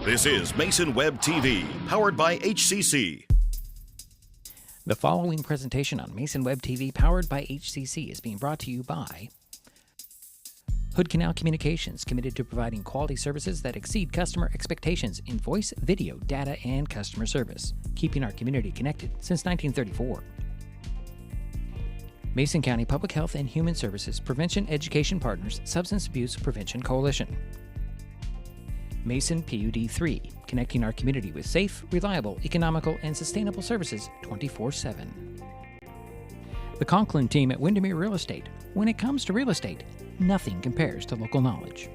This is Mason Web TV, powered by HCC. The following presentation on Mason Web TV, powered by HCC, is being brought to you by Hood Canal Communications, committed to providing quality services that exceed customer expectations in voice, video, data, and customer service, keeping our community connected since 1934. Mason County Public Health and Human Services Prevention Education Partners Substance Abuse Prevention Coalition. Mason PUD 3, connecting our community with safe, reliable, economical, and sustainable services 24/7. The Conklin team at Windermere Real Estate. When it comes to real estate, nothing compares to local knowledge.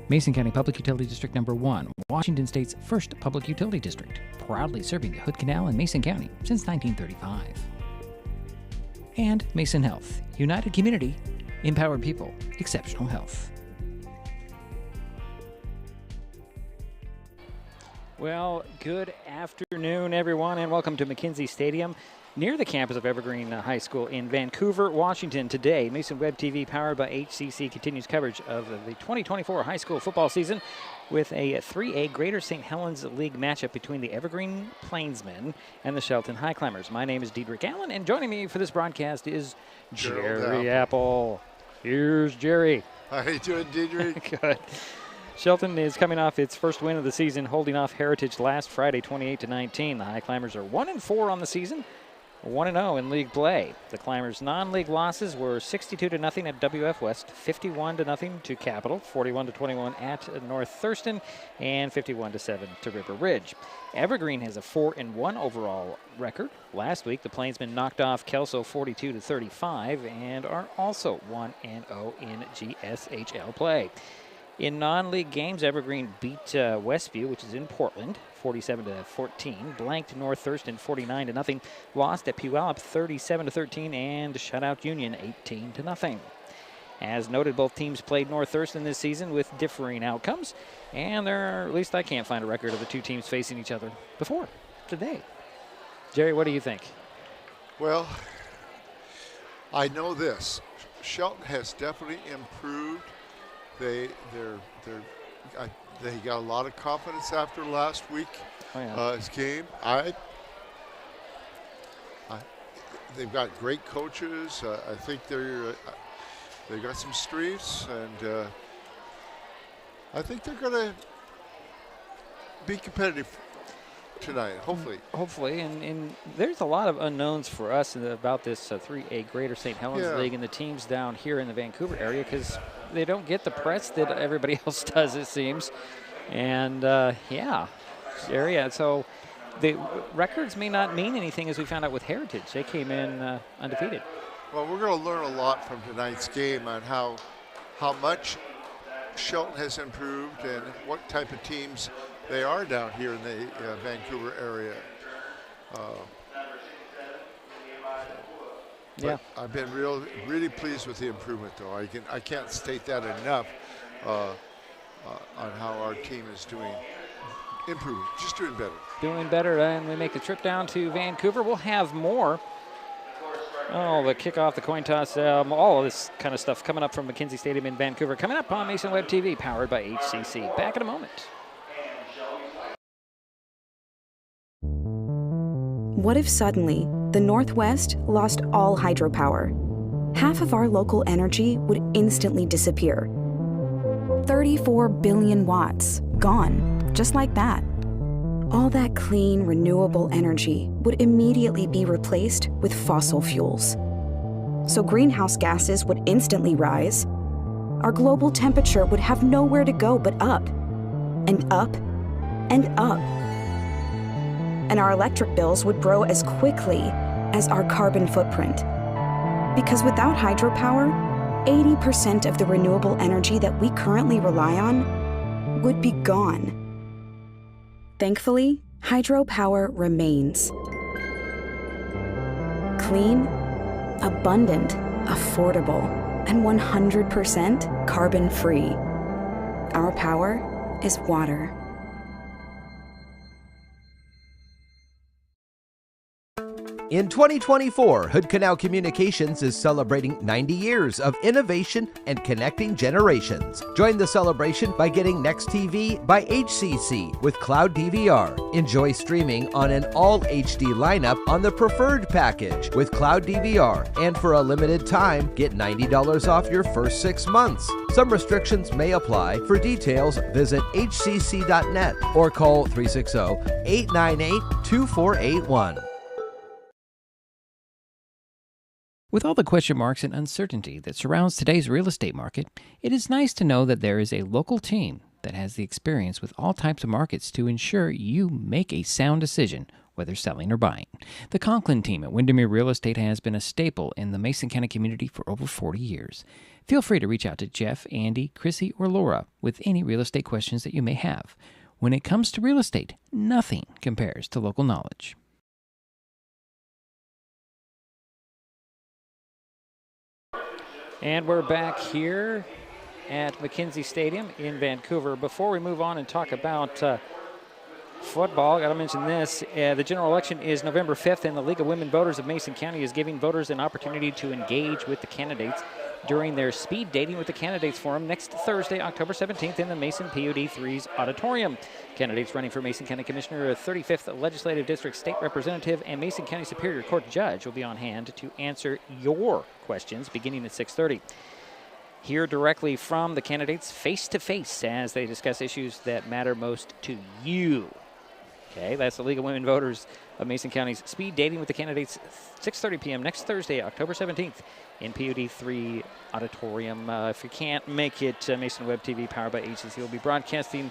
Mason County Public Utility District Number 1, Washington State's first public utility district, proudly serving the Hood Canal in Mason County since 1935. And Mason Health, united community, empowered people, exceptional health. Well, good afternoon, everyone, and welcome to McKenzie Stadium near the campus of Evergreen High School in Vancouver, Washington. Today, Mason Web TV, powered by HCC, continues coverage of the 2024 high school football season with a 3A Greater St. Helens League matchup between the Evergreen Plainsmen and the Shelton Highclimbers. My name is Diedrich Allen, and joining me for this broadcast is Jerry Apple. Here's Jerry. How are you doing, Diedrich? Good. Shelton is coming off its first win of the season, holding off Heritage last Friday, 28-19. The Highclimbers are 1-4 on the season, 1-0 in league play. The Climbers' non-league losses were 62-0 at WF West, 51-0 to Capital, 41-21 at North Thurston, and 51-7 to River Ridge. Evergreen has a 4-1 overall record. Last week, the Plainsmen knocked off Kelso 42-35 and are also 1-0 in GSHL play. In non-league games, Evergreen beat Westview, which is in Portland, 47-14, blanked North Thurston 49-0, lost at Puyallup 37-13, and shut out Union 18-0. As noted, both teams played North Thurston this season with differing outcomes, and there are, at least I can't find a record of the two teams facing each other before today. Jerry, what do you think? Well, I know this. Shelton has definitely improved. They got a lot of confidence after last week's game. They've got great coaches. I think they got some streets, and I think they're going to be competitive tonight, hopefully. And there's a lot of unknowns for us about this 3A Greater St. Helens League and the teams down here in the Vancouver area, because they don't get the press that everybody else does, it seems. And so the records may not mean anything, as we found out with Heritage. They came in undefeated. Well, we're going to learn a lot from tonight's game on how much Shelton has improved and what type of teams they are down here in the Vancouver area. I've been really pleased with the improvement, though. I can't state that enough on how our team is improving, just doing better. Doing better, and we make the trip down to Vancouver. We'll have more. The kickoff, the coin toss, all of this kind of stuff coming up from McKenzie Stadium in Vancouver. Coming up on Mason Web TV, powered by HCC. Back in a moment. What if suddenly the Northwest lost all hydropower? Half of our local energy would instantly disappear. 34 billion watts, gone, just like that. All that clean, renewable energy would immediately be replaced with fossil fuels. So greenhouse gases would instantly rise. Our global temperature would have nowhere to go but up, and up, and up. And our electric bills would grow as quickly as our carbon footprint. Because without hydropower, 80% of the renewable energy that we currently rely on would be gone. Thankfully, hydropower remains. Clean, abundant, affordable, and 100% carbon-free. Our power is water. In 2024, Hood Canal Communications is celebrating 90 years of innovation and connecting generations. Join the celebration by getting Next TV by HCC with Cloud DVR. Enjoy streaming on an all HD lineup on the preferred package with Cloud DVR. And for a limited time, get $90 off your first 6 months. Some restrictions may apply. For details, visit hcc.net or call 360-898-2481. With all the question marks and uncertainty that surrounds today's real estate market, it is nice to know that there is a local team that has the experience with all types of markets to ensure you make a sound decision, whether selling or buying. The Conklin team at Windermere Real Estate has been a staple in the Mason County community for over 40 years. Feel free to reach out to Jeff, Andy, Chrissy, or Laura with any real estate questions that you may have. When it comes to real estate, nothing compares to local knowledge. And we're back here at McKenzie Stadium in Vancouver. Before we move on and talk about football, I got to mention this. The general election is November 5th, and the League of Women Voters of Mason County is giving voters an opportunity to engage with the candidates during their Speed Dating with the Candidates Forum next Thursday, October 17th in the Mason PUD 3's auditorium. Candidates running for Mason County Commissioner, 35th Legislative District State Representative, and Mason County Superior Court Judge will be on hand to answer your questions beginning at 6:30. Hear directly from the candidates face-to-face as they discuss issues that matter most to you. Okay, that's the League of Women Voters of Mason County's Speed Dating with the Candidates, 6:30 p.m. next Thursday, October 17th in PUD 3 Auditorium. If you can't make it, Mason Web TV, powered by HCC, will be broadcasting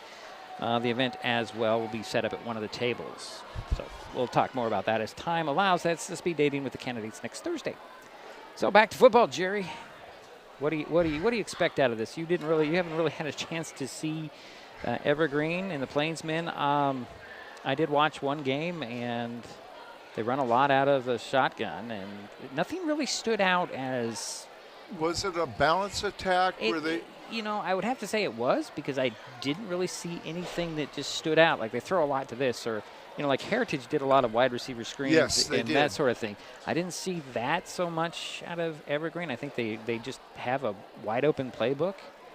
the event as well. Will be set up at one of the tables. So we'll talk more about that as time allows. That's the Speed Dating with the Candidates next Thursday. So back to football, Jerry. What do you expect out of this? You haven't really had a chance to see Evergreen and the Plainsmen. I did watch one game, and they run a lot out of the shotgun, and nothing really stood out as. Was it a balance attack? I would have to say it was, because I didn't really see anything that just stood out. Like, they throw a lot to this, or like Heritage did a lot of wide receiver screens, yes, and that sort of thing. I didn't see that so much out of Evergreen. I think they just have a wide open playbook,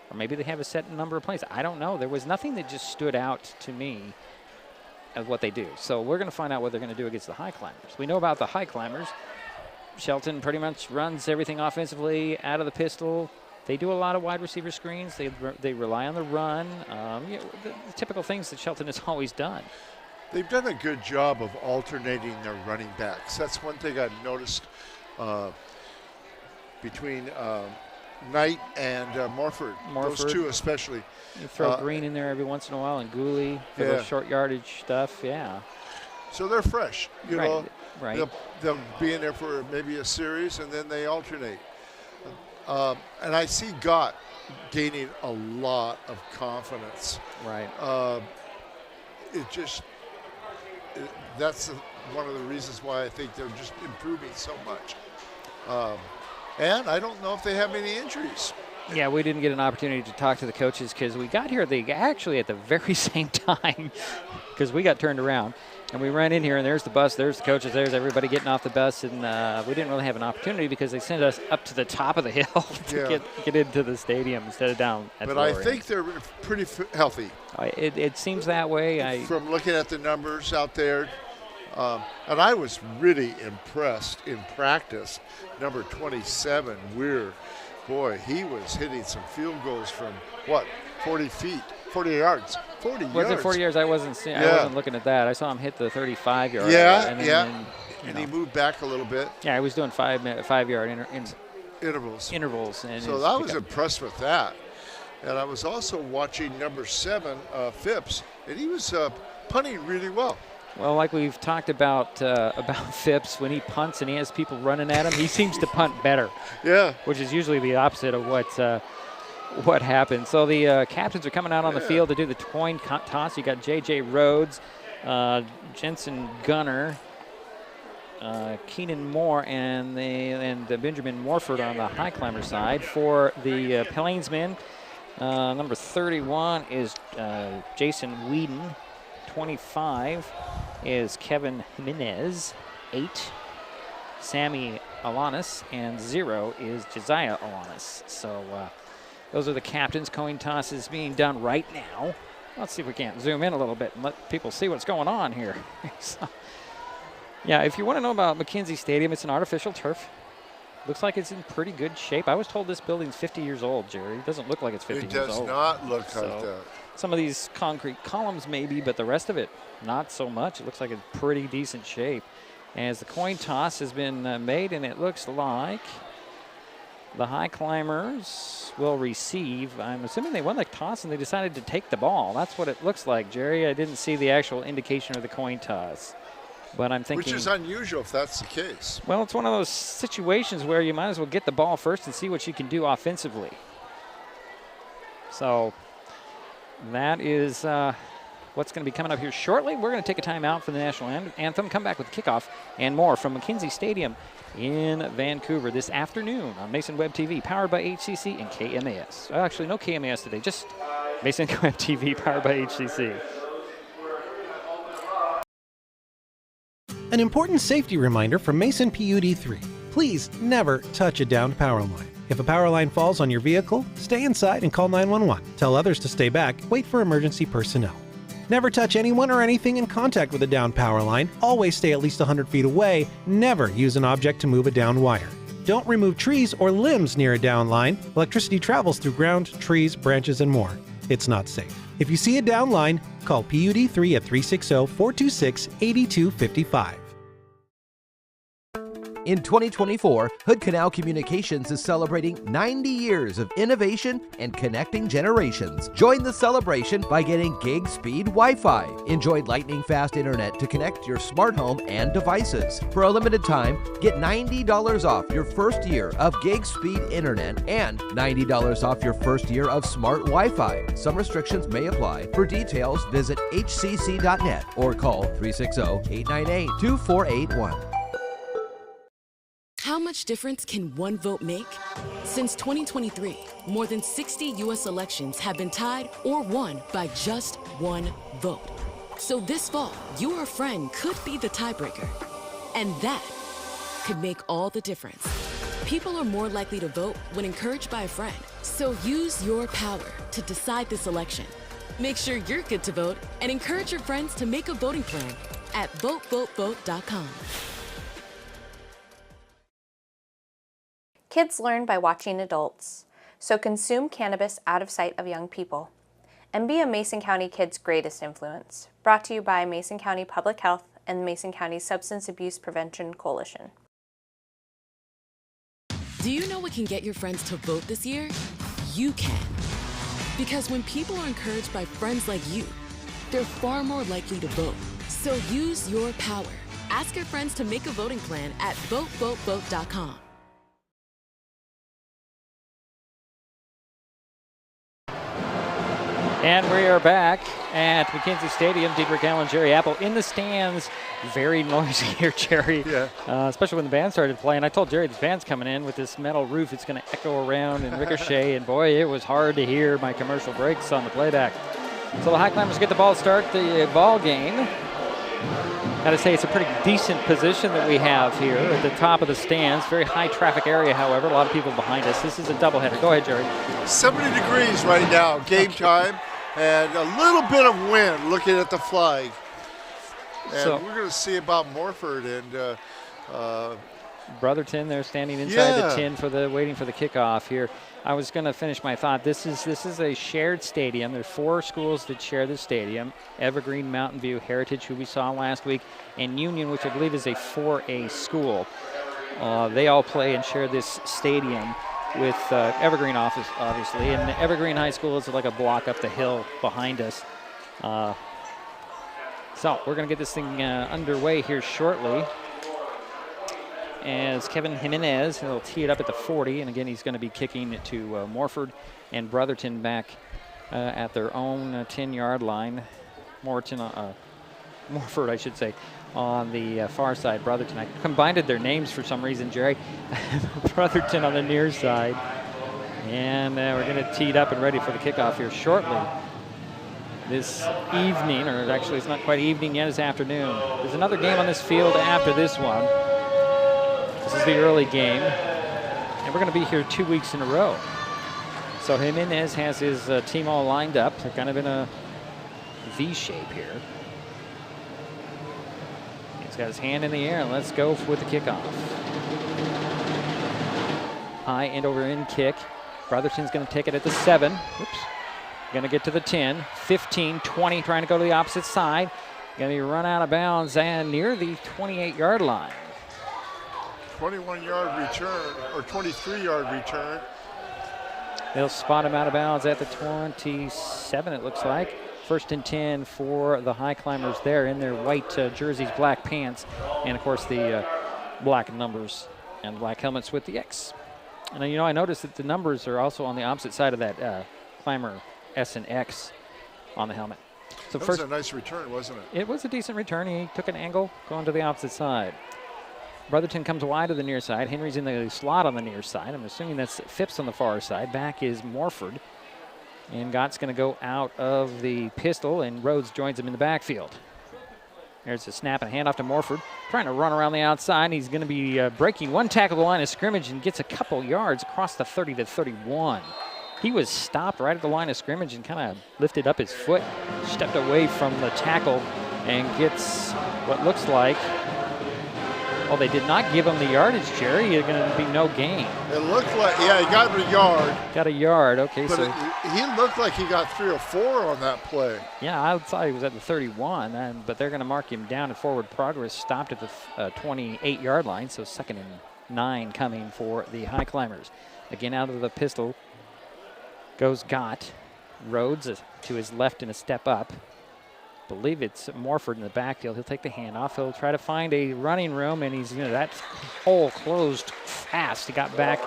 or maybe they have a set number of plays. I don't know. There was nothing that just stood out to me of what they do. So we're going to find out what they're going to do against the Highclimbers. We know about the Highclimbers. Shelton pretty much runs everything offensively out of the pistol. They do a lot of wide receiver screens. They rely on the run. The typical things that Shelton has always done. They've done a good job of alternating their running backs. That's one thing I've noticed between Knight and Morford. Those two especially. You throw Green in there every once in a while, and Gooley for those short yardage stuff. Yeah. So they're fresh. You know, right. They'll be in there for maybe a series, and then they alternate. And I see Gott gaining a lot of confidence. Right. That's one of the reasons why I think they're just improving so much. And I don't know if they have any injuries. Yeah, we didn't get an opportunity to talk to the coaches because we got here actually at the very same time, because we got turned around. And we ran in here, and there's the bus, there's the coaches, there's everybody getting off the bus, and we didn't really have an opportunity because they sent us up to the top of the hill to get into the stadium instead of down at the lower end. But I think they're pretty healthy. It seems that way. From looking at the numbers out there, and I was really impressed in practice. Number 27, Weir, boy, he was hitting some field goals from, 40 feet, 40 yards. 40 yards. Was it 40 yards? I wasn't looking at that. I saw him hit the 35-yard. And he moved back a little bit. Yeah, he was doing 5-yard intervals. And so I was impressed with that. And I was also watching number 7, Phipps, and he was punting really well. Well, like we've talked about Phipps, when he punts and he has people running at him, he seems to punt better. Yeah. Which is usually the opposite of what happens. So the captains are coming out on the field to do the coin toss. You got J.J. Rhodes, Jensen Gunner, Keenan Moore, and Benjamin Morford on the Highclimber side. For the Plainsmen, number 31 is Jason Whedon. 25 is Kevin Jimenez. 8 Sammy Alanis, and 0 is Josiah Alanis. So those are the captains. Coin toss is being done right now. Let's see if we can't zoom in a little bit and let people see what's going on here. So, yeah, if you want to know about McKenzie Stadium, it's an artificial turf. Looks like it's in pretty good shape. I was told this building's 50 years old, Jerry. It doesn't look like it's 50 years old. It does not look like that. Some of these concrete columns maybe, but the rest of it, not so much. It looks like it's pretty decent shape. As the coin toss has been made, and it looks like the Highclimbers will receive. I'm assuming they won the toss and they decided to take the ball. That's what it looks like, Jerry. I didn't see the actual indication of the coin toss. But I'm thinking, which is unusual if that's the case. Well, it's one of those situations where you might as well get the ball first and see what you can do offensively. So that is what's going to be coming up here shortly. We're going to take a timeout for the national anthem, come back with the kickoff and more from McKenzie Stadium in Vancouver this afternoon on Mason Web TV, powered by HCC and KMAS. Actually, no KMAS today, just Mason Web TV, powered by HCC. An important safety reminder from Mason PUD3. Please never touch a downed power line. If a power line falls on your vehicle, stay inside and call 911. Tell others to stay back, wait for emergency personnel. Never touch anyone or anything in contact with a downed power line. Always stay at least 100 feet away. Never use an object to move a downed wire. Don't remove trees or limbs near a downed line. Electricity travels through ground, trees, branches, and more. It's not safe. If you see a downed line, call PUD3 at 360-426-8255. In 2024, Hood Canal Communications is celebrating 90 years of innovation and connecting generations. Join the celebration by getting gig speed Wi-Fi. Enjoy lightning-fast internet to connect your smart home and devices. For a limited time, get $90 off your first year of gig speed internet and $90 off your first year of smart Wi-Fi. Some restrictions may apply. For details, visit hcc.net or call 360-898-2481. How much difference can one vote make? Since 2023, more than 60 U.S. elections have been tied or won by just one vote. So this fall, your friend could be the tiebreaker. And that could make all the difference. People are more likely to vote when encouraged by a friend. So use your power to decide this election. Make sure you're good to vote and encourage your friends to make a voting plan at votevotevote.com. Kids learn by watching adults, so consume cannabis out of sight of young people. And be a Mason County kid's greatest influence. Brought to you by Mason County Public Health and the Mason County Substance Abuse Prevention Coalition. Do you know what can get your friends to vote this year? You can. Because when people are encouraged by friends like you, they're far more likely to vote. So use your power. Ask your friends to make a voting plan at votevotevote.com. And we are back at McKenzie Stadium. Diedrich Allen, Jerry Apple in the stands. Very noisy here, Jerry. Yeah. Especially when the band started playing. I told Jerry the band's coming in with this metal roof. It's going to echo around and ricochet. And boy, it was hard to hear my commercial breaks on the playback. So the Highclimbers get the ball to start the ball game. Got to say, it's a pretty decent position that we have here at the top of the stands. Very high traffic area, however. A lot of people behind us. This is a doubleheader. Go ahead, Jerry. 70 degrees right now, game time, and a little bit of wind looking at the flag. And so we're going to see about Morford and Brotherton. They're standing inside the 10 for waiting for the kickoff here. I was going to finish my thought. This is a shared stadium. There's 4 schools that share this stadium: Evergreen, Mountain View, Heritage, who we saw last week, and Union, which I believe is a 4A school. They all play and share this stadium with Evergreen obviously, and Evergreen High School is like a block up the hill behind us. So we're going to get this thing underway here shortly. As Kevin Jimenez, he'll tee it up at the 40, and again, he's going to be kicking it to Morford and Brotherton back at their own 10-yard line. Morford, I should say, on the far side. Brotherton, I combined their names for some reason, Jerry. Brotherton on the near side. And we're going to tee it up and ready for the kickoff here shortly. This evening, or actually it's not quite evening yet, it's afternoon. There's another game on this field after this one. This is the early game, and we're going to be here 2 weeks in a row. So Jimenez has his team all lined up. They're kind of in a V shape here. He's got his hand in the air, and let's go with the kickoff. High end over end kick. Brotherton's going to take it at the 7. Oops. Going to get to the 10, 15, 20, trying to go to the opposite side. Going to be run out of bounds and near the 28-yard line. 21-yard return, or 23-yard return. They'll spot him out of bounds at the 27, it looks like. 1st and 10 for the Highclimbers there in their white jerseys, black pants, and, of course, the black numbers and black helmets with the X. And, I noticed that the numbers are also on the opposite side of that climber S and X on the helmet. So that was a nice return, wasn't it? It was a decent return. He took an angle going to the opposite side. Brotherton comes wide to the near side. Henry's in the slot on the near side. I'm assuming that's Phipps on the far side. Back is Morford. And Gott's going to go out of the pistol, and Rhodes joins him in the backfield. There's a snap and a handoff to Morford. Trying to run around the outside. He's going to be breaking one tackle the line of scrimmage and gets a couple yards across the 30 to 31. He was stopped right at the line of scrimmage and kind of lifted up his foot, stepped away from the tackle, and gets what looks like, well, they did not give him the yardage, Jerry. It's going to be no gain. It looked like, yeah, he got a yard. Got a yard, okay. But so he looked like he got 3 or 4 on that play. Yeah, I thought he was at the 31, but they're going to mark him down at forward progress, stopped at the 28-yard line, so 2nd and 9 coming for the Highclimbers. Again, out of the pistol goes Gott. Rhodes to his left in a step up. Believe it's Morford in the backfield. He'll take the handoff. He'll try to find a running room, and he's that hole closed fast. He got back,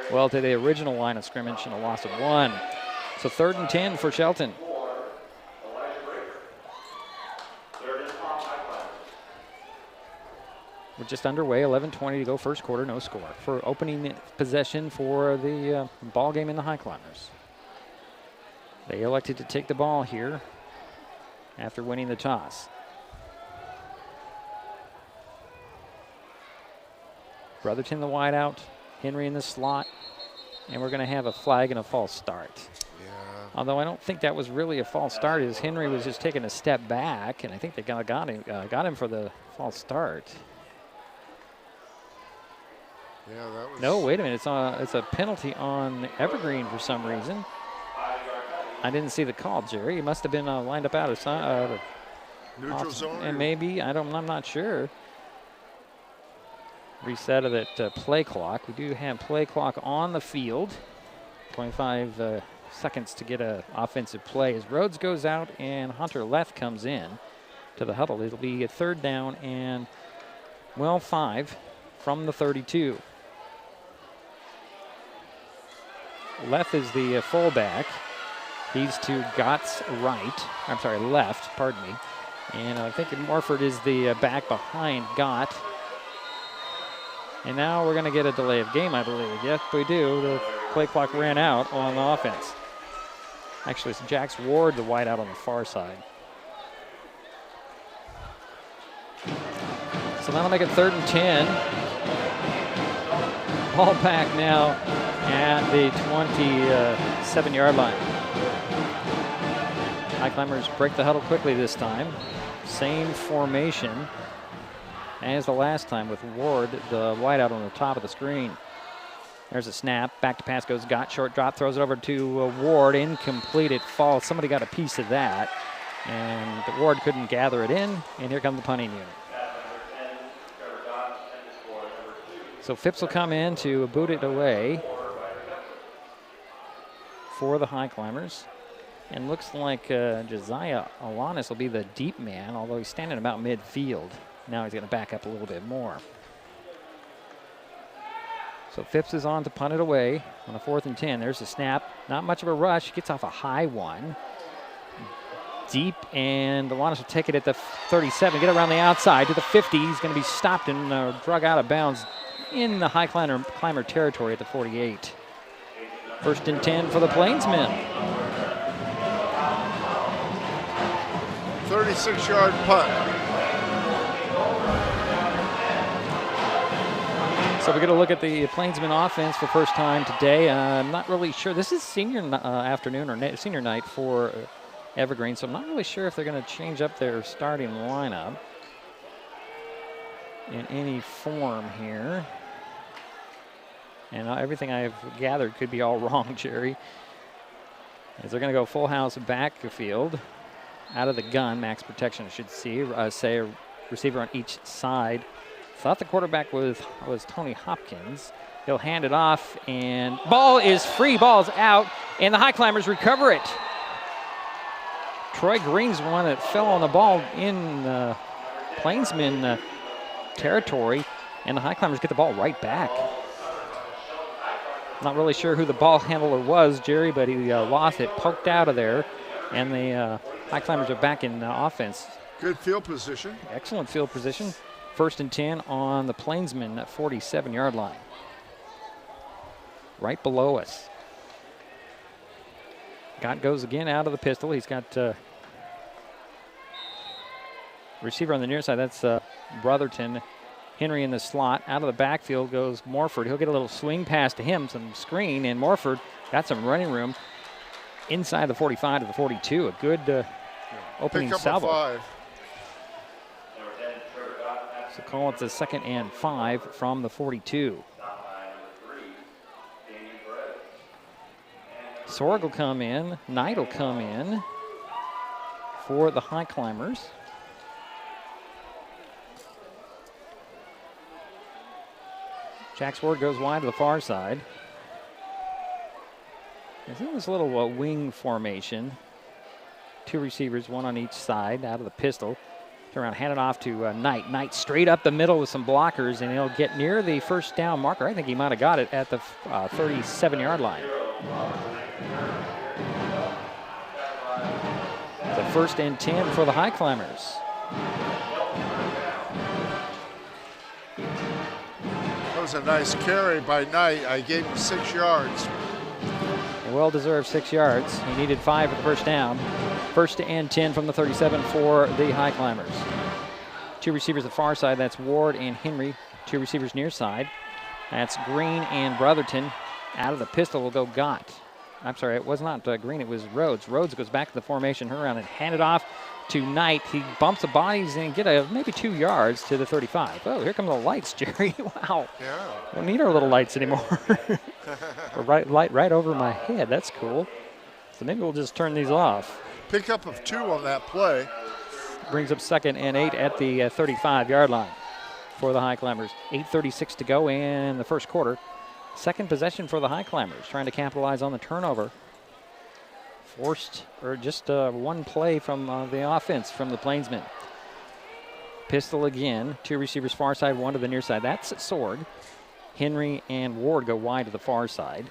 well, to the original line of scrimmage and a loss of 1. So 3rd and 10 for Shelton. We're just underway, 11:20 to go first quarter, no score. For opening possession for the ball game in the Highclimbers. They elected to take the ball here after winning the toss. Brotherton the wide out, Henry in the slot, and we're going to have a flag and a false start. Yeah. Although I don't think that was really a false start, as Henry was just taking a step back, and I think they got him for the false start. Yeah, that was. No, wait a minute. It's a penalty on Evergreen for some reason. I didn't see the call, Jerry. He must have been lined up out of Neutral zone? And maybe, I'm not sure. Reset of that play clock. We do have play clock on the field. 25 seconds to get an offensive play as Rhodes goes out and Hunter Leth comes in to the huddle. It'll be a 3rd down and, 5 from the 32. Leth is the fullback. He's to Gott's left, pardon me. And I think Morford is the back behind Gott. And now we're going to get a delay of game, I believe. Yes, we do. The play clock ran out on the offense. Actually, it's Jax Ward, the wide out on the far side. So that'll make it 3rd and 10. Ball back now at the 27-yard line. Highclimbers break the huddle quickly this time. Same formation as the last time with Ward, the wideout on the top of the screen. There's a snap. Back to pass goes Gott. Short drop. Throws it over to Ward. Incomplete. It falls. Somebody got a piece of that. And Ward couldn't gather it in. And here comes the punting unit. So Phipps will come in to boot it away for the Highclimbers. And looks like Josiah Alanis will be the deep man, although he's standing about midfield. Now he's going to back up a little bit more. So Phipps is on to punt it away on a 4th and 10. There's a snap. Not much of a rush. Gets off a high one. Deep, and Alanis will take it at the 37. Get around the outside to the 50. He's going to be stopped and drug out of bounds in the Highclimber territory at the 48. 1st and 10 for the Plainsmen. 36-yard punt. So we're going to look at the Plainsman offense for the first time today. I'm not really sure. This is senior afternoon or senior night for Evergreen, so I'm not really sure if they're going to change up their starting lineup in any form here. And everything I've gathered could be all wrong, Jerry. As they're going to go full house backfield, out of the gun, max protection, I should say a receiver on each side. Thought the quarterback was Tony Hopkins. He'll hand it off, and ball is free. Ball's out, and the Highclimbers recover it. Troy Green's one that fell on the ball in Plainsman territory, and the Highclimbers get the ball right back. Not really sure who the ball handler was, Jerry, but he lost it, poked out of there, and the Highclimbers are back in offense. Good field position. Excellent field position. 1st and 10 on the Plainsman 47-yard line. Right below us. Gott goes again out of the pistol. He's got receiver on the near side. That's Brotherton. Henry in the slot. Out of the backfield goes Morford. He'll get a little swing pass to him, some screen, and Morford got some running room inside the 45 to the 42. A good opening salvo. Pick up a 5. So call it the 2nd and 5 from the 42. Sorg will come in. Knight will come in for the Highclimbers. Jack Sword goes wide to the far side. It's in this little wing formation. 2 receivers, 1 on each side, out of the pistol. Turn around, hand it off to Knight. Knight straight up the middle with some blockers, and he'll get near the first down marker. I think he might have got it at the 37-yard line. The 1st and 10 for the Highclimbers. That was a nice carry by Knight. I gave him 6 yards. A well-deserved 6 yards. He needed 5 for the first down. 1st and 10 from the 37 for the Highclimbers. 2 receivers at far side. That's Ward and Henry. 2 receivers near side. That's Green and Brotherton. Out of the pistol will go Gott. I'm sorry, it was not Green, it was Rhodes. Rhodes goes back to the formation, around and hand it off to Knight. He bumps the bodies and get maybe 2 yards to the 35. Oh, here come the lights, Jerry. Wow. Yeah. Don't need our little lights anymore. right over my head. That's cool. So maybe we'll just turn these off. Pickup of 2 on that play. Brings up 2nd and 8 at the 35-yard line for the Highclimbers. 8:36 to go in the first quarter. 2nd possession for the Highclimbers, trying to capitalize on the turnover. Forced, or just 1 play from the offense from the Plainsmen. Pistol again, 2 receivers far side, 1 to the near side. That's Sorg. Henry and Ward go wide to the far side.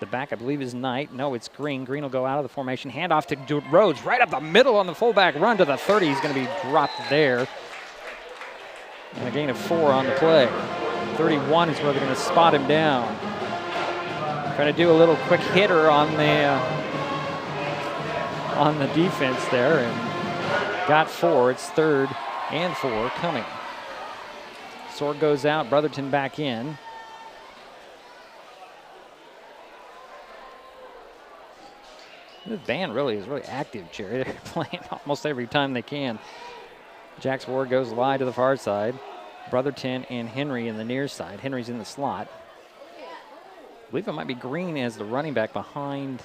The back, I believe, is Knight. No, it's Green. Green will go out of the formation. Hand off to Rhodes, right up the middle on the fullback run to the 30. He's going to be dropped there. And a gain of 4 on the play. 31 is where they're going to spot him down. Trying to do a little quick hitter on the defense there, and got 4. It's 3rd and 4 coming. Sorg goes out. Brotherton back in. This band really is really active, Jerry. They're playing almost every time they can. Jack Ward goes wide to the far side. Brotherton and Henry in the near side. Henry's in the slot. I believe it might be Green as the running back behind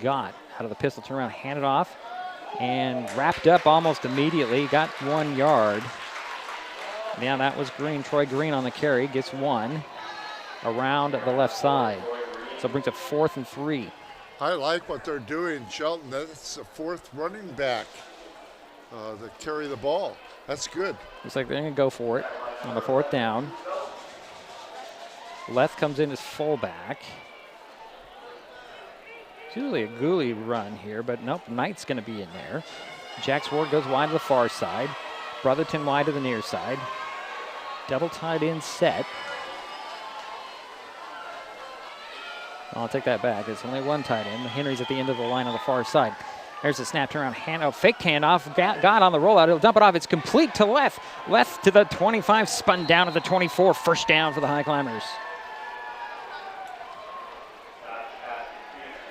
Gott. Out of the pistol, turn around, hand it off, and wrapped up almost immediately. Got 1 yard. Yeah, that was Green. Troy Green on the carry, gets 1 around the left side. So it brings up 4th and 3. I like what they're doing, Shelton. That's the 4th running back that carry the ball. That's good. Looks like they're going to go for it on the 4th down. Left comes in as fullback. It's usually a ghoulie run here, but nope, Knight's going to be in there. Jack Ward goes wide to the far side. Brotherton wide to the near side. Double tight end set. I'll take that back. It's only 1 tight end. Henry's at the end of the line on the far side. There's a snap, turn around, fake handoff. Got on the rollout. He'll dump it off. It's complete to left. Left to the 25, spun down to the 24. First down for the Highclimbers.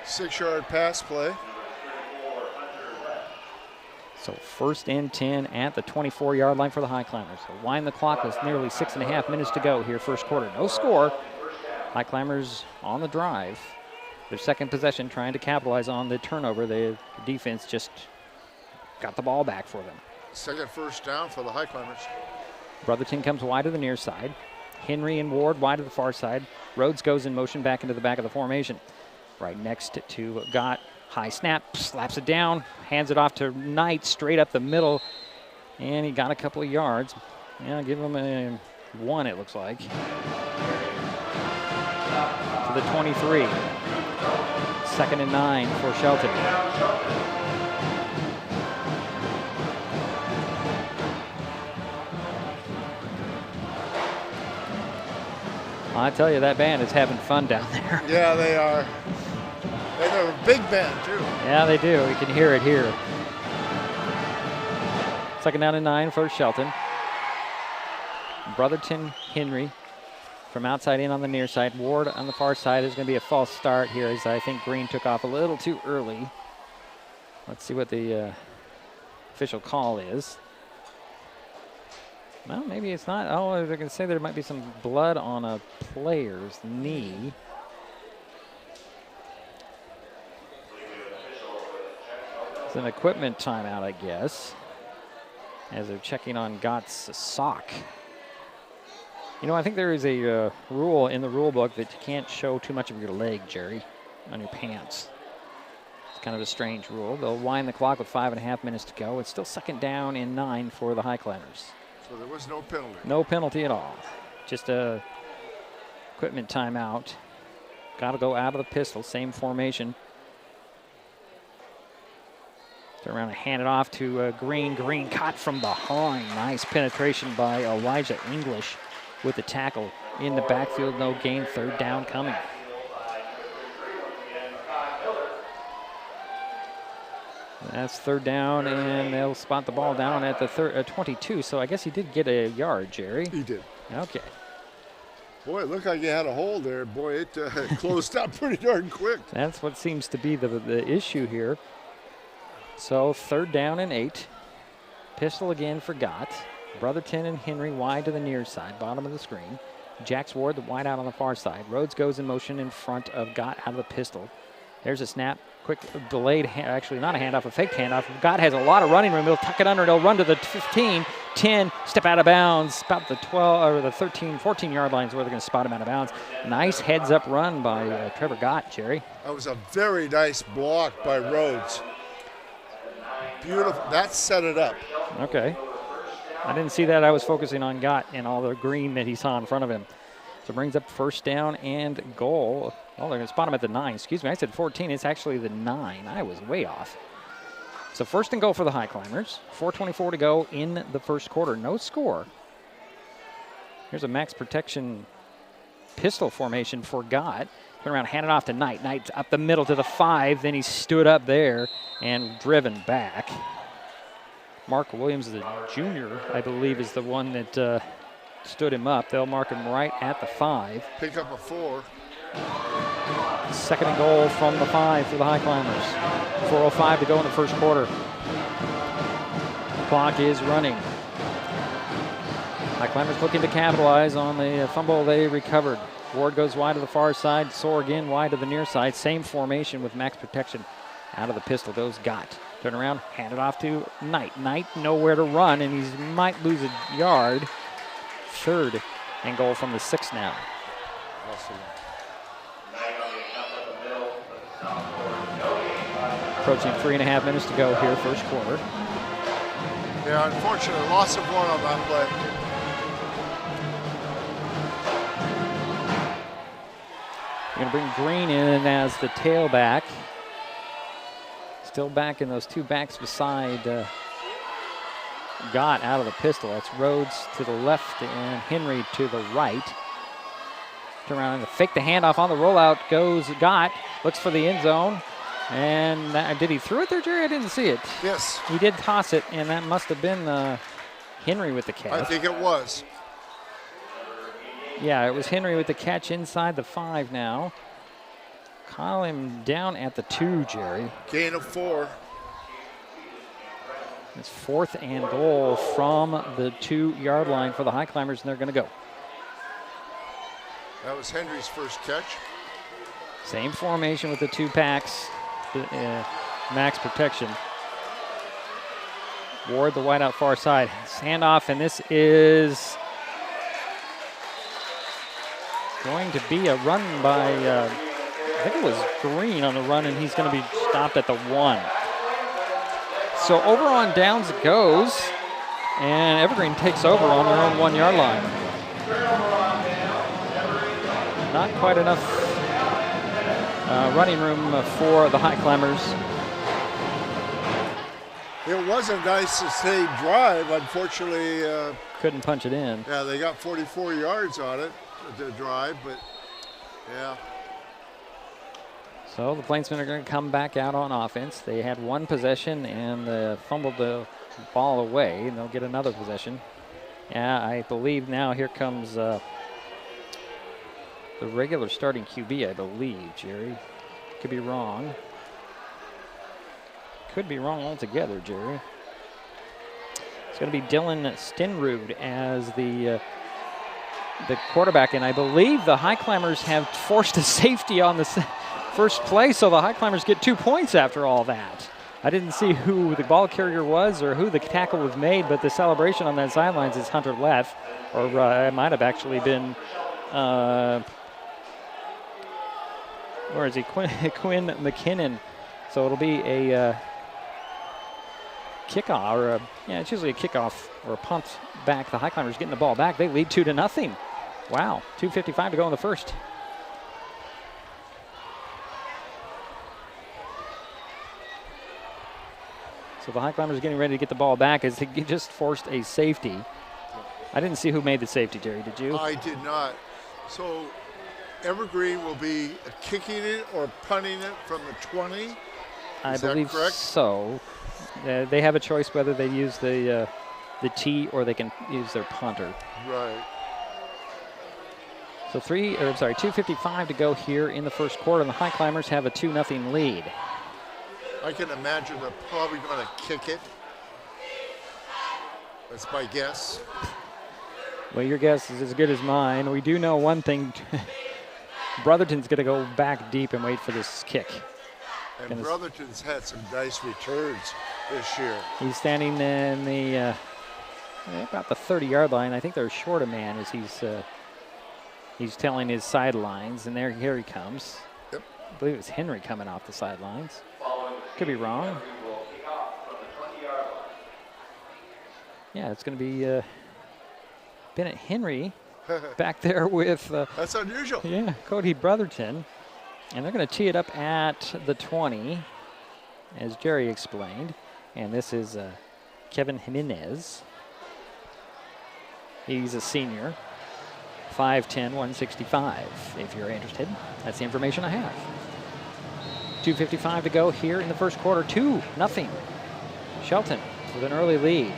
6-yard pass play. So 1st and 10 at the 24-yard line for the Highclimbers. So wind the clock with nearly 6.5 minutes to go here, first quarter. No score. Highclimbers on the drive. Their second possession, trying to capitalize on the turnover. The defense just got the ball back for them. Second first down for the Highclimbers. Brotherton comes wide to the near side. Henry and Ward wide to the far side. Rhodes goes in motion back into the back of the formation. Right next to Gott. High snap, slaps it down, hands it off to Knight straight up the middle, and he got a couple of yards. Yeah, give him a 1, it looks like. To the 23. 2nd and 9 for Shelton. I tell you, that band is having fun down there. Yeah, they are. And they're a big band, too. Yeah, they do. We can hear it here. 2nd down and 9 for Shelton. Brotherton, Henry from outside in on the near side. Ward on the far side. Is going to be a false start here, as I think Green took off a little too early. Let's see what the official call is. Well, maybe it's not. Oh, they're going to say there might be some blood on a player's knee. It's an equipment timeout, I guess, as they're checking on Gott's sock. You know, I think there is a rule in the rule book that you can't show too much of your leg, Jerry, on your pants. It's kind of a strange rule. They'll wind the clock with 5.5 minutes to go. It's still 2nd down and 9 for the Highclimbers. So there was no penalty. No penalty at all. Just a equipment timeout. Got to go out of the pistol, same formation. Turn around and hand it off to Green. Green caught from behind. Nice penetration by Elijah English with the tackle in the backfield. No gain. 3rd down coming. That's 3rd down, and they'll spot the ball down at the 22. So I guess he did get a yard, Jerry. He did. Okay. Boy, it looked like he had a hole there. Boy, it closed up pretty darn quick. That's what seems to be the issue here. So 3rd down and 8. Pistol again for Gott. Brotherton and Henry wide to the near side, bottom of the screen. Jax Ward, the wide out on the far side. Rhodes goes in motion in front of Gott out of the pistol. There's a snap. Quick delayed, actually not a handoff, a fake handoff. Gott has a lot of running room. He'll tuck it under and he'll run to the 15, 10, step out of bounds, about the 12 or the 13, 14-yard lines where they're going to spot him out of bounds. Nice heads-up run by Trevor Gott, Jerry. That was a very nice block by Rhodes. Beautiful. That set it up. Okay. I didn't see that. I was focusing on Gott and all the green that he saw in front of him. So brings up 1st down and goal. Oh, they're going to spot him at the 9. Excuse me, I said 14. It's actually the 9. I was way off. So 1st and goal for the Highclimbers. 4:24 to go in the first quarter. No score. Here's a max protection pistol formation for Gott. Turn around, hand it off to Knight. Knight up the middle to the 5. Then he stood up there and driven back. Mark Williams, the junior, I believe, is the one that stood him up. They'll mark him right at the 5. Pick up a 4. 2nd and goal from the 5 for the Highclimbers. 4:05 to go in the first quarter. Clock is running. Highclimbers looking to capitalize on the fumble they recovered. Ward goes wide to the far side. Soar again wide to the near side. Same formation with max protection. Out of the pistol goes Gott. Turn around, hand it off to Knight. Knight nowhere to run, and he might lose a yard. 3rd and goal from the 6 now. Awesome. Approaching 3.5 minutes to go here, first quarter. Yeah, unfortunately, loss of 1 on that play. You're going to bring Green in as the tailback. Still back in those 2 backs beside Gott out of the pistol. That's Rhodes to the left and Henry to the right. Turn around and fake the handoff on the rollout goes Gott. Looks for the end zone. And did he throw it there, Jerry? I didn't see it. Yes. He did toss it, and that must have been Henry with the catch. I think it was. Yeah, it was Henry with the catch inside the 5 now. Call him down at the 2, Jerry. Gain of 4. It's 4th and goal from the 2-yard line for the Highclimbers, and they're going to go. That was Henry's first catch. Same formation with the 2 packs, max protection. Ward, the wide out far side. Handoff, and this is going to be a run by, I think it was Green on the run, and he's going to be stopped at the 1. So over on downs it goes, and Evergreen takes over on their own 1-yard line. Not quite enough running room for the Highclimbers. It was a nice sustained drive. Unfortunately, couldn't punch it in. Yeah, they got 44 yards on it, the drive, but yeah. So the Plainsmen are going to come back out on offense. They had 1 possession and fumbled the ball away, and they'll get another possession. Yeah, I believe now here comes the regular starting QB, I believe, Jerry. Could be wrong. Could be wrong altogether, Jerry. It's going to be Dylan Stenrud as the quarterback, and I believe the Highclimbers have forced a safety on the first play, so the Highclimbers get 2 points after all that. I didn't see who the ball carrier was or who the tackle was made, but the celebration on that sidelines is Hunter Leff, or it might have actually been, where is he? Quinn McKinnon. So it'll be a kickoff, or it's usually a kickoff or a punt back. The Highclimbers getting the ball back. They lead 2-0. Wow, 2:55 to go in the first. So the Highclimbers getting ready to get the ball back as they just forced a safety. I didn't see who made the safety, Jerry. Did you? I did not. So Evergreen will be kicking it or punting it from the 20. I believe so. They have a choice whether they use the tee or they can use their punter. Right. So 2:55 to go here in the first quarter, and the Highclimbers have a 2-0 lead. I can imagine they're probably going to kick it. That's my guess. Well, your guess is as good as mine. We do know one thing. Brotherton's going to go back deep and wait for this kick. And Brotherton's had some nice returns this year. He's standing in the about the 30-yard line. I think they're short a man as he's telling his sidelines, and here he comes. Yep. I believe it's Henry coming off the sidelines. Could be wrong. Yeah, it's going to be Bennett Henry back there with... That's unusual. Yeah, Cody Brotherton. And they're going to tee it up at the 20, as Jerry explained. And this is Kevin Jimenez. He's a senior. 5'10", 165, if you're interested. That's the information I have. 2:55 to go here in the first quarter. 2-0. Shelton with an early lead.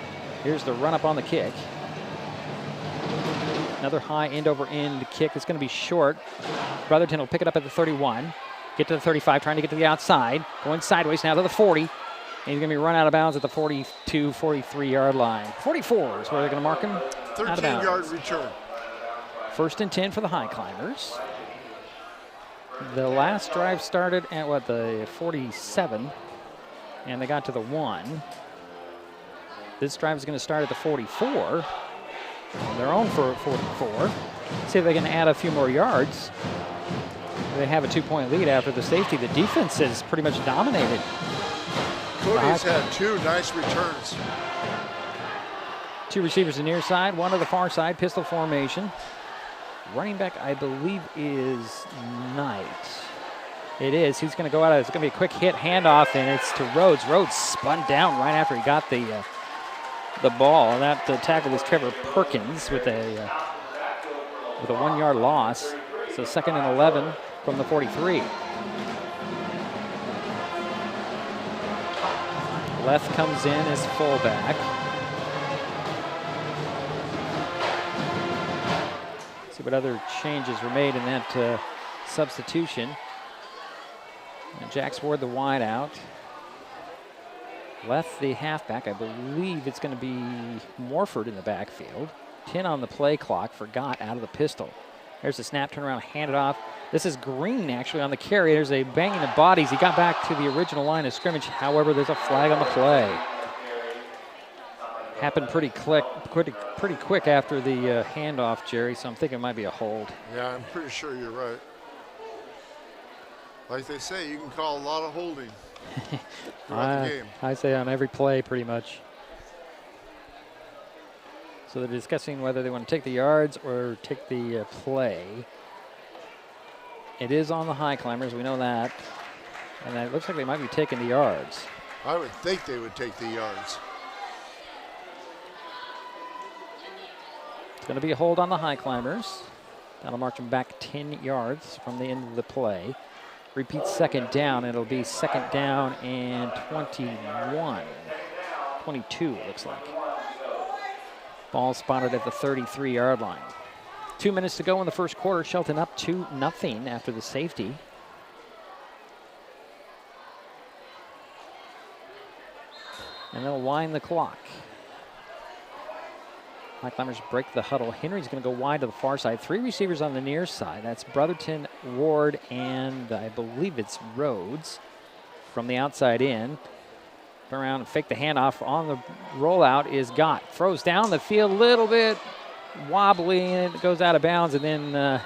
Here's the run up on the kick. Another high end-over-end kick. It's going to be short. Brotherton will pick it up at the 31. Get to the 35, trying to get to the outside. Going sideways now to the 40. And he's going to be run out of bounds at the 42, 43-yard line. 44 is where they're going to mark him. 13-yard return. 1st and 10 for the Highclimbers. The last drive started at, the 47, and they got to the 1. This drive is going to start at the 44. They're on for 44. See if they can add a few more yards. They have a 2-point lead after the safety. The defense is pretty much dominated. Cody's had 2 nice returns. 2 receivers to the near side, 1 to the far side, pistol formation. Running back, I believe, is Knight. It is. He's going to go out. It's going to be a quick hit handoff, and it's to Rhodes. Rhodes spun down right after he got the ball. And that tackle was Trevor Perkins with a 1-yard loss. So 2nd and 11 from the 43. Left comes in as fullback. See what other changes were made in that substitution. And Jax Ward, the wide out. Left, the halfback. I believe it's going to be Morford in the backfield. 10 on the play clock. Forgot out of the pistol. There's a snap, turn around, hand it off. This is Green actually on the carry. There's a banging of bodies. He got back to the original line of scrimmage. However, there's a flag on the play. Happened pretty quick after the handoff, Jerry, so I'm thinking it might be a hold. Yeah, I'm pretty sure you're right. Like they say, you can call a lot of holding throughout the game. I say on every play pretty much. So they're discussing whether they want to take the yards or take the play. It is on the Highclimbers, we know that. And it looks like they might be taking the yards. I would think they would take the yards. It's going to be a hold on the Highclimbers. That'll march them back 10 yards from the end of the play. Repeat second down. It'll be second down and 21. 22, it looks like. Ball spotted at the 33-yard line. 2 minutes to go in the first quarter. Shelton up 2-0 after the safety. And they'll wind the clock. Highclimbers break the huddle. Henry's going to go wide to the far side. 3 receivers on the near side. That's Brotherton, Ward, and I believe it's Rhodes from the outside in. Turn around and fake the handoff. On the rollout is Gott. Throws down the field a little bit wobbly, and it goes out of bounds, and then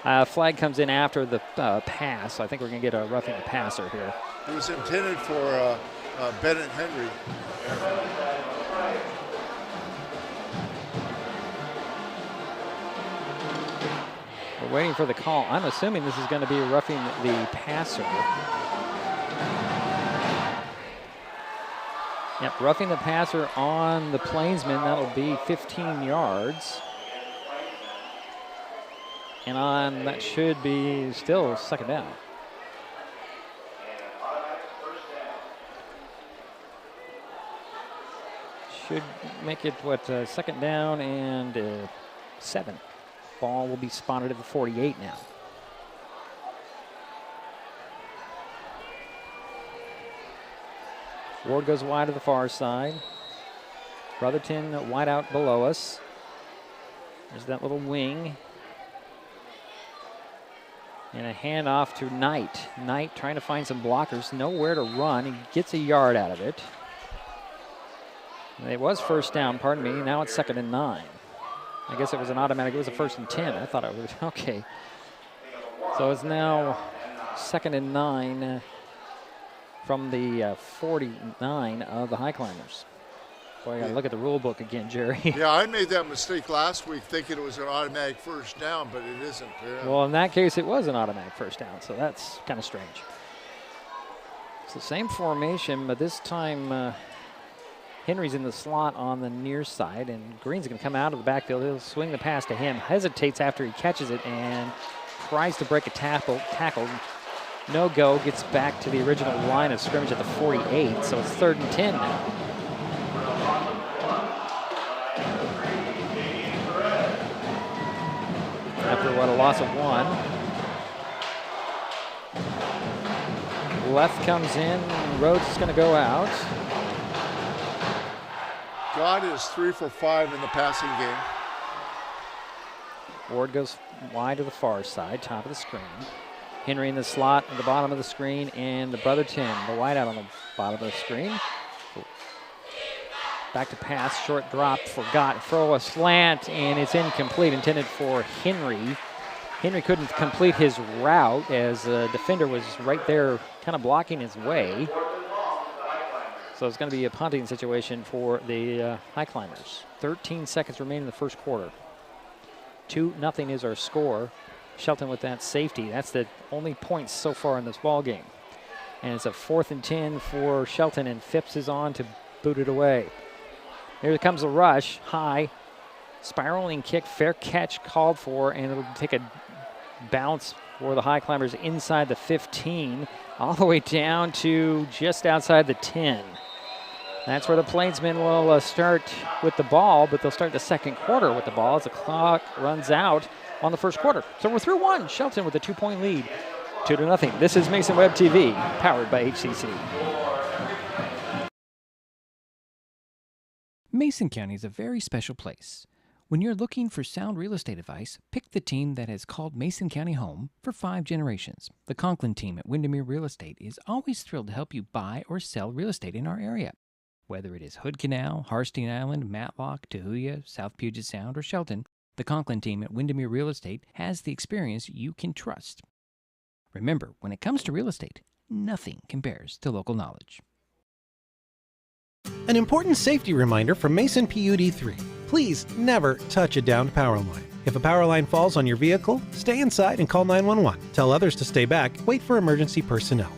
a flag comes in after the pass. I think we're going to get a roughing the passer here. It was intended for Bennett Henry. We're waiting for the call. I'm assuming this is going to be roughing the passer. Yep, roughing the passer on the Plainsman. That'll be 15 yards. And on that should be still second down. Should make it, second down and 7. Ball will be spotted at the 48 now. Ward goes wide to the far side. Brotherton wide out below us. There's that little wing. And a handoff to Knight. Knight trying to find some blockers. Nowhere to run. He gets a yard out of it. It was first down, pardon me. Now it's 2nd and 9. I guess it was an automatic. It was a 1st and 10. I thought it was, okay. So it's now 2nd and 9 from the 49 of the Highclimbers. Boy, I got to look at the rule book again, Jerry. Yeah, I made that mistake last week thinking it was an automatic first down, but it isn't. Yeah. Well, in that case, it was an automatic first down, so that's kind of strange. It's the same formation, but this time Henry's in the slot on the near side, and Green's going to come out of the backfield. He'll swing the pass to him, hesitates after he catches it, and tries to break a tackle. No go, gets back to the original line of scrimmage at the 48, so it's 3rd and 10 now. After a loss of 1. Left comes in, Rhodes is going to go out. God is 3 for 5 in the passing game. Ward goes wide to the far side, top of the screen. Henry in the slot at the bottom of the screen, and the Brotherton, the wideout on the bottom of the screen. Back to pass, short drop, forgot, throw a slant, and it's incomplete, intended for Henry. Henry couldn't complete his route as a defender was right there kind of blocking his way. So it's going to be a punting situation for the Highclimbers. 13 seconds remain in the first quarter. 2-0 is our score. Shelton with that safety. That's the only points so far in this ball game. And it's a 4th and 10 for Shelton, and Phipps is on to boot it away. Here comes the rush, high, spiraling kick, fair catch called for, and it'll take a bounce for the Highclimbers inside the 15, all the way down to just outside the 10. That's where the Plainsmen will start with the ball, but they'll start the second quarter with the ball as the clock runs out on the first quarter. So we're through one. Shelton with a 2-point lead, 2-0. This is Mason Web TV, powered by HCC. Mason County is a very special place. When you're looking for sound real estate advice, pick the team that has called Mason County home for 5 generations. The Conklin team at Windermere Real Estate is always thrilled to help you buy or sell real estate in our area. Whether it is Hood Canal, Harstein Island, Matlock, Tahuya, South Puget Sound, or Shelton, the Conklin team at Windermere Real Estate has the experience you can trust. Remember, when it comes to real estate, nothing compares to local knowledge. An important safety reminder from Mason PUD 3. Please never touch a downed power line. If a power line falls on your vehicle, stay inside and call 911. Tell others to stay back. Wait for emergency personnel.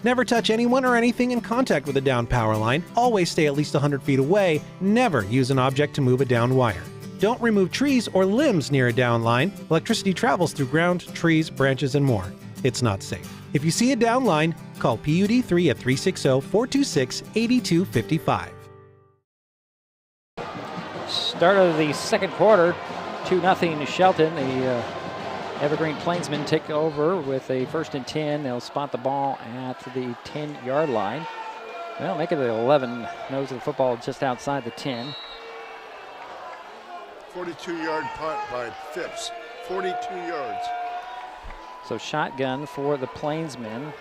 Never touch anyone or anything in contact with a downed power line. Always stay at least 100 feet away. Never use an object to move a downed wire. Don't remove trees or limbs near a downed line. Electricity travels through ground, trees, branches, and more. It's not safe. If you see a downed line, call PUD 3 at 360-426-8255. Start of the second quarter, 2-0 Shelton. The Evergreen Plainsmen take over with a 1st and 10. They'll spot the ball at the 10-yard line. Well, make it the 11. Nose of the football just outside the 10. 42-yard punt by Phipps. 42 yards. So shotgun for the Plainsmen.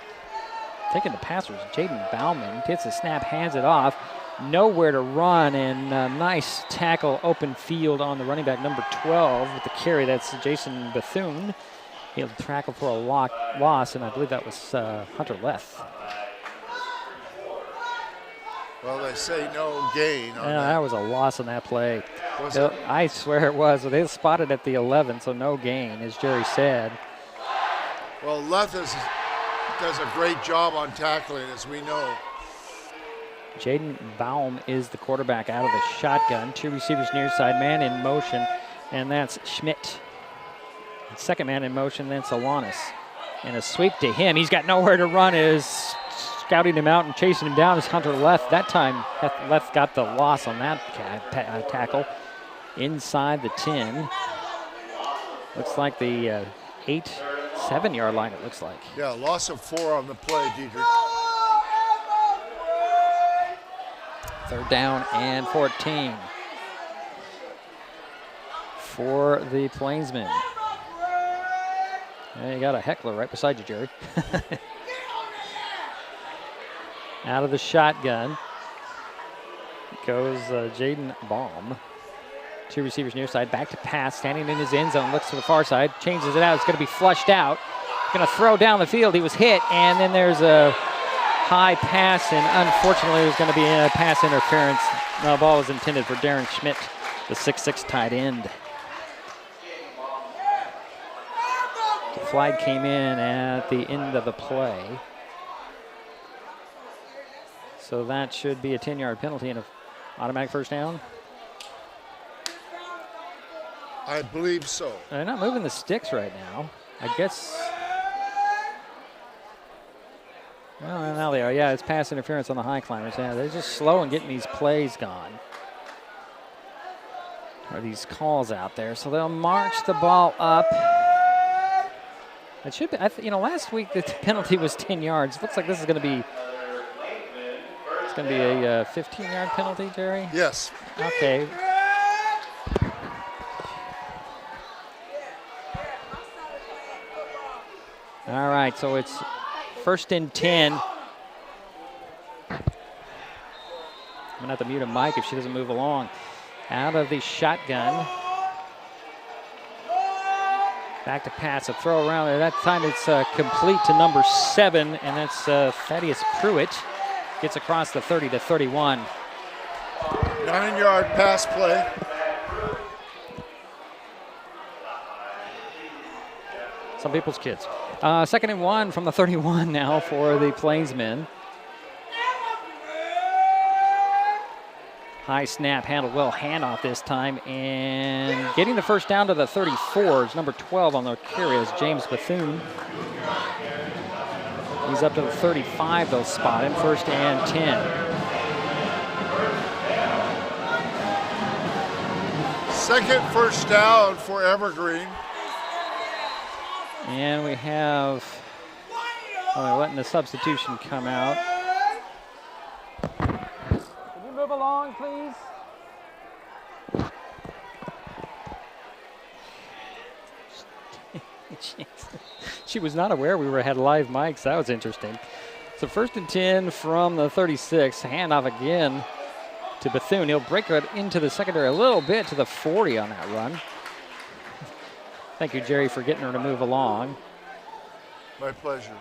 Taking the passers, Jaden Bauman gets the snap, hands it off. Nowhere to run, and nice tackle, open field on the running back, number 12 with the carry. That's Jason Bethune. He'll tackle for a loss, and I believe that was Hunter Leth. Well, they say no gain on that was a loss on that play. Was it? I swear it was. They spotted at the 11, so no gain, as Jerry said. Well, Leth does a great job on tackling, as we know. Jaden Baum is the quarterback out of the shotgun. 2 receivers near side, man in motion, and that's Schmidt. Second man in motion, that's Alanis. And a sweep to him. He's got nowhere to run. Is scouting him out and chasing him down is Hunter Leth. That time, Leth got the loss on that tackle. Inside the 10. Looks like the 7-yard line, it looks like. Yeah, loss of 4 on the play, Diedrich. 3rd down and 14 for the Plainsmen. You got a heckler right beside you, Jerry. Out of the shotgun goes Jaden Baum. 2 receivers near side, back to pass, standing in his end zone, looks to the far side, changes it out. It's going to be flushed out. Going to throw down the field. He was hit, and then there's a high pass, and unfortunately there's going to be a pass interference. The ball was intended for Darren Schmidt, the 6'6" tight end. The flag came in at the end of the play. So that should be a 10-yard penalty and an automatic 1st down. I believe so. They're not moving the sticks right now. I guess. Well, now they are. Yeah, it's pass interference on the Highclimbers. Yeah, they're just slow in getting these plays gone. Or these calls out there. So they'll march the ball up. It should be, last week the penalty was 10 yards. Looks like this is going to be, it's going to be a 15-yard penalty, Jerry? Yes. Okay. All right, so it's 1st and 10. I'm going to have to mute a mic if she doesn't move along. Out of the shotgun. Back to pass, a throw around there. That time it's complete to number 7, and that's Thaddeus Pruitt. Gets across the 30 to 31. 9-yard pass play. Some people's kids. 2nd and 1 from the 31 now for the Plainsmen. High snap, handled well, handoff this time, and getting the 1st down to the 34 is number 12 on the carry is James Bethune. He's up to the 35, they'll spot him, 1st and 10. Second first down for Evergreen. And we have, they're letting the substitution come out. Can you move along, please? She was not aware we had live mics. That was interesting. So 1st and 10 from the 36. Handoff again to Bethune. He'll break it into the secondary a little bit to the 40 on that run. Thank you, Jerry, for getting her to move along. My pleasure.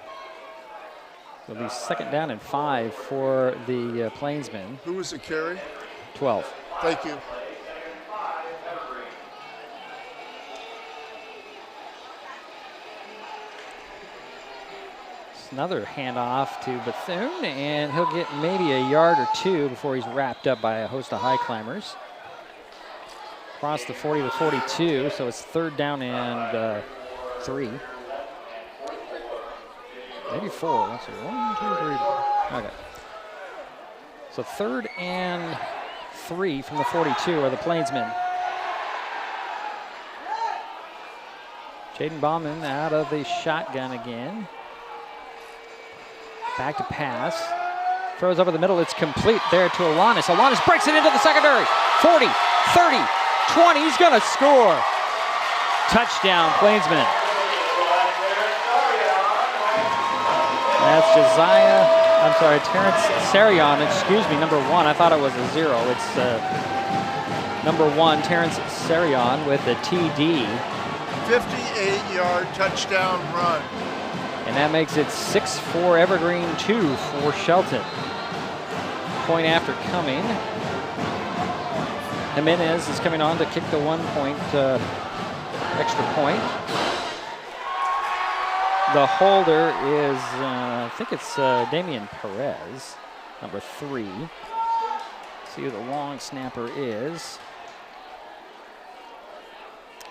It'll be 2nd down and 5 for the Plainsmen. Who was the carry? 12. Thank you. Another handoff to Bethune, and he'll get maybe a yard or two before he's wrapped up by a host of Highclimbers. Across the 40 to 42, so it's 3rd down and 3. Maybe 4. Let's see. 1, 2, 3. Okay. So 3rd and 3 from the 42 are the Plainsmen. Jaden Bauman out of the shotgun again. Back to pass. Throws over the middle. It's complete there to Alanis. Alanis breaks it into the secondary. 40, 30, 20. He's going to score. Touchdown, Plainsman. That's Terrence Sarion, excuse me, number 1. I thought it was a 0. It's number 1, Terrence Sarion with a TD. 58-yard touchdown run. And that makes it 6 for Evergreen, 2 for Shelton. Point after coming. Jimenez is coming on to kick the 1-point extra point. The holder is, I think it's Damian Perez, number 3. See who the long snapper is.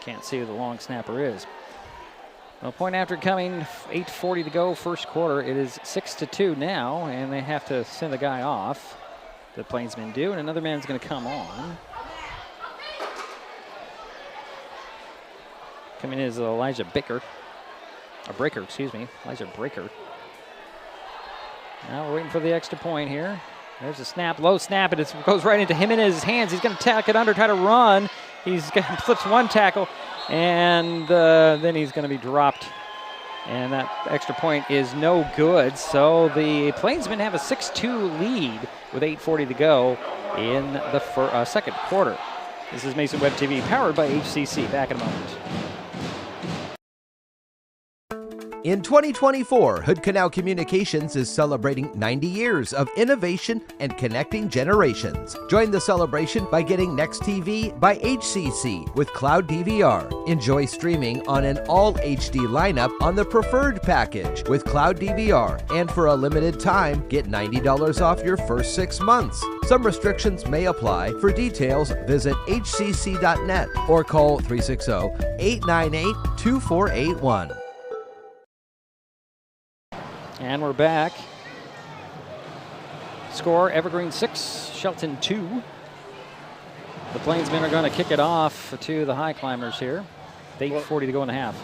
Can't see who the long snapper is. Well, point after coming, 8:40 to go, first quarter. It is 6-2 now, and they have to send the guy off. The Plainsmen do, and another man's going to come on. Coming in is Elijah Breaker. Elijah Breaker. Now we're waiting for the extra point here. There's a snap, low snap, and it goes right into Jimenez's hands. He's going to tack it under, try to run. He's going to flips one tackle, and then he's going to be dropped. And that extra point is no good. So the Plainsmen have a 6-2 lead with 8:40 to go in the second quarter. This is Mason Web TV, powered by HCC. Back in a moment. In 2024, Hood Canal Communications is celebrating 90 years of innovation and connecting generations. Join the celebration by getting Next TV by HCC with Cloud DVR. Enjoy streaming on an all HD lineup on the preferred package with Cloud DVR. And for a limited time, get $90 off your first 6 months. Some restrictions may apply. For details, visit hcc.net or call 360-898-2481. And we're back. Score, Evergreen 6, Shelton 2. The Plainsmen are going to kick it off to the Highclimbers here. 8:40 to go in the half.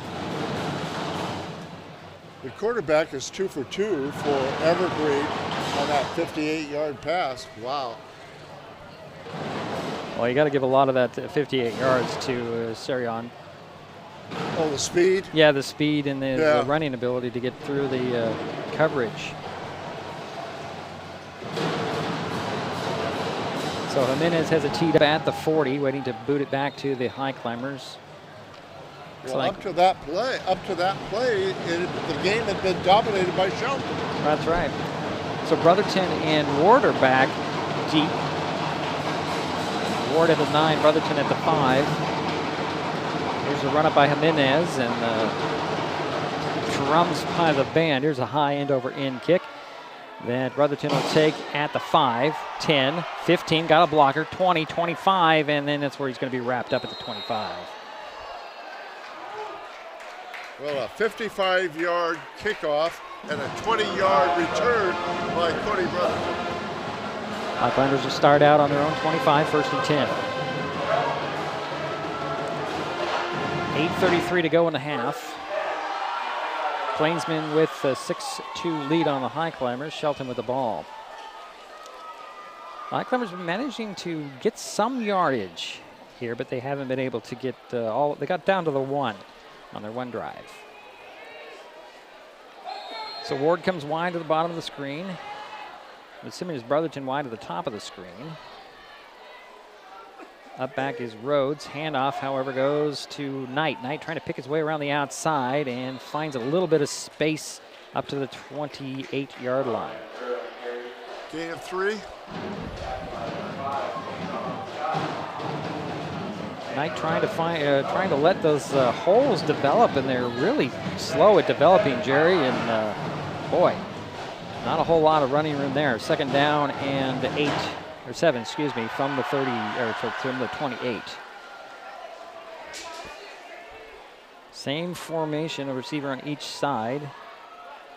The quarterback is 2 for 2 for Evergreen on that 58-yard pass. Wow. Well, you got to give a lot of that 58 yards to Sarion. Oh, the speed? Yeah, the speed and the running ability to get through the coverage. So Jimenez has a teed up at the 40, waiting to boot it back to the Highclimbers. Well, up to that play, the game had been dominated by Shelton. That's right. So Brotherton and Ward are back deep. Ward at the 9, Brotherton at the 5. Here's a run up by Jimenez and drums by the band. Here's a high end over end kick that Brotherton will take at the 5, 10, 15, got a blocker, 20, 25, and then that's where he's going to be wrapped up at the 25. Well, a 55-yard kickoff and a 20-yard return by Cody Brotherton. Highclimbers will start out on their own 25, 1st and 10. 8:33 to go in the half. Plainsman with a 6-2 lead on the Highclimbers. Shelton with the ball. Highclimbers been managing to get some yardage here, but they haven't been able to get all. They got down to the 1 on their 1 drive. So Ward comes wide to the bottom of the screen. Assuming is Brotherton wide to the top of the screen. Up back is Rhodes. Handoff, however, goes to Knight. Knight trying to pick his way around the outside and finds a little bit of space up to the 28-yard line. Gain of 3. Knight trying to let those holes develop, and they're really slow at developing, Jerry. And boy, not a whole lot of running room there. 2nd down and 7, excuse me, from the 30 or from the 28. Same formation, a receiver on each side.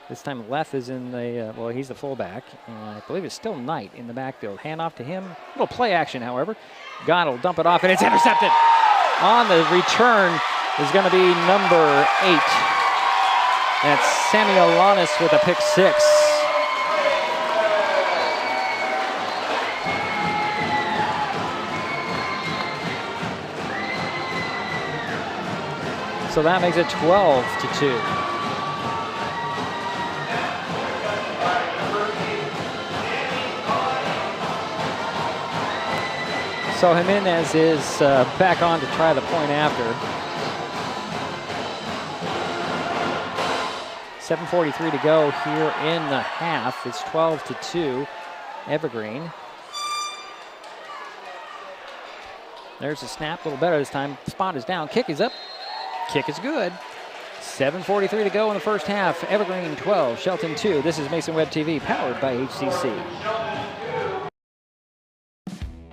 This time Leth is in the, he's the fullback. And I believe it's still Knight in the backfield. Handoff to him. Little play action, however. God will dump it off, and it's intercepted. On the return is going to be number 8. That's Sammy Alanis with a pick 6. So that makes it 12-2. So Jimenez is back on to try the point after. 7:43 to go here in the half. It's 12-2. Evergreen. There's a snap, a little better this time. Spot is down, kick is up. Kick is good. 7:43 to go in the first half. Evergreen 12, Shelton 2. This is Mason Web TV, powered by HCC.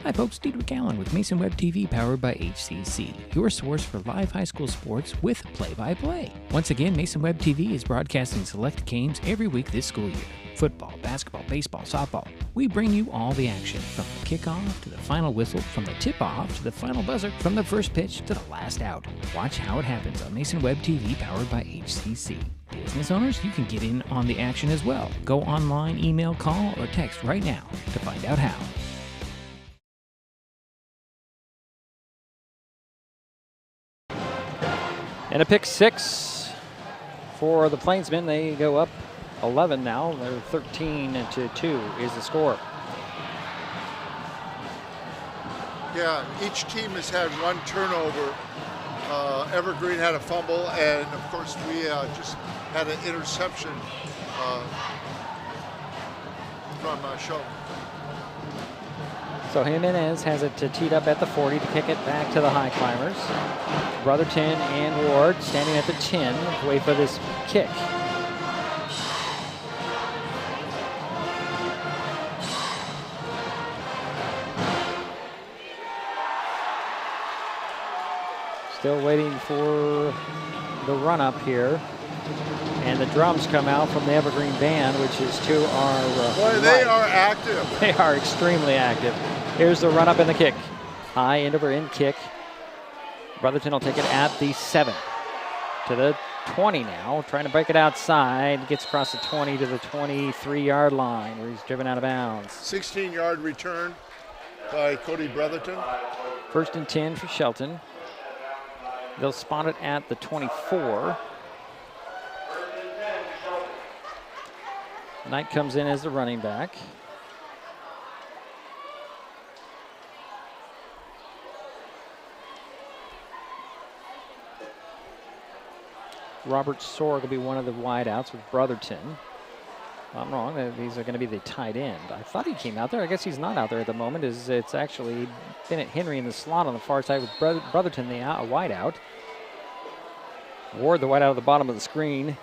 Hi folks, Diedrich Allen with Mason Web TV, powered by HCC, your source for live high school sports with play-by-play. Once again, Mason Web TV is broadcasting select games every week this school year. Football, basketball, baseball, softball. We bring you all the action, from the kickoff to the final whistle, from the tip-off to the final buzzer, from the first pitch to the last out. Watch how it happens on Mason Web TV, powered by HCC. Business owners, you can get in on the action as well. Go online, email, call, or text right now to find out how. And a pick 6 for the Plainsmen. They go up 11 now. They're 13-2 is the score. Yeah, each team has had 1 turnover. Evergreen had a fumble, and of course we just had an interception from Shelton. So Jimenez has it teed up at the 40 to kick it back to the Highclimbers. Brotherton and Ward standing at the 10 to wait for this kick. Still waiting for the run up here. And the drums come out from the Evergreen band, which is to our Boy, they are active. They are extremely active. Here's the run up and the kick. High end over end kick. Brotherton will take it at the 7 to the 20 now, trying to break it outside. Gets across the 20 to the 23-yard line where he's driven out of bounds. 16-yard return by Cody Brotherton. 1st and 10 for Shelton. They'll spot it at the 24. Knight comes in as the running back. Robert Sorg will be one of the wideouts with Brotherton. I'm wrong, these are going to be the tight end. I thought he came out there. I guess he's not out there at the moment. It's actually Bennett Henry in the slot on the far side with Brotherton, the wideout. Ward, the wideout at the bottom of the screen.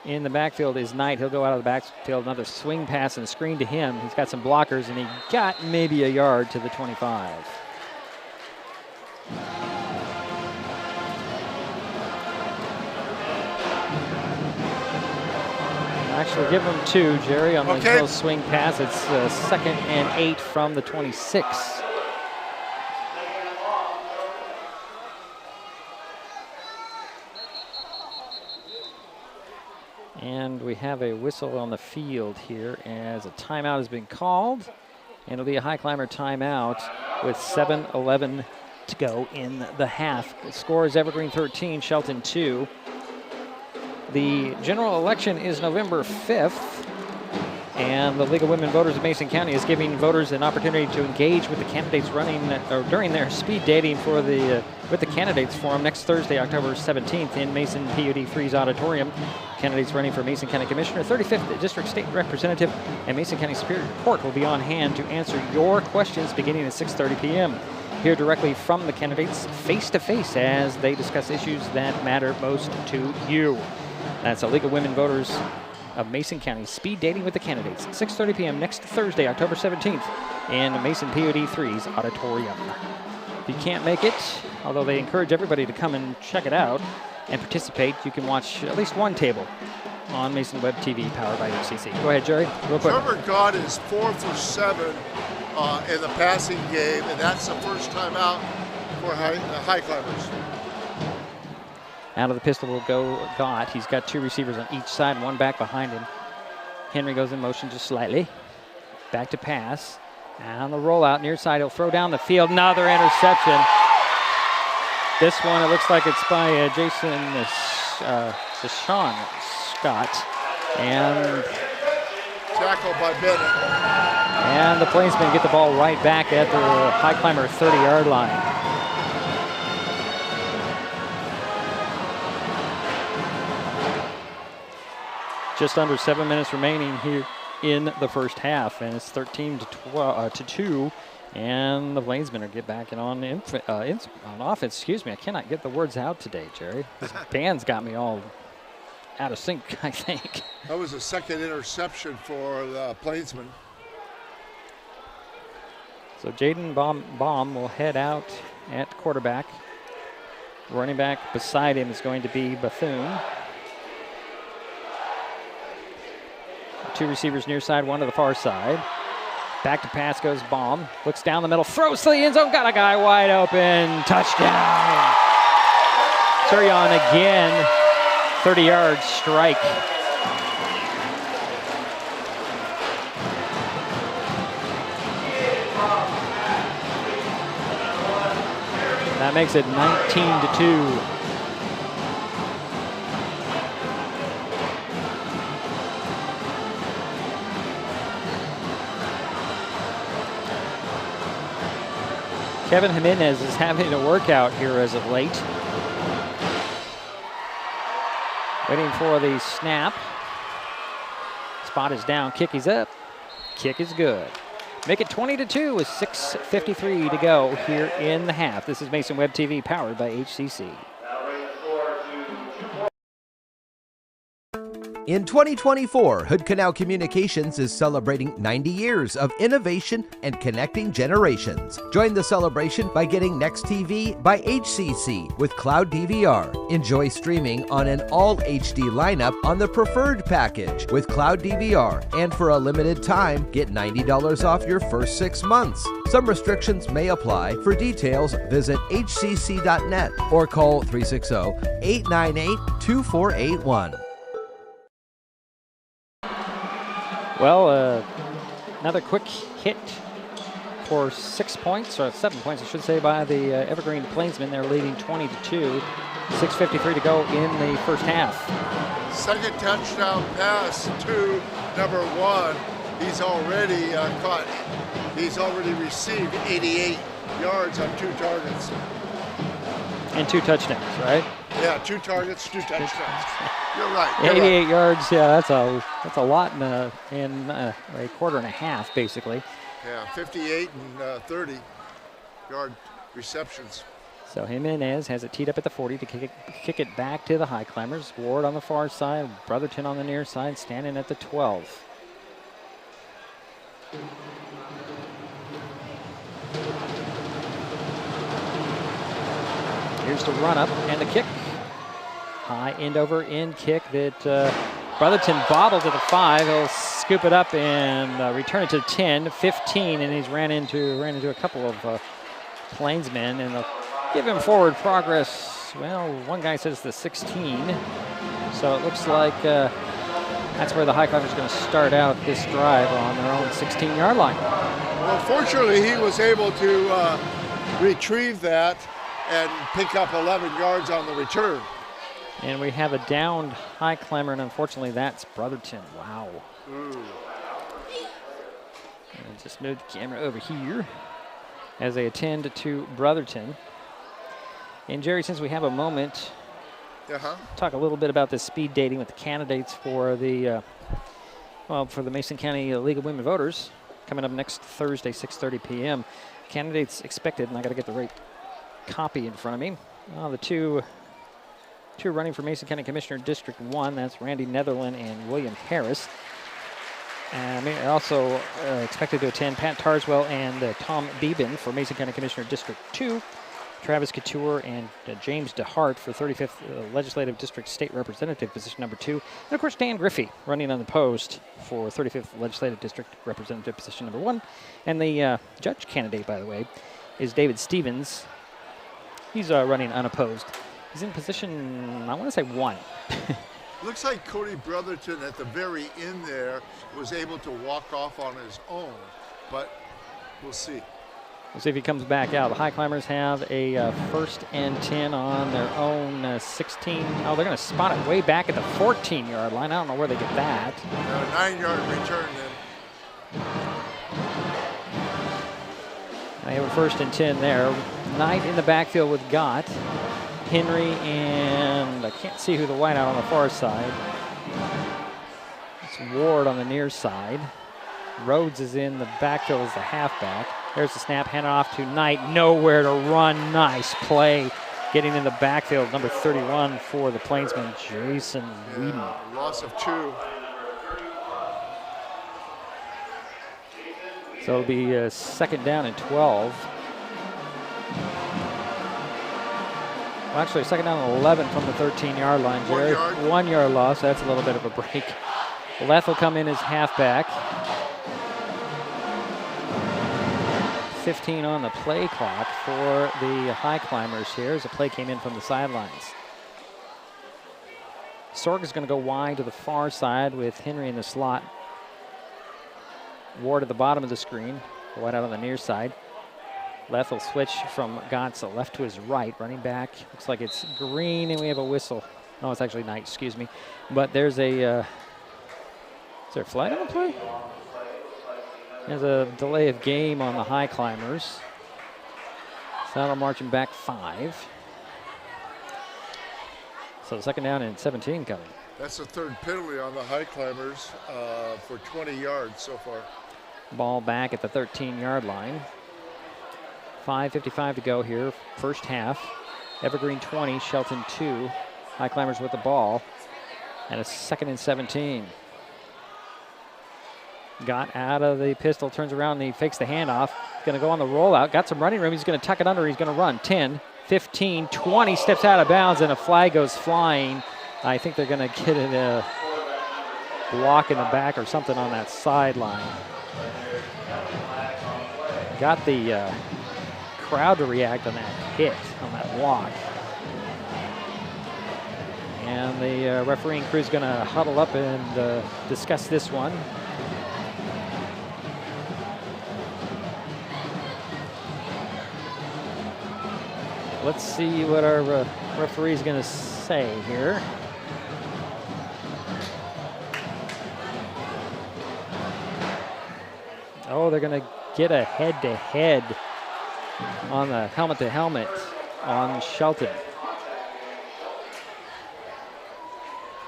In the backfield is Knight. He'll go out of the backfield. Another swing pass and a screen to him. He's got some blockers, and he got maybe a yard to the 25. Actually, give him 2, Jerry, on the little swing pass. It's 2nd and 8 from the 26. And we have a whistle on the field here as a timeout has been called. And it'll be a high climber timeout with 7:11 to go in the half. The score is Evergreen 13, Shelton 2. The general election is November 5th. And the League of Women Voters of Mason County is giving voters an opportunity to engage with the candidates running or during their speed dating for the with the candidates forum next Thursday, October 17th in Mason PUD 3's auditorium. Candidates running for Mason County Commissioner, 35th District State Representative, and Mason County Superior Court will be on hand to answer your questions beginning at 6:30 p.m. Hear directly from the candidates face-to-face as they discuss issues that matter most to you. That's the League of Women Voters of Mason County speed dating with the candidates, 6:30 p.m. next Thursday, October 17th in Mason PUD 3's auditorium. If you can't make it, although they encourage everybody to come and check it out and participate, you can watch at least one table on Mason Web TV powered by HCC. Go ahead, Jerry, real quick. Trevor Gott is 4 for 7 in the passing game, and that's the first time out for high climbers. Out of the pistol will go Gott. He's got 2 receivers on each side, 1 back behind him. Henry goes in motion just slightly. Back to pass. On the rollout, near side, he'll throw down the field. Another interception. This one, it looks like it's by Jason Sean Scott. And tackle by Bennett. And the Plainsmen get the ball right back at the high climber 30-yard line. Just under 7 minutes remaining here in the first half, and it's 13-2. And the Plainsmen are get back on offense. Excuse me, I cannot get the words out today, Jerry. This band's got me all out of sync, I think. That was a second interception for the Plainsmen. So Jaden Baum will head out at quarterback. Running back beside him is going to be Bethune. 2 receivers near side, 1 to the far side. Back to pass goes Baum. Looks down the middle, throws to the end zone, got a guy wide open. Touchdown. Turion again, 30-yard strike. That makes it 19-2. Kevin Jimenez is having a workout here as of late. Waiting for the snap. Spot is down, kick is up. Kick is good. Make it 20-2 with 6:53 to go here in the half. This is Mason Web TV powered by HCC. In 2024, Hood Canal Communications is celebrating 90 years of innovation and connecting generations. Join the celebration by getting Next TV by HCC with Cloud DVR. Enjoy streaming on an all HD lineup on the preferred package with Cloud DVR. And for a limited time, get $90 off your first 6 months. Some restrictions may apply. For details, visit hcc.net or call 360-898-2481. Well, another quick hit for 6 points, or 7 points, I should say, by the Evergreen Plainsmen. They're leading 20-2. 6:53 to go in the first half. Second touchdown pass to number 1. He's already caught. He's already received 88 yards on 2 targets. And 2 touchdowns, right? Yeah, 2 targets, 2 touchdowns. You're right. 88 yards, yeah, that's a lot in a quarter and a half, basically. Yeah, 58 and 30-yard receptions. So Jimenez has it teed up at the 40 to kick it back to the high climbers. Ward on the far side, Brotherton on the near side, standing at the 12. Here's the run up and the kick. High end over end kick that Brotherton bobbled to the 5. He'll scoop it up and return it to 10, 15, and he's ran into a couple of Plainsmen, and they'll give him forward progress. Well, one guy says the 16, so it looks like That's where the Highclimbers are going to start out this drive on their own 16-yard line. Well, fortunately, he was able to retrieve that and pick up 11 yards on the return. And we have a downed Highclimber, and unfortunately, that's Brotherton. Wow. Ooh. And just move the camera over here as they attend to Brotherton. And Jerry, since we have a moment, talk a little bit about this speed dating with the candidates for the for the Mason County League of Women Voters coming up next Thursday, 6:30 p.m. Candidates expected, and I got to get the right copy in front of me. The two running for Mason County Commissioner District 1, that's Randy Netherland and William Harris. And also expected to attend Pat Tarswell and Tom Beeben for Mason County Commissioner District 2. Travis Couture and James DeHart for 35th Legislative District State Representative, position number 2. And, of course, Dan Griffey running on the post for 35th Legislative District Representative, position number 1. And the judge candidate, by the way, is David Stevens. He's running unopposed. He's in position, I want to say 1. Looks like Cody Brotherton at the very end there was able to walk off on his own, but we'll see. We'll see if he comes back out. The Highclimbers have a 1st and 10 on their own 16. Oh, they're going to spot it way back at the 14-yard line. I don't know where they get that. A 9-yard return then. They have a 1st and 10 there. Knight in the backfield with Gott. Henry and I can't see who the wideout on the far side. It's Ward on the near side. Rhodes is in the backfield as the halfback. There's the snap, handed off to Knight. Nowhere to run. Nice play. Getting in the backfield, number 31 for the Plainsman, Jason Whedon. Loss of 2. So it'll be 2nd down and 12. Well, actually, 2nd down and 11 from the 13-yard line, Jerry. 1 yard loss. That's a little bit of a break. Leth will come in as halfback. 15 on the play clock for the Highclimbers here as the play came in from the sidelines. Sorg is going to go wide to the far side with Henry in the slot. Ward at the bottom of the screen, wide out on the near side. Leth will switch from Gotts left to his right. Running back, looks like it's Green, and we have a whistle. No, it's actually Knight, excuse me. But there's a, is there a flag on the play? There's a delay of game on the Highclimbers. So now marching back 5. So 2nd down and 17 coming. That's the 3rd penalty on the Highclimbers for 20 yards so far. Ball back at the 13-yard line. 5:55 to go here, first half. Evergreen 20, Shelton 2. Highclimbers with the ball. And a 2nd and 17. Got out of the pistol, turns around, and he fakes the handoff. Going to go on the rollout. Got some running room. He's going to tuck it under. He's going to run 10, 15, 20, steps out of bounds, and a flag goes flying. I think they're going to get a block in the back or something on that sideline. Got the crowd to react on that hit, on that block. And the refereeing crew is going to huddle up and discuss this one. Let's see what our referee is going to say here. Oh, they're going to get a head-to-head on the helmet-to-helmet on Shelton.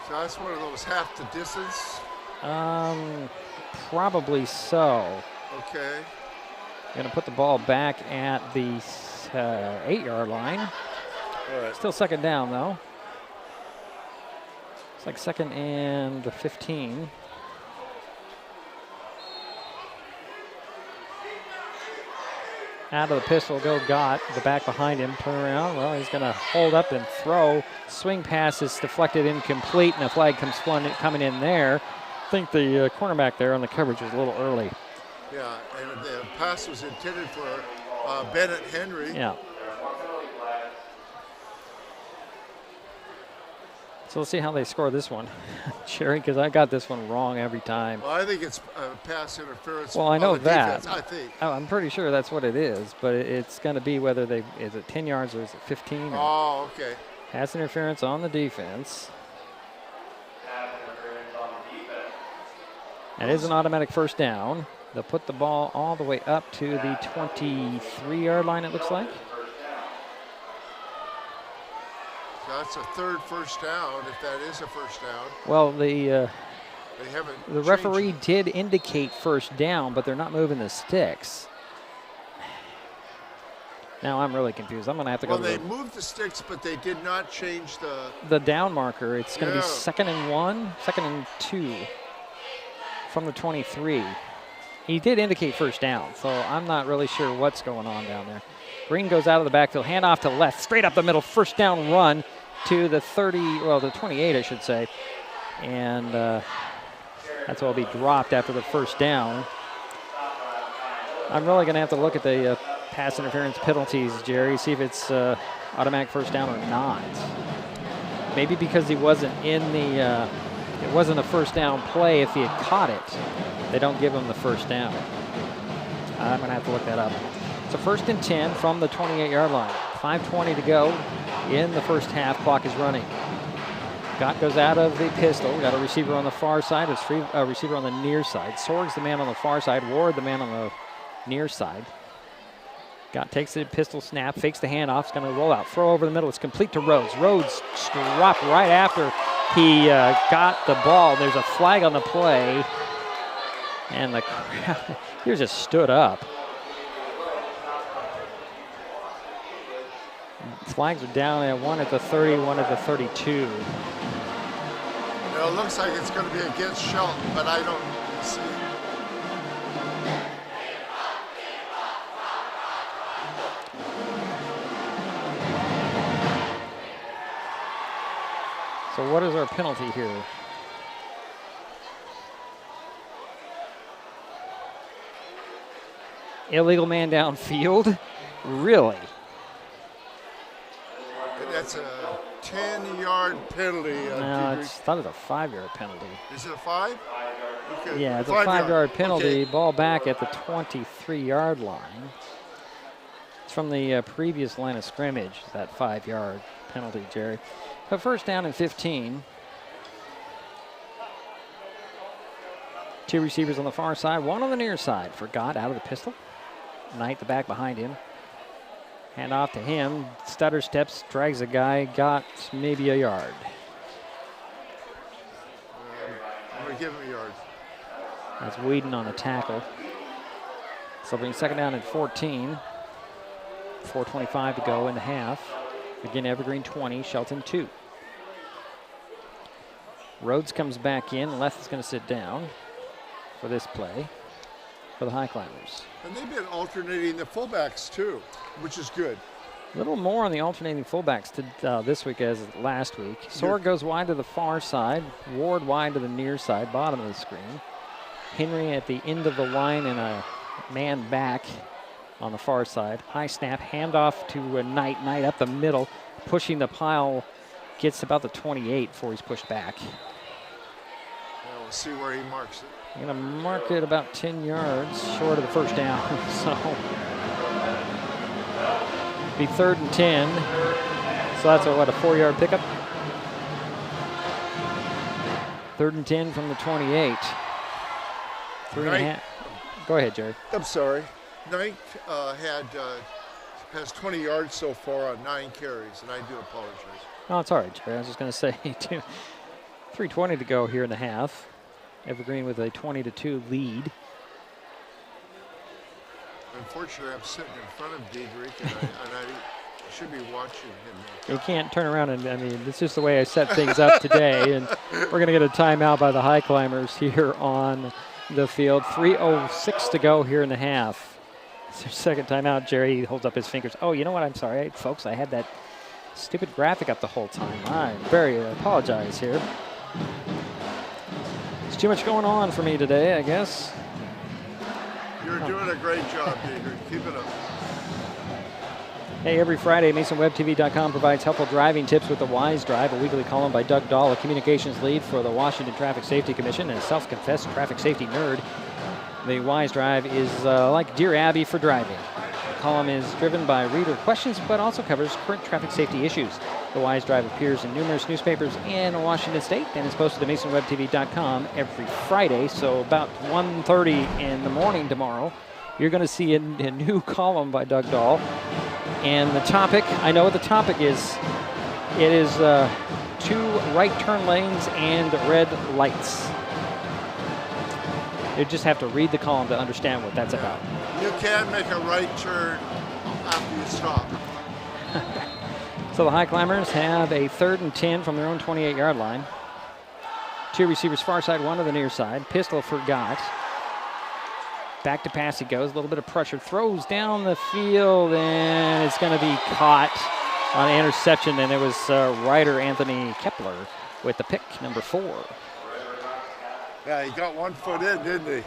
So that's one of those half the distance? Probably so. Okay. Going to put the ball back at the 8-yard line. All right. Still 2nd down, though. It's like 2nd and 15. Out of the pistol go Gott, the back behind him, turn around. Well, he's going to hold up and throw. Swing pass is deflected, incomplete, and a flag comes coming in there. I think the cornerback there on the coverage was a little early. Yeah, and the pass was intended for Bennett Henry. Yeah. So let's see how they score this one, Jerry, because I got this one wrong every time. Well, I think it's pass interference. Well, I know on the that. defense, I think. I'm pretty sure that's what it is, but it's going to be whether is it 10 yards or is it 15? Oh, okay. Pass interference on the defense. That is an automatic first down. They'll put the ball all the way up to the 23-yard line, it looks like. So that's a third first down, if that is a first down. Well, They haven't the referee did indicate first down, but they're not moving the sticks. Now I'm really confused. I'm going to have to go. Well, they moved the sticks, but they did not change the down marker. It's going to be 2nd and 1, 2nd and 2 from the 23. He did indicate first down, so I'm not really sure what's going on down there. Green goes out of the backfield, handoff to left, straight up the middle, first down run to the 28, I should say. And that's what will be dropped after the first down. I'm really going to have to look at the pass interference penalties, Jerry, see if it's automatic first down or not. Maybe because he wasn't in the, it wasn't a first down play. If he had caught it, they don't give him the first down. I'm going to have to look that up. It's a 1st and 10 from the 28-yard line. 5:20 to go in the first half. Clock is running. Gott goes out of the pistol. We got a receiver on the far side. It's a receiver on the near side. Sorg's the man on the far side. Ward the man on the near side. Gott takes the pistol snap, fakes the handoff. It's going to roll out. Throw over the middle. It's complete to Rhodes. Rhodes dropped right after he got the ball. There's a flag on the play. And the crowd here just stood up. Flags are down at one at the 30, one at the 32. It looks like it's going to be against Shelton, but I don't see it. So what is our penalty here? Illegal man downfield? Really? That's a 10-yard penalty. No, I thought it was a 5-yard penalty. Is it a 5? Okay. Yeah, it's a 5-yard penalty. Okay. Ball back at the 23-yard line. It's from the previous line of scrimmage, that 5-yard penalty, Jerry. But first down and 15. 2 receivers on the far side, 1 on the near side. For Gott out of the pistol. Knight the back behind him. Hand off to him. Stutter steps, drags a guy, got maybe a yard. I'm going to give him a yard. That's Whedon on the tackle. So bring 2nd down and 14. 4:25 to go in the half. Again, Evergreen 20, Shelton 2. Rhodes comes back in. Left is going to sit down for this play for the Highclimbers. And they've been alternating the fullbacks too, which is good. A little more on the alternating fullbacks this week as last week. Sorg goes wide to the far side. Ward wide to the near side, bottom of the screen. Henry at the end of the line and a man back on the far side. High snap, handoff to Knight. Knight up the middle, pushing the pile. Gets about the 28 before he's pushed back. Yeah, we'll see where he marks it. I'm going to mark it about 10 yards short of the first down. So be 3rd and 10. So that's a 4-yard pickup. 3rd and 10 from the 28. 3.5. Go ahead, Jerry. I'm sorry. Knight has 20 yards so far on 9 carries, and I do apologize. No, it's all right, Jerry. I was just going to say 3:20 to go here in the half. Evergreen with a 20-2 lead. Unfortunately, I'm sitting in front of Diedrich, and I should be watching him. You can't turn around and, I mean, it's just the way I set things up today. And we're going to get a timeout by the Highclimbers here on the field. 3:06 to go here in the half. It's their second timeout. Jerry holds up his fingers. Oh, you know what? I'm sorry, folks. I had that stupid graphic up the whole time. I very apologize here. There's too much going on for me today, I guess. You're doing a great job, Diedrich. Keep it up. Hey, every Friday, MasonWebTV.com provides helpful driving tips with the Wise Drive, a weekly column by Doug Dahl, a communications lead for the Washington Traffic Safety Commission and a self-confessed traffic safety nerd. The Wise Drive is like Dear Abby for driving. The column is driven by reader questions, but also covers current traffic safety issues. The Wise Drive appears in numerous newspapers in Washington State and is posted to MasonWebTV.com every Friday. So about 1:30 in the morning tomorrow, you're going to see a new column by Doug Dahl. And the topic, I know what the topic is. It is 2 right turn lanes and red lights. You just have to read the column to understand what that's about. You can make a right turn after you stop. So the Highclimbers have a 3rd and 10 from their own 28-yard line. 2 receivers far side, 1 to the near side. Pistol forgot. Back to pass he goes, a little bit of pressure, throws down the field, and it's going to be caught on an interception, and it was Ryder Anthony Kepler with the pick, number 4. Yeah, he got 1 foot in, didn't he?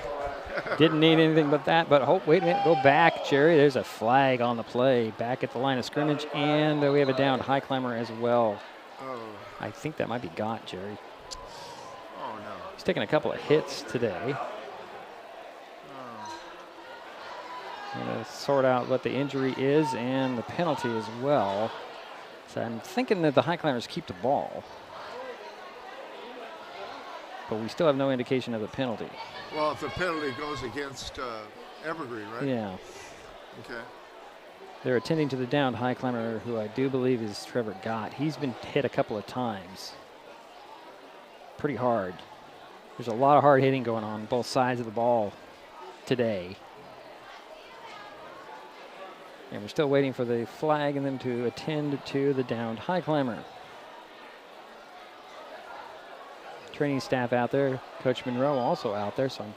Didn't need anything but that, but wait a minute, go back, Jerry. There's a flag on the play, back at the line of scrimmage, and we have a downed Highclimber as well. Oh. I think that might be Gott, Jerry. Oh, no. He's taking a couple of hits today. I'm going to sort out what the injury is and the penalty as well. So I'm thinking that the Highclimbers keep the ball. But we still have no indication of the penalty. Well, if the penalty goes against Evergreen, right? Yeah. Okay. They're attending to the downed Highclimber, who I do believe is Trevor Gott. He's been hit a couple of times. Pretty hard. There's a lot of hard hitting going on both sides of the ball today. And we're still waiting for the flag and them to attend to the downed Highclimber. Training staff out there. Coach Monroe also out there, so I'm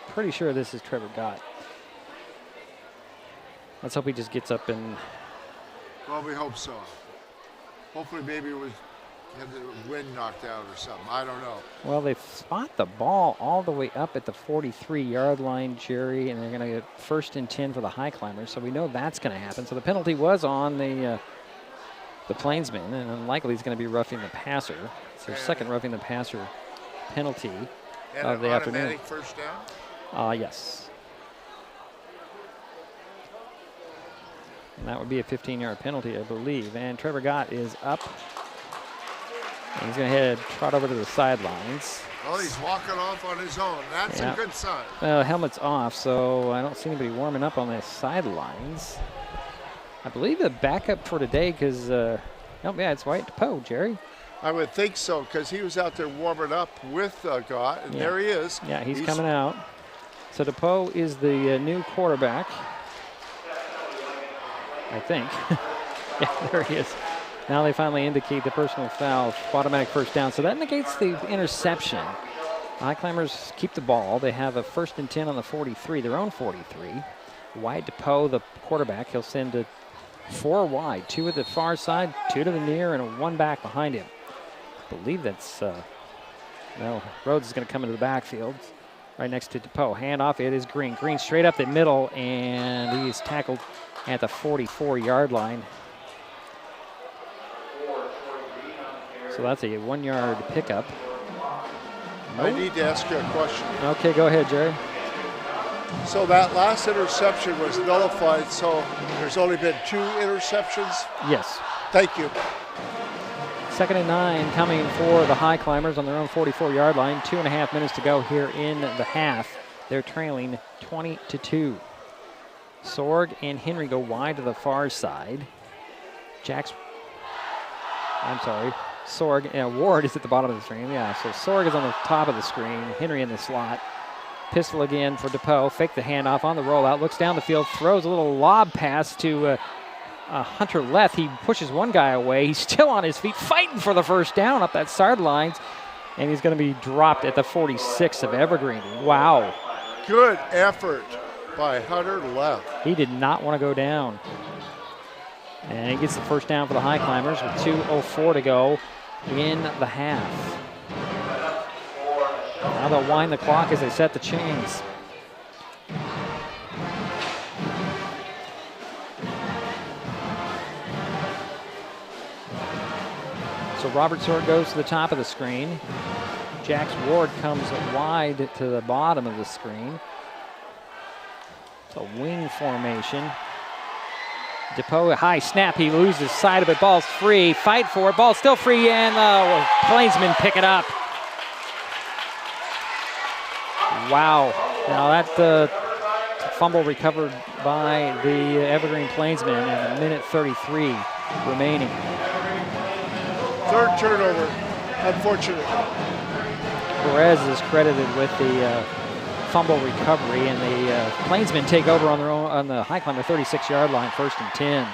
pretty sure this is Trevor Gott. Let's hope he just gets up and... Well, we hope so. Hopefully maybe it was had the wind knocked out or something. I don't know. Well, they spot the ball all the way up at the 43-yard line, Jerry, and they're going to get 1st and 10 for the Highclimbers, so we know that's going to happen. So the penalty was on the Plainsman, and unlikely he's going to be roughing the passer. It's their second roughing the passer penalty of the afternoon. Automatic first down? Yes. And that would be a 15-yard penalty, I believe. And Trevor Gott is up. And he's going to head trot over to the sidelines. Well, he's walking off on his own. That's a good sign. Well, helmet's off, so I don't see anybody warming up on the sidelines. I believe the backup for today, because, it's Wyatt DePoe, Jerry. I would think so, because he was out there warming up with Gott, and there he is. Yeah, he's coming out. So DePoe is the new quarterback, I think. Yeah, there he is. Now they finally indicate the personal foul, automatic first down. So that negates the interception. Highclimbers keep the ball. They have a 1st and 10 on the 43, their own 43. Wyatt DePoe, the quarterback, he'll send it 4 wide, 2 at the far side, 2 to the near, and 1 back behind him. I believe that's, Rhodes is going to come into the backfield right next to DePoe. Handoff, it is Green. Green straight up the middle, and he's tackled at the 44-yard line. So that's a 1-yard pickup. I need to ask you a question. Okay, go ahead, Jerry. So that last interception was nullified, so there's only been 2 interceptions? Yes. Thank you. 2nd and 9 coming for the Highclimbers on their own 44-yard line. 2.5 minutes to go here in the half. They're trailing 20-2. Sorg and Henry go wide to the far side. Sorg, Ward is at the bottom of the screen. Yeah, so Sorg is on the top of the screen. Henry in the slot. Pistol again for DePoe. Fake the handoff on the rollout. Looks down the field. Throws a little lob pass to Hunter Leth. He pushes one guy away. He's still on his feet, fighting for the first down up that sidelines. And he's going to be dropped at the 46 of Evergreen. Wow. Good effort by Hunter Leth. He did not want to go down. And he gets the first down for the Highclimbers with 2:04 to go in the half. Now they'll wind the clock as they set the chains. So Robert Sort goes to the top of the screen. Jax Ward comes wide to the bottom of the screen. It's a wing formation. DePoe, high snap, he loses sight of it, ball's free, fight for it, ball's still free, and the Plainsmen pick it up. Wow, now that fumble recovered by the Evergreen Plainsmen and a minute 33 remaining. Third turnover, unfortunate. Perez is credited with the fumble recovery, and the Plainsmen take over on their own on the Highclimber 36-yard line, 1st and 10.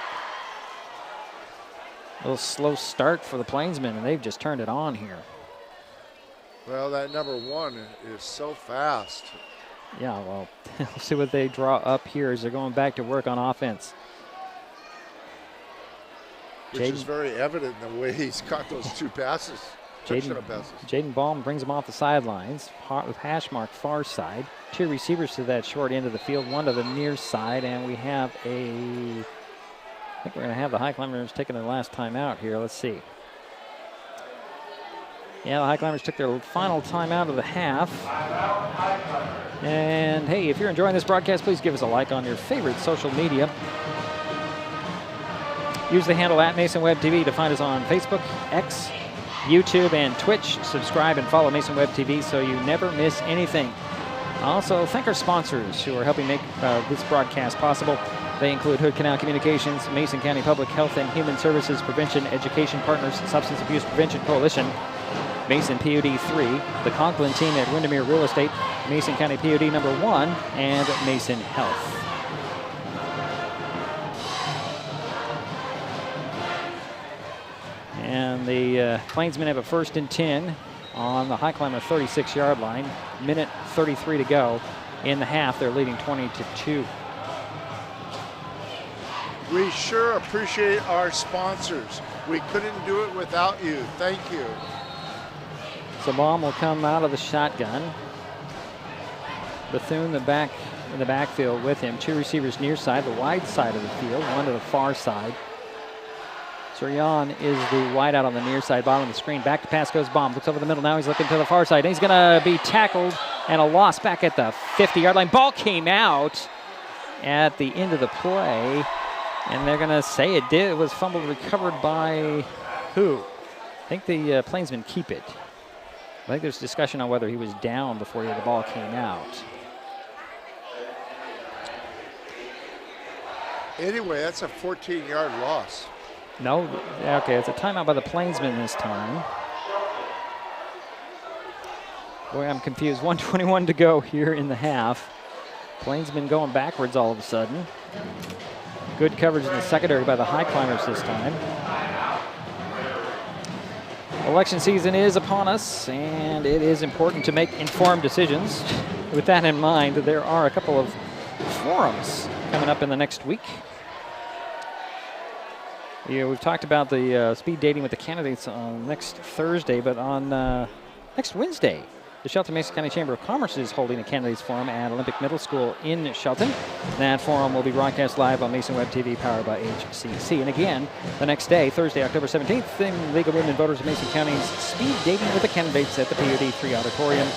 A little slow start for the Plainsmen, and they've just turned it on here. Well, that number 1 is so fast. Yeah, well, we'll see what they draw up here as they're going back to work on offense. Which is very evident in the way he's caught those 2 passes. Jaden Baum brings him off the sidelines with hash mark far side. 2 receivers to that short end of the field, 1 to the near side, and we have I think we're going to have the Highclimbers taking their last time out here. Let's see. Yeah, the Highclimbers took their final time out of the half. And hey, if you're enjoying this broadcast, please give us a like on your favorite social media. Use the handle @MasonWebTV to find us on Facebook, X, YouTube, and Twitch. Subscribe and follow Mason Web TV so you never miss anything. Also, thank our sponsors who are helping make this broadcast possible. They include Hood Canal Communications, Mason County Public Health and Human Services Prevention Education Partners, Substance Abuse Prevention Coalition, Mason PUD 3, the Conklin team at Windermere Real Estate, Mason County PUD number 1, and Mason Health. And the Plainsmen have a 1st and 10 on the Highclimber 36-yard line. Minute 33 to go in the half. They're leading 20-2. We sure appreciate our sponsors. We couldn't do it without you. Thank you. So Baum will come out of the shotgun. Bethune in the backfield with him. 2 receivers near side, the wide side of the field, 1 to the far side. Suryan is the wide out on the near side, bottom of the screen. Back to pass goes Baum. Looks over the middle now. He's looking to the far side. He's going to be tackled and a loss back at the 50-yard line. Ball came out at the end of the play, and they're going to say it did. It was fumbled, recovered by who? I think the Plainsmen keep it. I think there's discussion on whether he was down before the ball came out. Anyway, that's a 14-yard loss. No, okay, it's a timeout by the Plainsmen this time. Boy, I'm confused. 1:21 to go here in the half. Plainsmen going backwards all of a sudden. Good coverage in the secondary by the Highclimbers this time. Election season is upon us, and it is important to make informed decisions. With that in mind, there are a couple of forums coming up in the next week. Yeah, we've talked about the speed dating with the candidates on next Thursday, but on next Wednesday, the Shelton Mason County Chamber of Commerce is holding a candidates forum at Olympic Middle School in Shelton. That forum will be broadcast live on Mason Web TV, powered by HCC. And again, the next day, Thursday, October 17th, the League of Women Voters of Mason County's speed dating with the candidates at the PUD 3 Auditorium.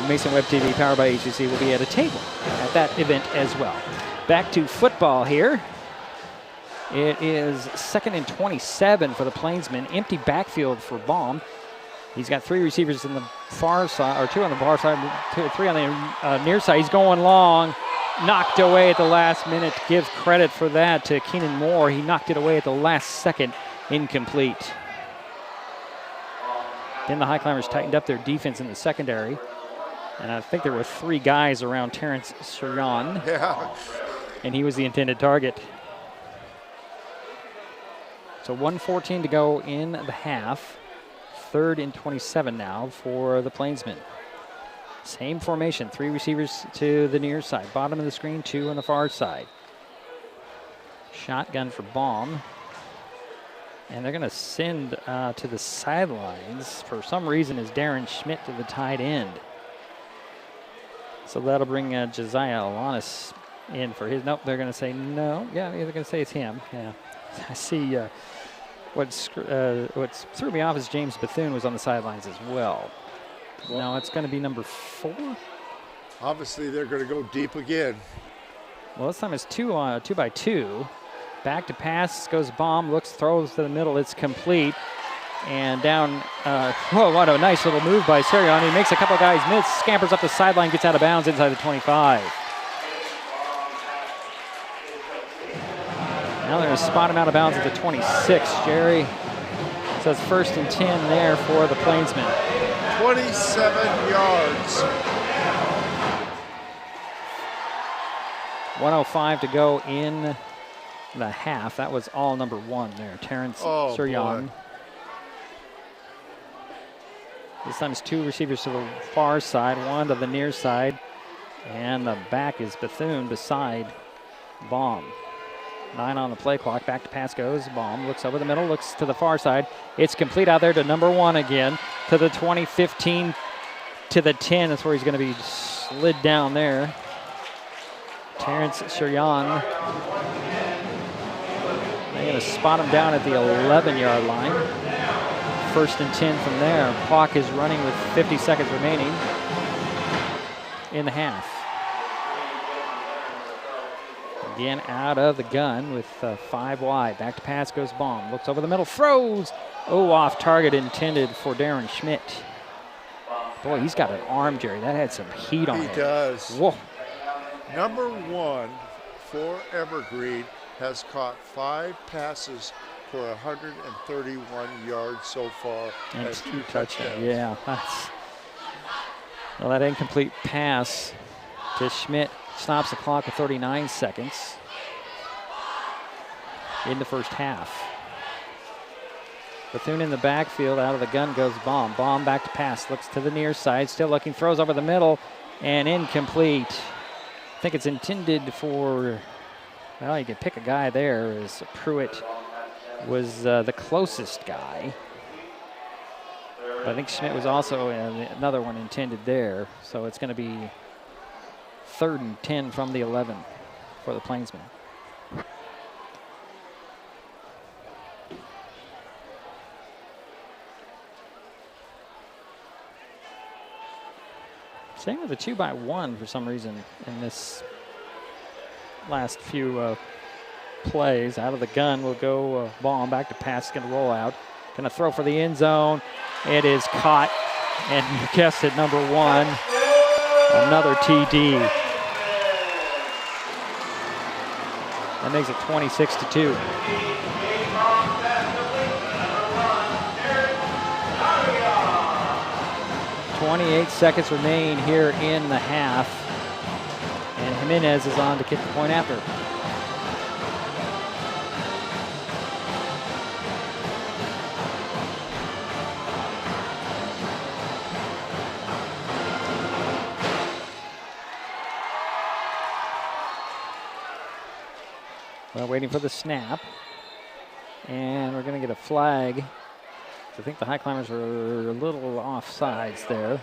Mason Web TV, powered by HCC, will be at a table at that event as well. Back to football here. It is 2nd and 27 for the Plainsmen. Empty backfield for Baum. He's got 3 receivers in the far side, or 2 on the far side, 3 on the near side. He's going long, knocked away at the last minute. Give credit for that to Keenan Moore. He knocked it away at the last second, incomplete. Then the Highclimbers tightened up their defense in the secondary. And I think there were 3 guys around Terrence Suryan. Yeah. And he was the intended target. So 1:14 to go in the half. 3rd and 27 now for the Plainsmen. Same formation, 3 receivers to the near side. Bottom of the screen, 2 on the far side. Shotgun for Baum. And they're going to send to the sidelines. For some reason, is Darren Schmidt to the tight end. So that'll bring Josiah Alanis in for his. Nope, they're going to say no. Yeah, they're going to say it's him. Yeah. I see What threw me off is James Bethune was on the sidelines as well. Now it's going to be number 4. Obviously, they're going to go deep again. Well, this time it's 2 by 2. Back to pass, goes bomb, looks, throws to the middle, it's complete. And down, what a nice little move by Sirion. He makes a couple guys miss, scampers up the sideline, gets out of bounds inside the 25. Now they're going to spot him out of bounds at the 26, Jerry. So it's 1st and 10 there for the Plainsman. 27 yards. 1:05 to go in the half. That was all number 1 there, Terrence Sirion. Boy. This time it's 2 receivers to the far side, 1 to the near side, and the back is Bethune beside Baum. 9 on the play clock. Back to pass goes. Baum looks over the middle, looks to the far side. It's complete out there to number 1 again, to the 20, 15, to the 10. That's where he's going to be slid down there. Terrence Sirion. They're going to spot him down at the 11-yard line. 1st and 10 from there. Clock is running with 50 seconds remaining in the half. Again, out of the gun with 5 wide. Back to pass goes Baum. Looks over the middle, throws. Oh, off target intended for Darren Schmidt. Boy, he's got an arm, Jerry. That had some heat on it. He does. Whoa. Number 1 for Evergreen has caught 5 passes for 131 yards so far And 2 touchdowns. Yeah, well, that incomplete pass to Schmidt stops the clock with 39 seconds in the first half. Bethune in the backfield, out of the gun goes Baum. Baum back to pass, looks to the near side, still looking, throws over the middle, and incomplete. I think it's intended for, well, you can pick a guy there, as Pruitt was the closest guy. But I think Schmidt was also another one intended there, so it's going to be 3rd and 10 from the 11 for the Plainsmen. Same with the 2-by-1 for some reason in this last few plays. Out of the gun will go Baum, back to pass, going to roll out. Going to throw for the end zone. It is caught, and you guessed it, number 1, another TD. That makes it 26-2. .28 seconds remain here in the half, and Jimenez is on to kick the point after. Well, waiting for the snap, and we're going to get a flag. I think the Highclimbers are a little off sides there.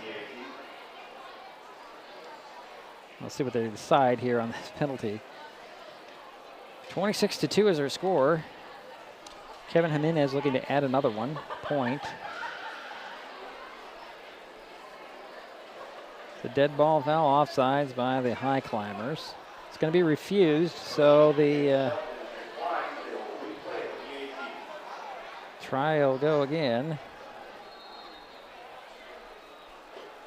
Let's see what they decide here on this penalty. 26-2 is their score. Kevin Jimenez looking to add another point. The dead ball foul, offsides by the Highclimbers. It's going to be refused, so the try will go again.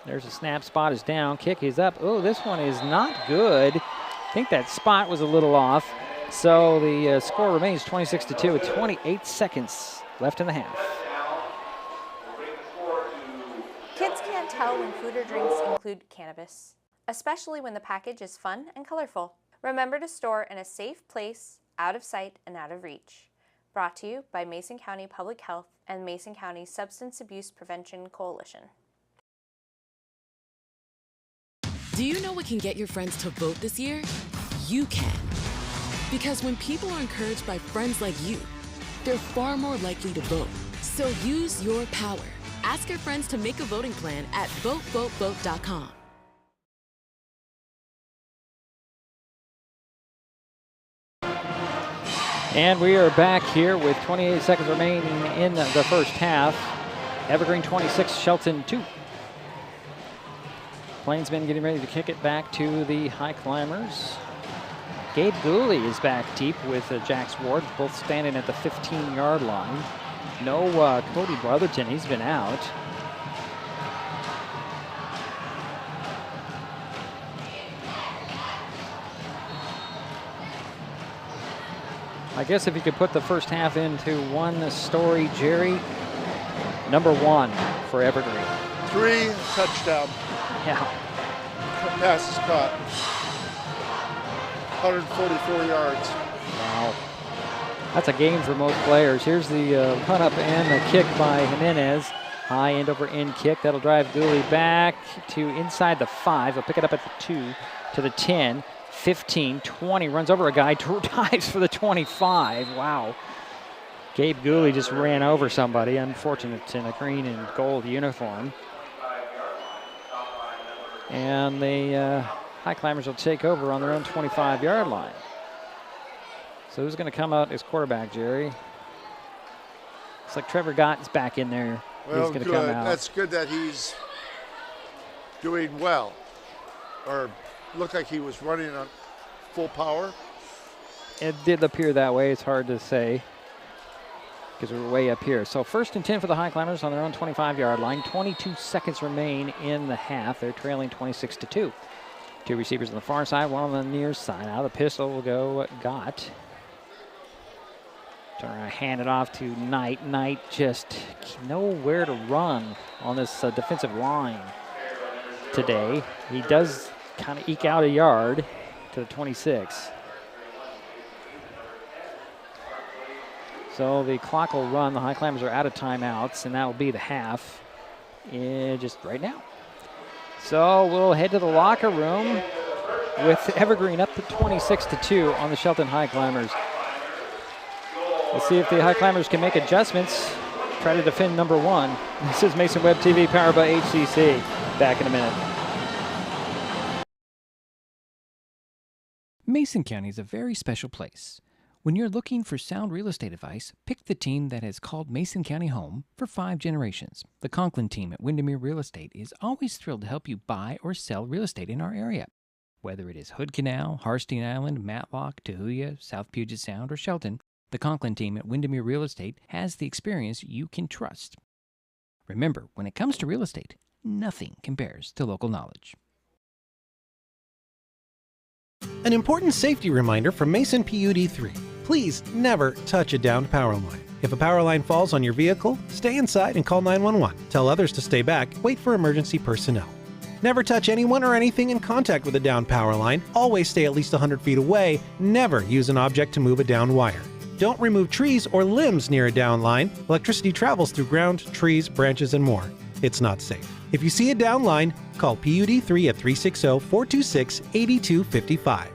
There's a snap, spot is down, kick is up. Oh, this one is not good. I think that spot was a little off. So the score remains 26-2 with 28 seconds left in the half. Kids can't tell when food or drinks include cannabis, especially when the package is fun and colorful. Remember to store in a safe place, out of sight and out of reach. Brought to you by Mason County Public Health and Mason County Substance Abuse Prevention Coalition. Do you know what can get your friends to vote this year? You can. Because when people are encouraged by friends like you, they're far more likely to vote. So use your power. Ask your friends to make a voting plan at votevotevote.com. And we are back here with 28 seconds remaining in the first half. Evergreen 26, Shelton 2. Plainsman getting ready to kick it back to the Highclimbers. Gabe Gooley is back deep with Jax Ward, both standing at the 15-yard line. No Cody Brotherton, he's been out. I guess if you could put the first half into one story, Jerry, number 1 for Evergreen. 3 touchdown. Yeah. Passes caught. 144 yards. Wow. That's a game for most players. Here's the punt up and the kick by Jimenez. High end over end kick. That'll drive Gooley back to inside the 5. He'll pick it up at the 2 to the 10, 15, 20. Runs over a guy, dives for the 25. Wow. Gabe Gooley just ran over somebody. Unfortunate in a green and gold uniform. And the Highclimbers will take over on their own 25-yard line. So who's going to come out as quarterback, Jerry? Looks like Trevor Gott's back in there. Well, he's going to come out. That's good that he's doing well. Or looked like he was running on full power. It did appear that way. It's hard to say because we're way up here. So 1st and 10 for the Highclimbers on their own 25-yard line. 22 seconds remain in the half. They're trailing 26-2. 2 receivers on the far side, 1 on the near side. Out of the pistol will go Gott. Turn around, hand it off to Knight. Knight just nowhere to run on this defensive line today. He does kind of eke out a yard to the 26. So the clock will run. The Highclimbers are out of timeouts, and that will be the half just right now. So we'll head to the locker room with Evergreen up to 26-2 on the Shelton Highclimbers. Let's see if the Highclimbers can make adjustments, try to defend number 1. This is Mason Web TV, powered by HCC. Back in a minute. Mason County is a very special place. When you're looking for sound real estate advice, pick the team that has called Mason County home for 5 generations. The Conklin team at Windermere Real Estate is always thrilled to help you buy or sell real estate in our area. Whether it is Hood Canal, Harstein Island, Matlock, Tahuya, South Puget Sound, or Shelton, the Conklin team at Windermere Real Estate has the experience you can trust. Remember, when it comes to real estate, nothing compares to local knowledge. An important safety reminder from Mason PUD 3. Please never touch a downed power line. If a power line falls on your vehicle, stay inside and call 911. Tell others to stay back, wait for emergency personnel. Never touch anyone or anything in contact with a downed power line. Always stay at least 100 feet away. Never use an object to move a downed wire. Don't remove trees or limbs near a downed line. Electricity travels through ground, trees, branches, and more. It's not safe. If you see a downed line, call PUD 3 at 360-426-8255.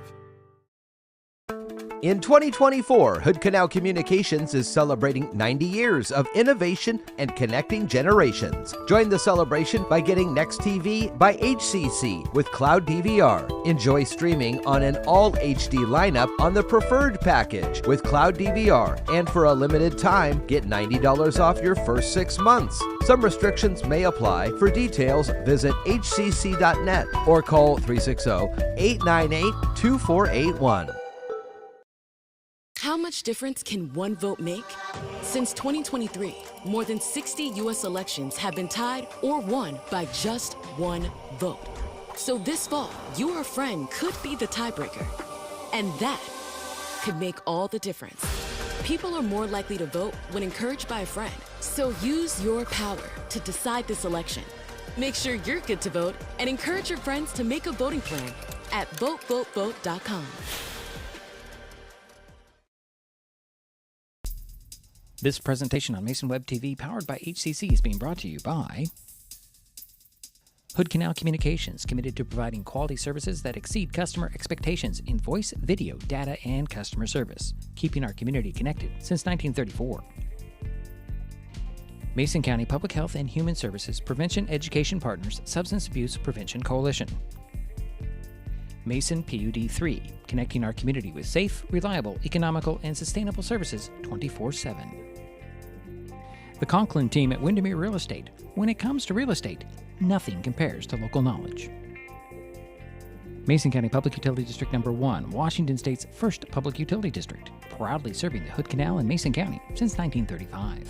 In 2024, Hood Canal Communications is celebrating 90 years of innovation and connecting generations. Join the celebration by getting Next TV by HCC with Cloud DVR. Enjoy streaming on an all HD lineup on the preferred package with Cloud DVR. And for a limited time, get $90 off your first 6 months. Some restrictions may apply. For details, visit hcc.net or call 360-898-2481. How much difference can one vote make? Since 2023, more than 60 U.S. elections have been tied or won by just one vote. So this fall, your friend could be the tiebreaker. And that could make all the difference. People are more likely to vote when encouraged by a friend. So use your power to decide this election. Make sure you're good to vote and encourage your friends to make a voting plan at votevotevote.com. This presentation on Mason Web TV, powered by HCC, is being brought to you by Hood Canal Communications, committed to providing quality services that exceed customer expectations in voice, video, data, and customer service, keeping our community connected since 1934. Mason County Public Health and Human Services Prevention Education Partners Substance Abuse Prevention Coalition. Mason PUD 3, connecting our community with safe, reliable, economical, and sustainable services 24/7. The Conklin team at Windermere Real Estate. When it comes to real estate, nothing compares to local knowledge. Mason County Public Utility District Number 1, Washington State's first public utility district, proudly serving the Hood Canal in Mason County since 1935.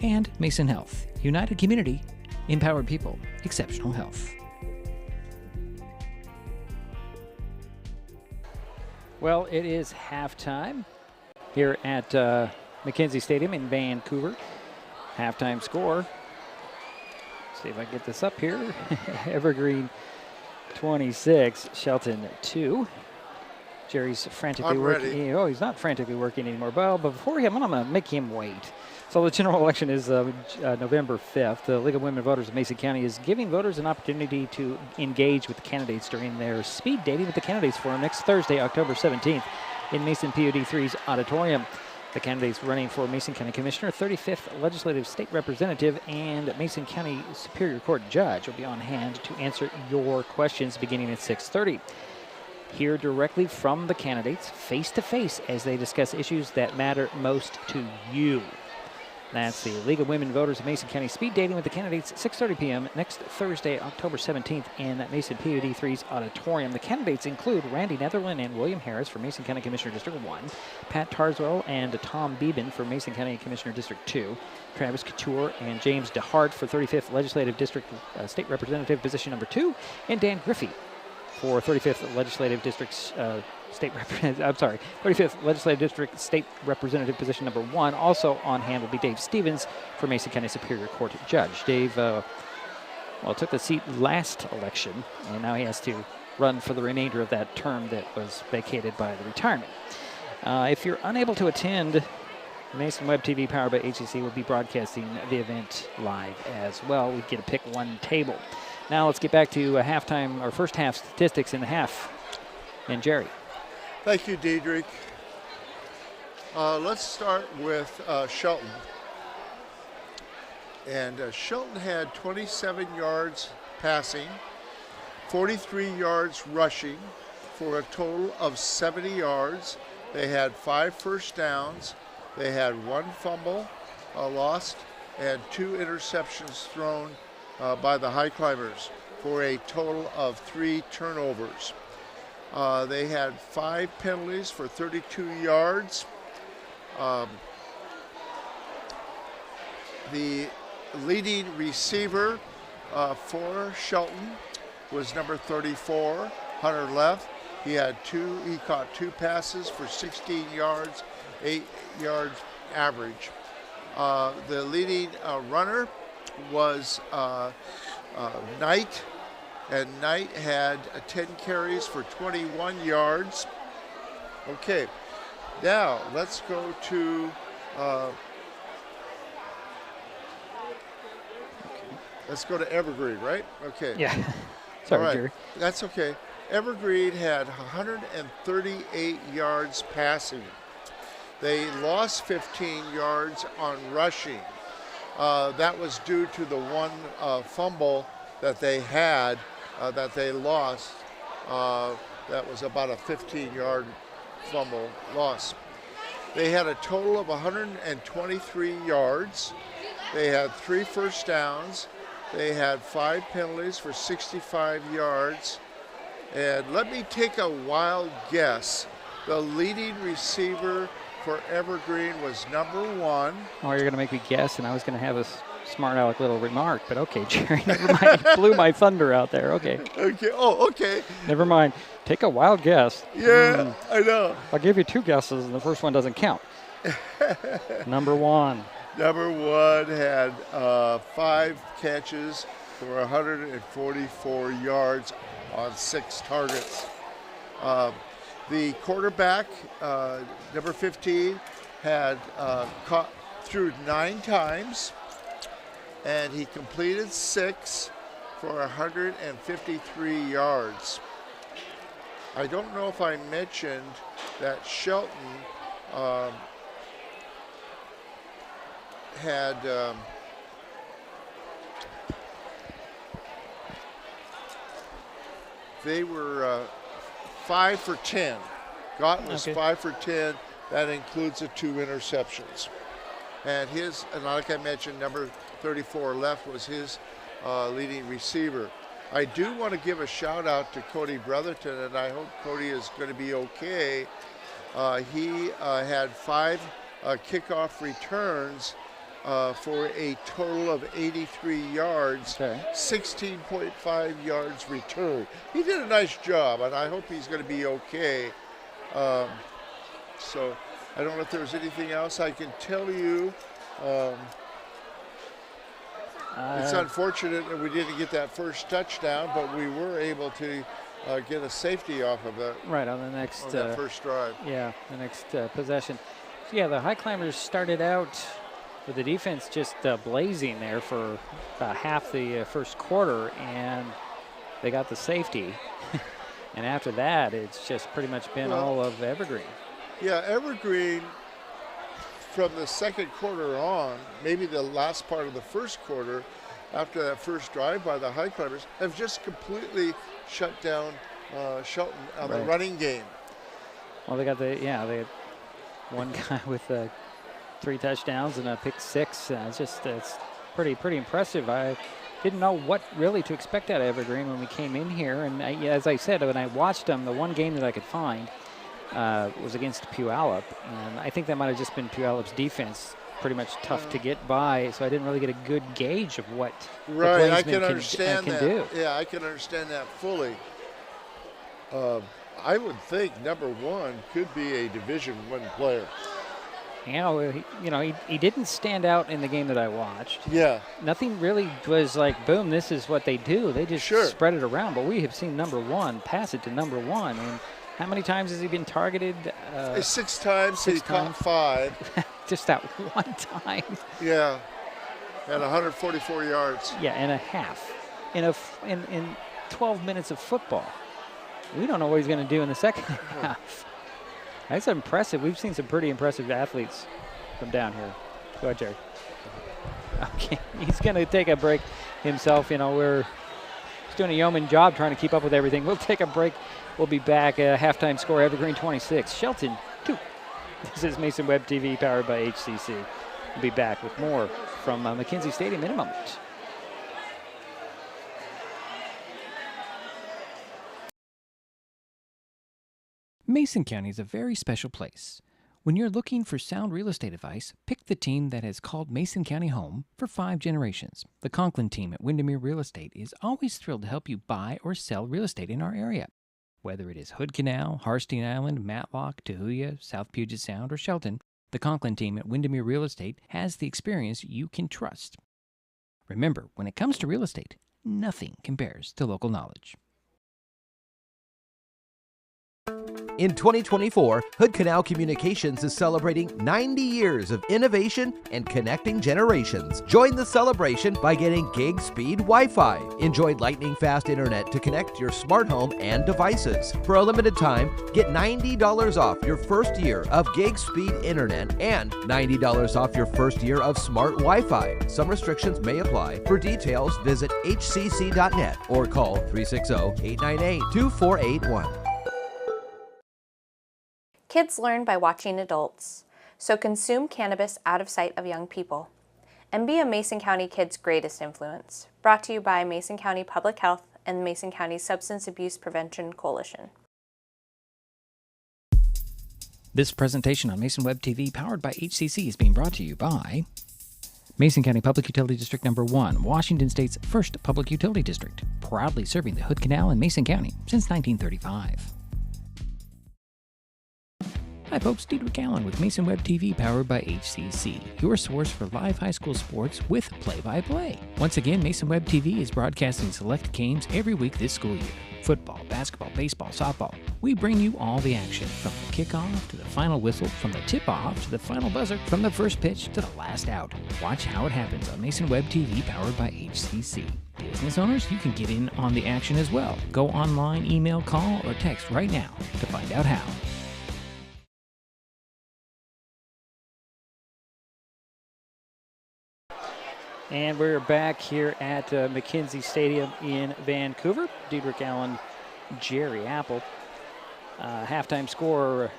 And Mason Health, united community, empowered people, exceptional health. Well, it is halftime here at McKenzie Stadium in Vancouver. Halftime score. See if I can get this up here. Evergreen 26, Shelton 2. Jerry's frantically working. Oh, he's not frantically working anymore. Well, but before him, I'm going to make him wait. So the general election is November 5th. The League of Women Voters of Mason County is giving voters an opportunity to engage with the candidates during their speed dating with the candidates forum next Thursday, October 17th in Mason PUD 3's auditorium. The candidates running for Mason County Commissioner, 35th Legislative State Representative, and Mason County Superior Court Judge will be on hand to answer your questions beginning at 6:30. Hear directly from the candidates face-to-face as they discuss issues that matter most to you. That's the League of Women Voters of Mason County speed dating with the candidates at 6:30 p.m. next Thursday, October 17th in Mason PUD 3's auditorium. The candidates include Randy Netherland and William Harris for Mason County Commissioner District 1, Pat Tarswell and Tom Beeben for Mason County Commissioner District 2, Travis Couture and James DeHart for 35th Legislative District State Representative position number 2, and Dan Griffey for 35th Legislative District's 35th Legislative District State Representative position number 1. Also on hand will be Dave Stevens for Mason County Superior Court Judge. Dave, took the seat last election, and now he has to run for the remainder of that term that was vacated by the retirement. If you're unable to attend, Mason Web TV powered by HCC will be broadcasting the event live as well. We get to pick one table. Now let's get back to halftime, or first half statistics in the half. And Jerry. Thank you, Diedrich. Let's start with Shelton. And Shelton had 27 yards passing, 43 yards rushing for a total of 70 yards. They had 5 first downs. They had 1 fumble lost and 2 interceptions thrown by the Highclimbers for a total of 3 turnovers. They had 5 penalties for 32 yards. The leading receiver for Shelton was number 34, Hunter Leff. He caught 2 passes for 16 yards, 8 yards average. The leading runner was Knight, and Knight had 10 carries for 21 yards. Okay, now let's go to Evergreen, right? Okay. Yeah. Sorry, all right. Jerry. That's okay. Evergreen had 138 yards passing. They lost 15 yards on rushing. That was due to the 1 fumble that they had that they lost. That was about a 15-yard fumble loss. They had a total of 123 yards. They had 3 first downs. They had 5 penalties for 65 yards. And let me take a wild guess. The leading receiver for Evergreen was number 1. Oh, you're going to make me guess, and I was going to have a smart aleck little remark, but okay, Jerry, never mind. You blew my thunder out there. Okay. Okay. Oh, okay. Never mind. Take a wild guess. Yeah, I know. I'll give you 2 guesses, and the first one doesn't count. Number 1. Number 1 had 5 catches for 144 yards on 6 targets. The quarterback, number 15, had threw 9 times, and he completed 6 for 153 yards. I don't know if I mentioned that Shelton had they were 5 for 10. Gott was 5 for 10. That includes the 2 interceptions. And like I mentioned, number 34 left was his leading receiver. I do want to give a shout out to Cody Brotherton, and I hope Cody is going to be okay. He had 5 kickoff returns for a total of 83 yards, 16.5 yards return. He did a nice job, and I hope he's going to be okay. So I don't know if there's anything else I can tell you. It's unfortunate that we didn't get that first touchdown, but we were able to get a safety off of it. Right, on the next on that first drive. Yeah, the next possession. So yeah, the Highclimbers started out with the defense just blazing there for about half the first quarter, and they got the safety. And after that, it's just pretty much been all of Evergreen. Yeah, Evergreen, from the second quarter on, maybe the last part of the first quarter, after that first drive by the Highclimbers, have just completely shut down Shelton on the running game. Well, they had one guy with 3 touchdowns and a pick 6. It's pretty impressive. I didn't know what really to expect out of Evergreen when we came in here. And as I said, when I watched them, the one game that I could find was against Puyallup. And I think that might have just been Puyallup's defense, pretty much tough to get by. So I didn't really get a good gauge of what the Plainsman can do. Yeah, I can understand that fully. I would think number 1 could be a Division I player. He didn't stand out in the game that I watched. Yeah. Nothing really was like, boom, this is what they do. They just spread it around. But we have seen number 1 pass it to number 1. And how many times has he been targeted? 6 times. He caught 5. Just that one time. Yeah. And 144 yards. Yeah, and a half. In 12 minutes of football. We don't know what he's going to do in the second half. That's impressive. We've seen some pretty impressive athletes from down here. Go ahead, Jerry. Okay, he's going to take a break himself. He's doing a yeoman job trying to keep up with everything. We'll take a break. We'll be back. Halftime score, Evergreen 26, Shelton 2. This is Mason Web TV, powered by HCC. We'll be back with more from McKenzie Stadium in a moment. Mason County is a very special place. When you're looking for sound real estate advice, pick the team that has called Mason County home for 5 generations. The Conklin team at Windermere Real Estate is always thrilled to help you buy or sell real estate in our area. Whether it is Hood Canal, Harstein Island, Matlock, Tahuya, South Puget Sound, or Shelton, the Conklin team at Windermere Real Estate has the experience you can trust. Remember, when it comes to real estate, nothing compares to local knowledge. In 2024, Hood Canal Communications is celebrating 90 years of innovation and connecting generations. Join the celebration by getting gig speed Wi-Fi. Enjoy lightning-fast internet to connect your smart home and devices. For a limited time, get $90 off your first year of gig speed internet and $90 off your first year of smart Wi-Fi. Some restrictions may apply. For details, visit hcc.net or call 360-898-2481. Kids learn by watching adults, so consume cannabis out of sight of young people. And be a Mason County kid's greatest influence. Brought to you by Mason County Public Health and Mason County Substance Abuse Prevention Coalition. This presentation on Mason Web TV, powered by HCC, is being brought to you by Mason County Public Utility District Number 1, Washington State's first public utility district, proudly serving the Hood Canal and Mason County since 1935. Hi folks, Diedrich Allen with Mason Web TV, powered by HCC, your source for live high school sports with play-by-play. Once again, Mason Web TV is broadcasting select games every week this school year. Football, basketball, baseball, softball. We bring you all the action, from the kickoff to the final whistle, from the tip-off to the final buzzer, from the first pitch to the last out. Watch how it happens on Mason Web TV, powered by HCC. Business owners, you can get in on the action as well. Go online, email, call, or text right now to find out how. And we're back here at McKenzie Stadium in Vancouver. Diedrich Allen Jerry Apple. Halftime score,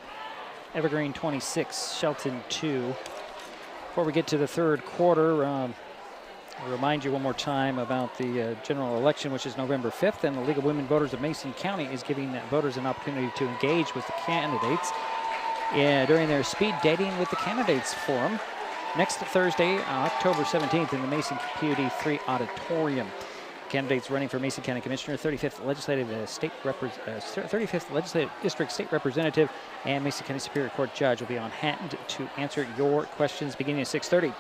Evergreen 26, Shelton 2. Before we get to the third quarter, I'll remind you one more time about the general election, which is November 5th, and the League of Women Voters of Mason County is giving voters an opportunity to engage with the candidates during their speed dating with the candidates forum next Thursday, October 17th, in the Mason PUD 3 auditorium. Candidates running for Mason County Commissioner, 35th Legislative District State Representative, and Mason County Superior Court Judge will be on hand to answer your questions beginning at 6:30.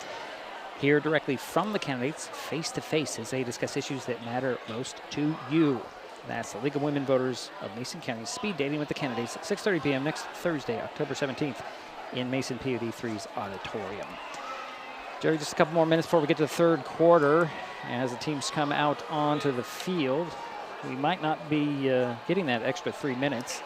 Hear directly from the candidates face-to-face as they discuss issues that matter most to you. That's the League of Women Voters of Mason County speed dating with the candidates at 6:30 p.m. next Thursday, October 17th, in Mason PUD 3's auditorium. Jerry, just a couple more minutes before we get to the third quarter. As the teams come out onto the field, we might not be getting that extra 3 minutes,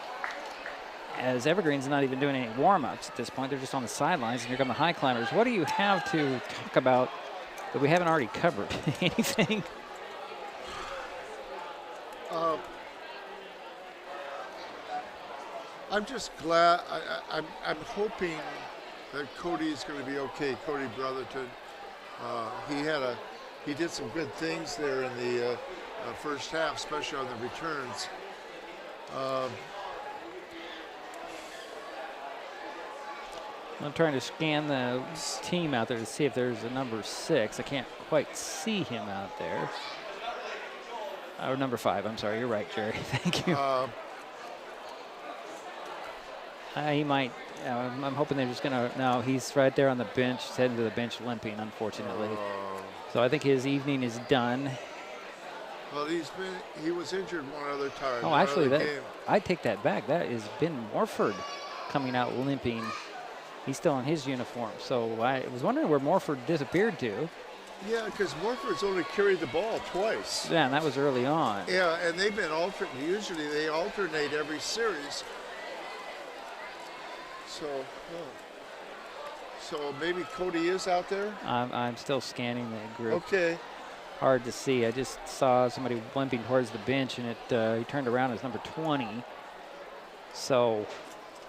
as Evergreen's not even doing any warm-ups at this point. They're just on the sidelines, and here come the Highclimbers. What do you have to talk about that we haven't already covered? Anything? I'm just glad. I'm hoping that Cody's going to be okay. Cody Brotherton. He did some good things there in the first half, especially on the returns. I'm trying to scan the team out there to see if there's a number 6. I can't quite see him out there. Or number 5. I'm sorry. You're right, Jerry. Thank you. He might. I'm hoping they're just going to. No, he's right there on the bench. He's heading to the bench limping, unfortunately. So I think his evening is done. Well, he was injured one other time. Oh, actually, I take that back. That is Ben Morford coming out limping. He's still in his uniform. So I was wondering where Morford disappeared to. Yeah, because Morford's only carried the ball twice. Yeah, and that was early on. Yeah, and they've been alternating. Usually they alternate every series. So maybe Cody is out there? I'm still scanning the group. Okay. Hard to see. I just saw somebody limping towards the bench, and he turned around as number 20. So.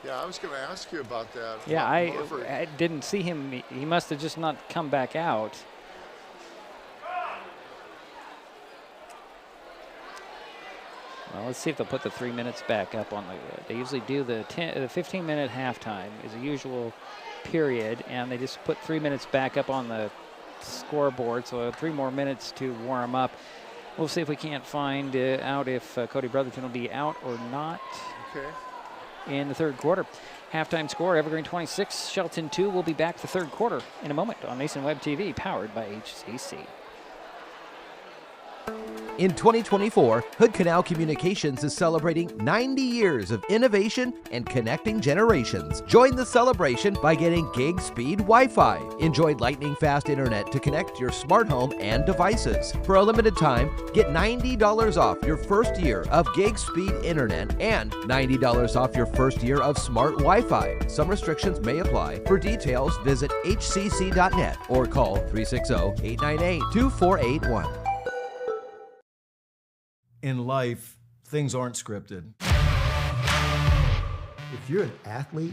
Yeah, I was going to ask you about that. Yeah, I didn't see him. He must have just not come back out. Well, let's see if they'll put the 3 minutes back up on the. They usually do the 15-minute halftime is a usual period, and they just put 3 minutes back up on the scoreboard, so 3 more minutes to warm up. We'll see if we can't find out if Cody Brotherton will be out or not. Okay. In the third quarter. Halftime score, Evergreen 26, Shelton 2. We'll be back the third quarter in a moment on Mason Web TV, powered by HCC. In 2024, Hood Canal Communications is celebrating 90 years of innovation and connecting generations. Join the celebration by getting gig speed Wi-Fi. Enjoy lightning-fast internet to connect your smart home and devices. For a limited time, get $90 off your first year of gig speed internet and $90 off your first year of smart Wi-Fi. Some restrictions may apply. For details, visit hcc.net or call 360-898-2481. In life, things aren't scripted. If you're an athlete,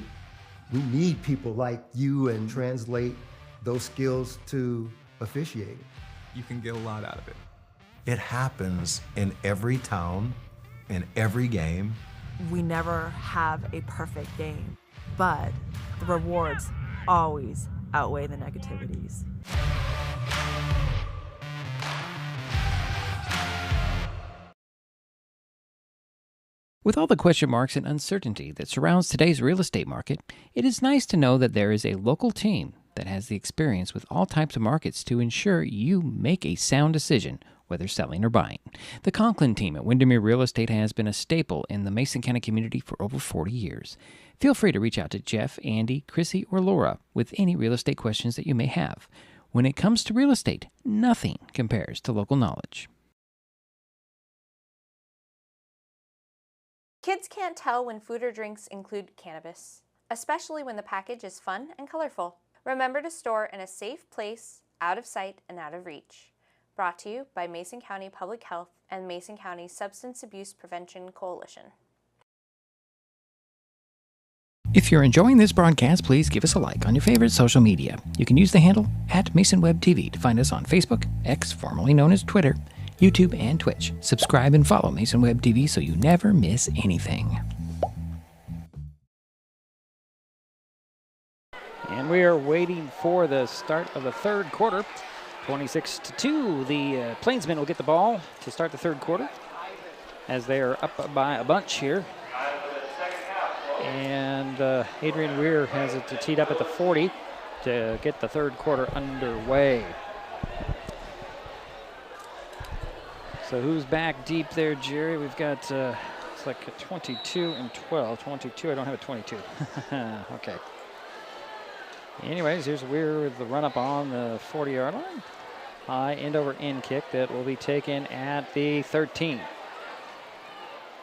we need people like you and translate those skills to officiating. You can get a lot out of it. It happens in every town, in every game. We never have a perfect game, but the rewards always outweigh the negativities. With all the question marks and uncertainty that surrounds today's real estate market, it is nice to know that there is a local team that has the experience with all types of markets to ensure you make a sound decision, whether selling or buying. The Conklin team at Windermere Real Estate has been a staple in the Mason County community for over 40 years. Feel free to reach out to Jeff, Andy, Chrissy, or Laura with any real estate questions that you may have. When it comes to real estate, nothing compares to local knowledge. Kids can't tell when food or drinks include cannabis, especially when the package is fun and colorful. Remember to store in a safe place, out of sight and out of reach. Brought to you by Mason County Public Health and Mason County Substance Abuse Prevention Coalition. If you're enjoying this broadcast, please give us a like on your favorite social media. You can use the handle @MasonWebTV to find us on Facebook, X, formerly known as Twitter, YouTube, and Twitch. Subscribe and follow Mason Web TV so you never miss anything. And we are waiting for the start of the third quarter. 26-2, the Plainsmen will get the ball to start the third quarter as they are up by a bunch here. And Adrian Weir has it teed up at the 40 to get the third quarter underway. So who's back deep there, Jerry? We've got, it's like a 22 and 12. 22, I don't have a 22. Okay. Anyways, here's Weir with the run up on the 40-yard line. High end over end kick that will be taken at the 13.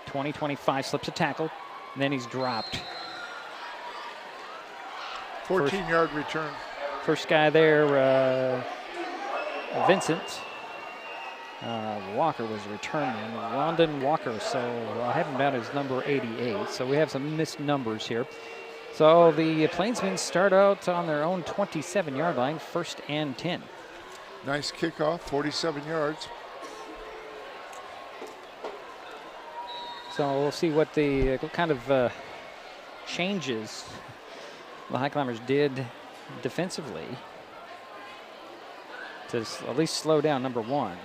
20-25, slips a tackle, and then he's dropped. 14-yard return. First guy there, Vincent Walker was returning. Rondon Walker, so I have him down as number 88. So we have some missed numbers here. So the Plainsmen start out on their own 27-yard line, 1st and 10. Nice kickoff, 47 yards. So we'll see what kind of changes the Highclimbers did defensively to at least slow down number 1.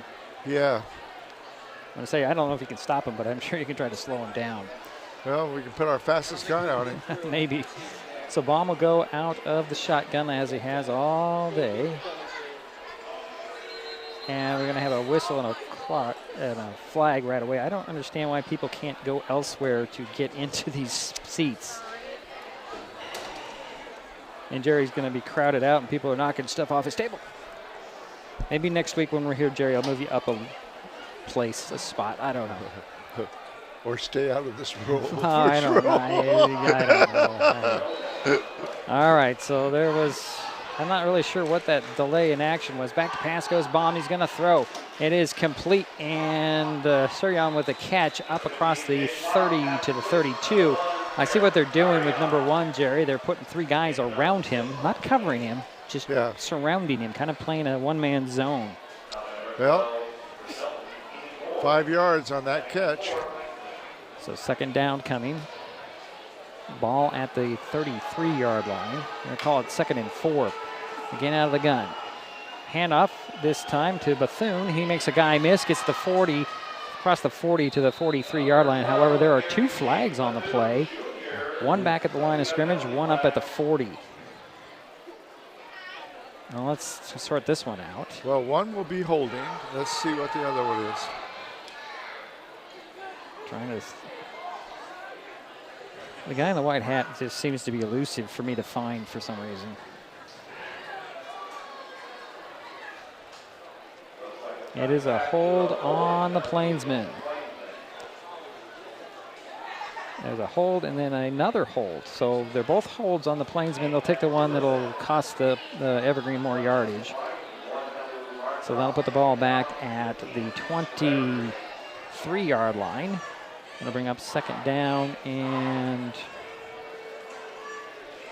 Yeah. I'm going to say, I don't know if you can stop him, but I'm sure you can try to slow him down. Well, we can put our fastest guy on him. Maybe. So Baum will go out of the shotgun as he has all day. And we're going to have a whistle and a clock and a flag right away. I don't understand why people can't go elsewhere to get into these seats. And Jerry's going to be crowded out and people are knocking stuff off his table. Maybe next week when we're here, Jerry, I'll move you up a place, a spot. I don't know. Or stay out of this room. I don't know. All right, so there was, I'm not really sure what that delay in action was. Back to pass goes Baum. He's going to throw. It is complete, and Suryan with a catch up across the 30 to the 32. I see what they're doing with number 1, Jerry. They're putting 3 guys around him, not covering him, just surrounding him, kind of playing a one-man zone. Well, 5 yards on that catch. So 2nd down coming. Ball at the 33-yard line. We're going to call it 2nd and 4. Again out of the gun. Handoff this time to Bethune. He makes a guy miss, gets the 40, across the 40 to the 43-yard line. However, there are 2 flags on the play. 1 back at the line of scrimmage, 1 up at the 40. Now let's sort this one out. Well, 1 will be holding. Let's see what the other one is. Trying to... The guy in the white hat just seems to be elusive for me to find for some reason. It is a hold on the Plainsmen. There's a hold and then another hold. So they're both holds on the Plainsmen. They'll take the one that'll cost the Evergreen more yardage. So that'll put the ball back at the 23-yard line. Going to bring up 2nd down and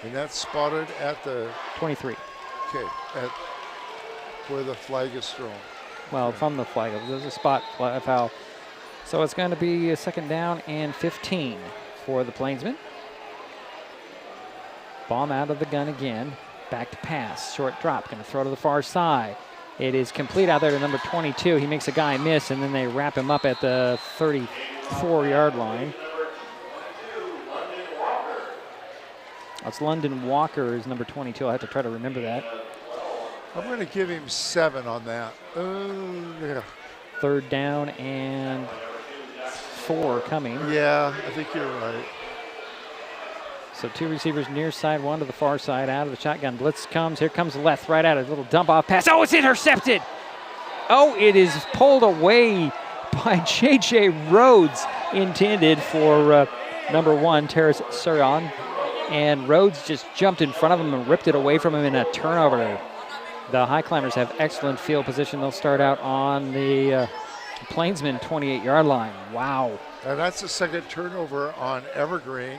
that's spotted at the 23. Okay, at where the flag is thrown. Well, from the flag, there's a spot foul. So it's going to be a 2nd down and 15 for the Plainsmen. Baum out of the gun again. Back to pass, short drop, going to throw to the far side. It is complete out there to number 22. He makes a guy miss, and then they wrap him up at the 34-yard line. That's London Walker is number 22. I have to try to remember that. I'm going to give him 7 on that. Yeah. 3rd down and 4 coming. Yeah, I think you're right. So 2 receivers near side, 1 to the far side, out of the shotgun. Blitz comes. Here comes left, right at it. A little dump off pass. Oh, it's intercepted. Oh, it is pulled away by J.J. Rhodes, intended for number 1, Terrace Suryan. And Rhodes just jumped in front of him and ripped it away from him in a turnover. The Highclimbers have excellent field position. They'll start out on the Plainsman 28-yard line. Wow. And that's the second turnover on Evergreen.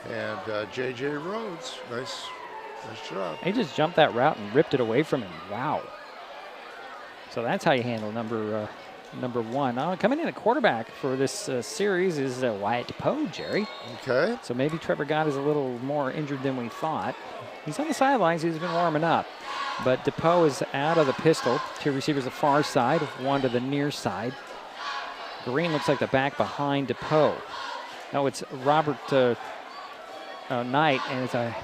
And J.J. Rhodes, nice job. He just jumped that route and ripped it away from him. Wow. So that's how you handle number one. Now, coming in at quarterback for this series is Wyatt DePoe, Jerry. Okay. So maybe Trevor Gott is a little more injured than we thought. He's on the sidelines. He's been warming up. But DePoe is out of the pistol. Two receivers the far side, one to the near side. Green looks like the back behind DePoe. No, it's Robert Knight, and it's a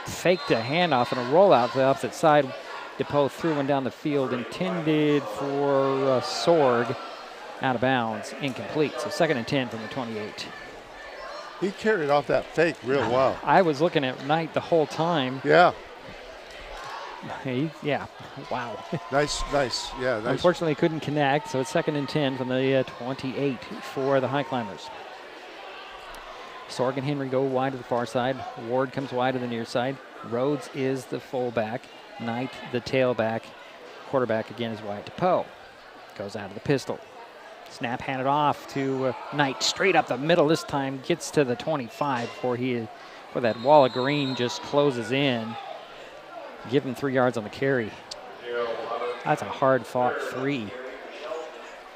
faked a handoff and a rollout to the opposite side. DePoe threw one down the field, intended for Sorg, out of bounds, incomplete. So 2nd and 10 from the 28. He carried off that fake real well. I was looking at Knight the whole time. Yeah. Yeah, wow. Nice. Yeah, nice. Unfortunately, couldn't connect, so it's 2nd and 10 from the 28 for the Highclimbers. Sorg and Henry go wide to the far side. Ward comes wide to the near side. Rhodes is the fullback. Knight, the tailback. Quarterback again is Wyatt DePoe. Goes out of the pistol. Snap handed off to Knight, straight up the middle this time. Gets to the 25 before that wall of green just closes in. Give him 3 yards on the carry. That's a hard-fought 3. I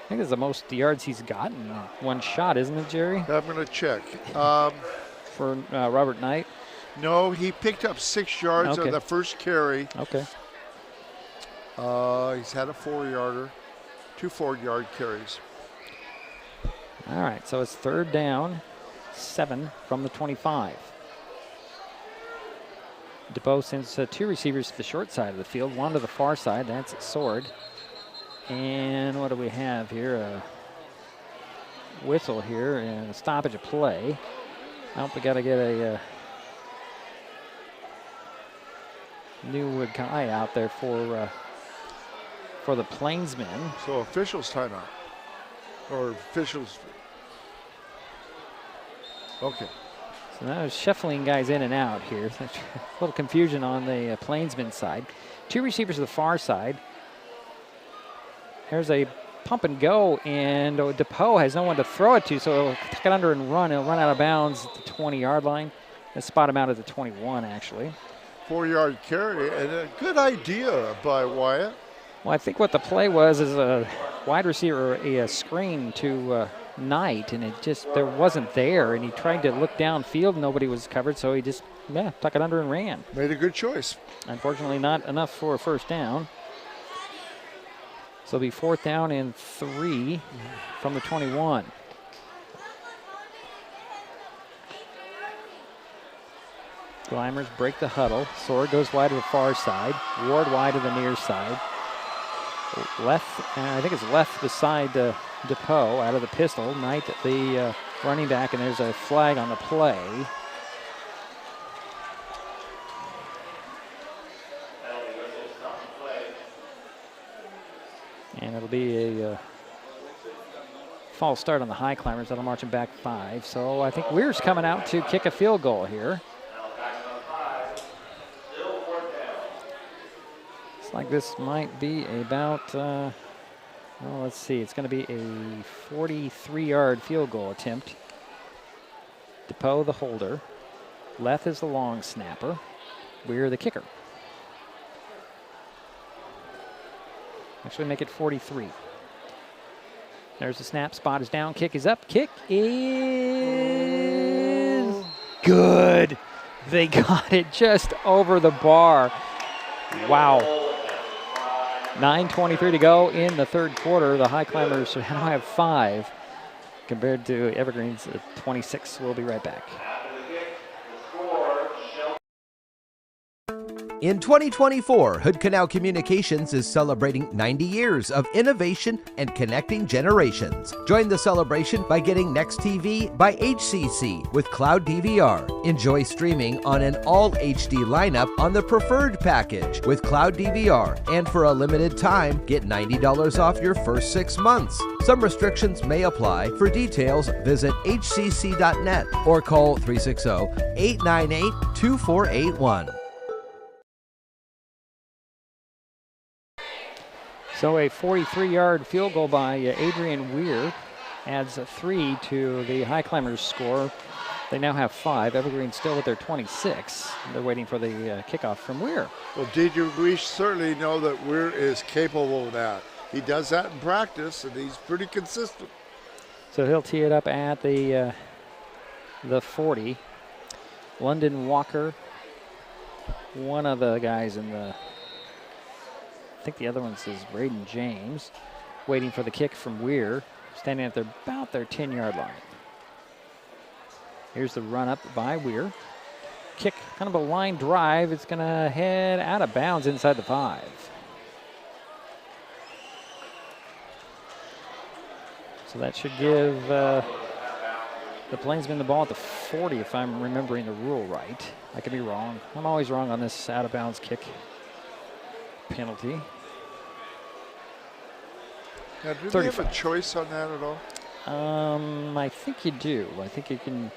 think it's the most yards he's gotten in one shot, isn't it, Jerry? I'm going to check. For Robert Knight? No, he picked up 6 yards on the first carry. Okay. He's had a 4-yarder, 2 4-yard carries. All right, so it's 3rd down, 7 from the 25. DePoe sends 2 receivers to the short side of the field, 1 to the far side. That's Sword. And what do we have here? A whistle here and a stoppage of play. We got to get a new guy out there for the Plainsmen. So officials timeout, or officials. Okay. So now shuffling guys in and out here. A little confusion on the Plainsman side. 2 receivers to the far side. There's a pump and go, and DePoe has no one to throw it to, so he'll tuck it under and run. He'll run out of bounds at the 20-yard line. They'll spot him out at the 21, actually. 4-yard carry, and a good idea by Wyatt. Well, I think what the play was is a wide receiver, a screen to Knight, and it just there wasn't there, and he tried to look downfield. Nobody was covered, so he just tuck it under and ran. Made a good choice. Unfortunately, not enough for a first down. So it'll be 4th down and 3 from the 21. Climbers break the huddle. Sword goes wide to the far side. Ward wide to the near side. Left, I think it's left beside DePoe out of the pistol. Knight, the running back, and there's a flag on the play. And it'll be a false start on the Highclimbers. That'll march them back 5. So I think Weir's coming out to kick a field goal here. Looks like this might be about, let's see. It's going to be a 43-yard field goal attempt. DePoe the holder. Leth is the long snapper. Weir the kicker. Actually make it 43. There's the snap. Spot is down. Kick is up. Kick is good. They got it just over the bar. Wow. 9:23 to go in the 3rd quarter. The Highclimbers now have 5 compared to Evergreen's 26. We'll be right back. In 2024, Hood Canal Communications is celebrating 90 years of innovation and connecting generations. Join the celebration by getting Next TV by HCC with Cloud DVR. Enjoy streaming on an all HD lineup on the preferred package with Cloud DVR. And for a limited time, get $90 off your first 6 months. Some restrictions may apply. For details, visit hcc.net or call 360-898-2481. So a 43-yard field goal by Adrian Weir adds 3 to the Highclimbers score. They now have 5. Evergreen still with their 26. They're waiting for the kickoff from Weir. Well, we certainly know that Weir is capable of that. He does that in practice, and he's pretty consistent. So he'll tee it up at the 40. London Walker, one of the guys in the, I think the other one is Braden James, waiting for the kick from Weir, standing at about their 10-yard line. Here's the run up by Weir. Kick, kind of a line drive. It's going to head out of bounds inside the 5. So that should give the Plainsman the ball at the 40, if I'm remembering the rule right. I could be wrong. I'm always wrong on this out of bounds kick penalty. Now, do they have a choice on that at all? I think you do. I think you can.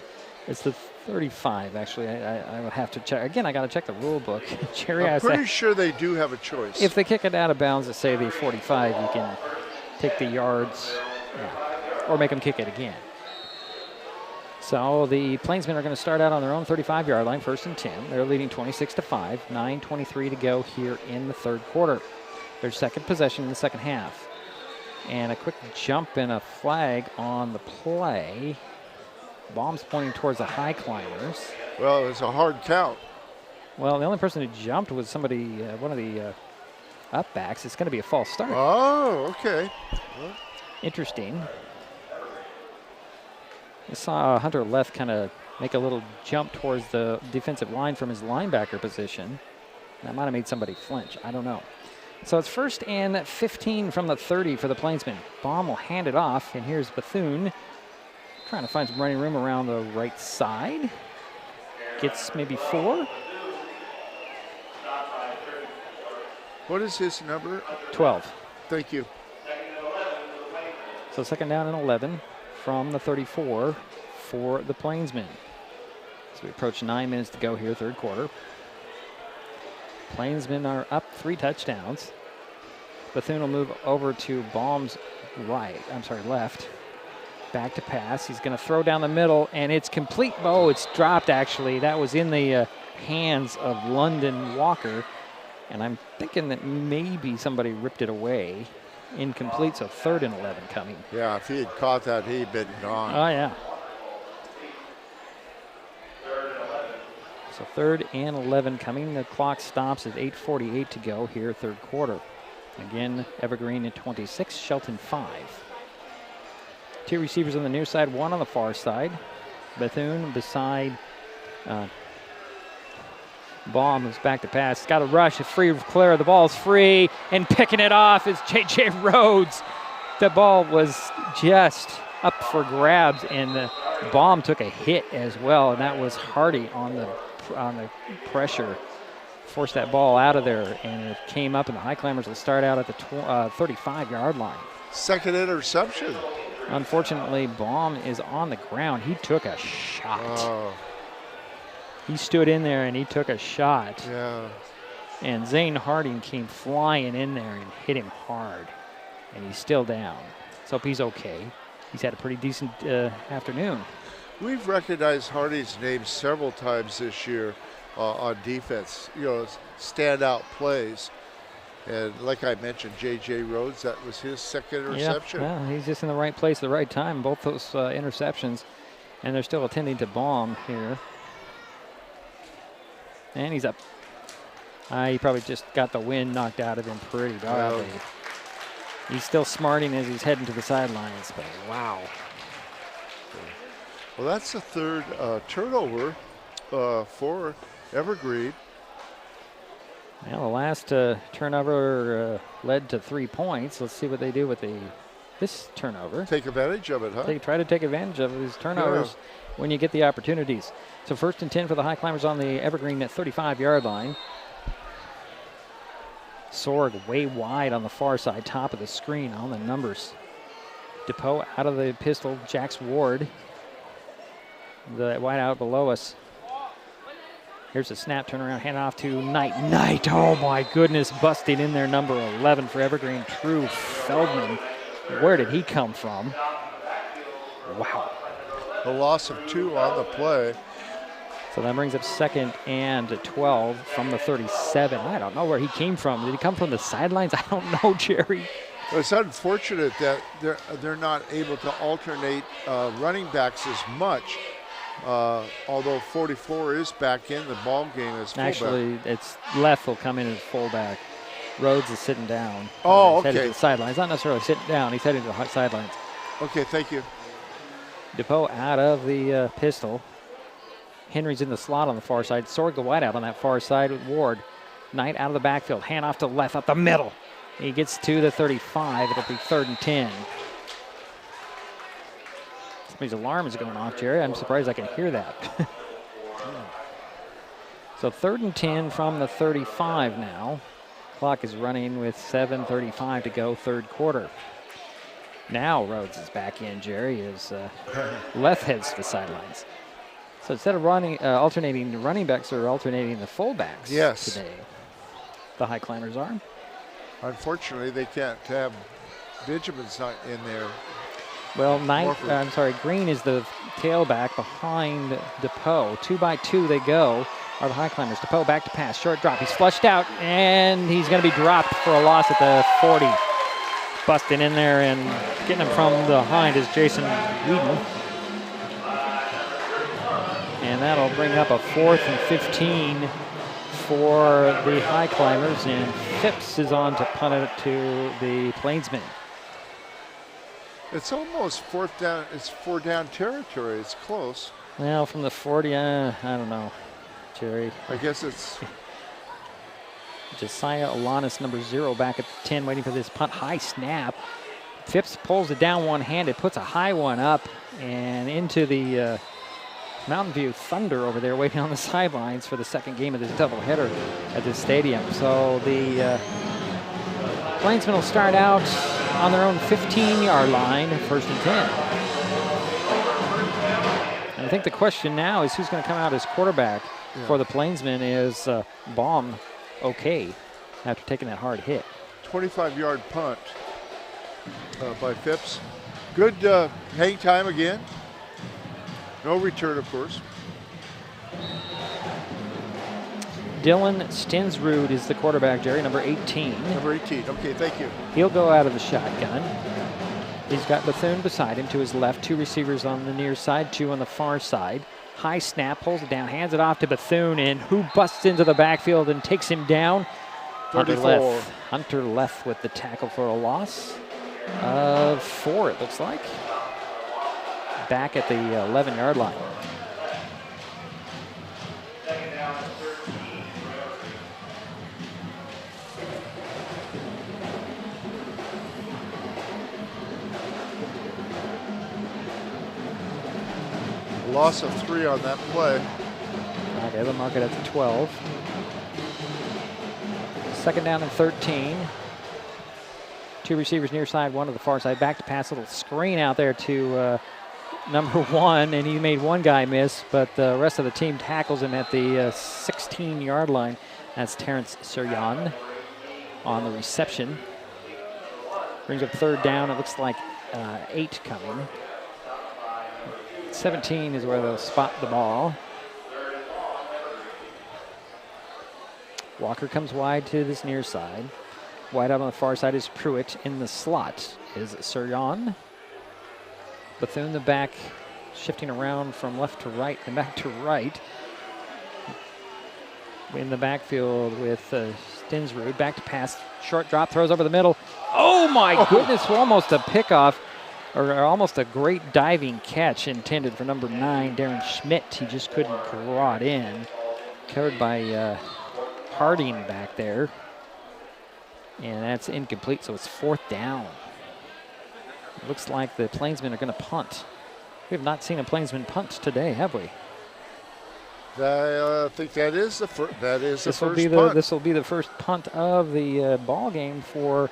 It's the 35, actually. I would have to check. Again, I got to check the rule book. Jerry, I'm pretty sure they do have a choice. If they kick it out of bounds at, say, the 45, you can take the yards or make them kick it again. So the Plainsmen are going to start out on their own 35-yard line, 1st and 10. They're leading 26-5, 9:23 to go here in the third quarter. Their second possession in the second half. And a quick jump and a flag on the play. Bombs pointing towards the Highclimbers. Well, it was a hard count. Well, the only person who jumped was somebody, one of the up-backs. It's going to be a false start. Oh, okay. Well. Interesting. I saw Hunter Left kind of make a little jump towards the defensive line from his linebacker position. That might have made somebody flinch. I don't know. So it's 1st and 15 from the 30 for the Plainsmen. Baum will hand it off, and here's Bethune trying to find some running room around the right side. Gets maybe 4. What is his number? 12. Thank you. So 2nd down and 11 from the 34 for the Plainsmen. So we approach 9 minutes to go here, third quarter. Plainsmen are up 3 touchdowns. Bethune will move over to Baum's left. Back to pass. He's going to throw down the middle, and it's complete. Oh, it's dropped, actually. That was in the hands of London Walker, and I'm thinking that maybe somebody ripped it away. Incomplete, so 3rd and 11 coming. Yeah, if he had caught that, he'd been gone. Oh, yeah. So 3rd and 11 coming. The clock stops at 8:48 to go here, third quarter. Again, Evergreen at 26, Shelton 5. 2 receivers on the near side, 1 on the far side. Bethune beside Baum, who's back to pass. Got a rush, a free clear. The ball's free, and picking it off is J.J. Rhodes. The ball was just up for grabs, and the Baum took a hit as well, and that was Hardy on the pressure. Forced that ball out of there, and it came up, and the Highclimbers will start out at the 35-yard line. Second interception. Unfortunately, Baum is on the ground. He took a shot. Oh. He stood in there and he took a shot. Yeah. And Zane Harding came flying in there and hit him hard. And he's still down. Let's hope he's okay. He's had a pretty decent afternoon. We've recognized Harding's name several times this year on defense. You know, standout plays. And like I mentioned, J.J. Rhodes, that was his second interception. Yeah, well, he's just in the right place at the right time, both those interceptions. And they're still attending to Baum here. And he's up. He probably just got the wind knocked out of him pretty badly. Wow. He's still smarting as he's heading to the sidelines, but wow. Well, that's the 3rd turnover for Evergreen. Well, the last turnover led to 3 points. Let's see what they do with this turnover. Take advantage of it, huh? They try to take advantage of these turnovers when you get the opportunities. So 1st and 10 for the Highclimbers on the Evergreen at 35-yard line. Sorg way wide on the far side, top of the screen on the numbers. DePoe out of the pistol, Jax Ward, the wide out below us. Here's a snap, turn around, hand off to Knight. Knight, oh my goodness, busting in there, number 11 for Evergreen, True Feldman. Where did he come from? Wow. A loss of 2 on the play. So that brings up 2nd and 12 from the 37. I don't know where he came from. Did he come from the sidelines? I don't know, Jerry. Well, it's unfortunate that they're not able to alternate running backs as much. Although 44 is back in the ball game as fullback. Actually, it's Left will come in as fullback. Rhodes is sitting down. Oh, he's headed okay. to the sidelines. Not necessarily sitting down. He's heading to the sidelines. Okay, thank you. DePoe out of the pistol. Henry's in the slot on the far side. Sorg the wide out on that far side with Ward. Knight out of the backfield. Hand off to Left up the middle. He gets to the 35. It'll be 3rd and 10. Somebody's alarm is going off, Jerry. I'm surprised I can hear that. So 3rd and 10 from the 35 now. Clock is running with 7:35 to go, 3rd quarter. Now Rhodes is back in, Jerry, as Left heads to the sidelines. So instead of alternating the running backs, they're alternating the fullbacks today. The Highclimbers are. Unfortunately, they can't have Benjamin's not in there. Well, Green is the tailback behind DePoe. 2 by 2 they go, are the Highclimbers. DePoe back to pass, short drop. He's flushed out, and he's going to be dropped for a loss at the 40. Busting in there and getting him from behind is Jason Whedon. And that'll bring up a 4th and 15 for the Highclimbers, and Phipps is on to punt it to the Plainsman. It's almost 4th down. It's 4 down territory. It's close. Well, from the 40, I don't know, Jerry. I guess it's Josiah Alanis, number 0, back at the 10, waiting for this punt. High snap. Phipps pulls it down one-handed, puts a high one up, and into the Mountain View Thunder over there waiting on the sidelines for the 2nd game of this doubleheader at this stadium. So the Plainsmen will start out on their own 15-yard line, 1st and 10. And I think the question now is who's going to come out as quarterback for the Plainsmen. Is Baum okay after taking that hard hit? 25-yard punt by Phipps. Good hang time again. No return, of course. Dylan Stensrud is the quarterback, Jerry, number 18. Number 18, okay, thank you. He'll go out of the shotgun. He's got Bethune beside him to his left, 2 receivers on the near side, 2 on the far side. High snap, pulls it down, hands it off to Bethune, and who busts into the backfield and takes him down? 34. Hunter Left with the tackle for a loss of 4, it looks like. Back at the 11-yard line. Loss of 3 on that play. Okay, they'll mark it at the 12. 2nd down and 13. 2 receivers near side, 1 to the far side. Back to pass, little screen out there to number 1, and he made 1 guy miss, but the rest of the team tackles him at the 16-yard line. That's Terrence Suryan on the reception. Brings up 3rd down. It looks like 8 coming. 17 is where they'll spot the ball. Walker comes wide to this near side. Wide out on the far side is Pruitt. In the slot is Suryan. Bethune the back, shifting around from left to right and back to right. In the backfield with Stensrud. Back to pass, short drop, throws over the middle. Oh my goodness, almost a pickoff. Or almost a great diving catch intended for number 9, Darren Schmidt. He just couldn't draw it in. Covered by Harding back there. And that's incomplete, so it's 4th down. It looks like the Plainsmen are going to punt. We have not seen a Plainsman punt today, have we? I think that is the first punt. This will be the first punt of the ball game for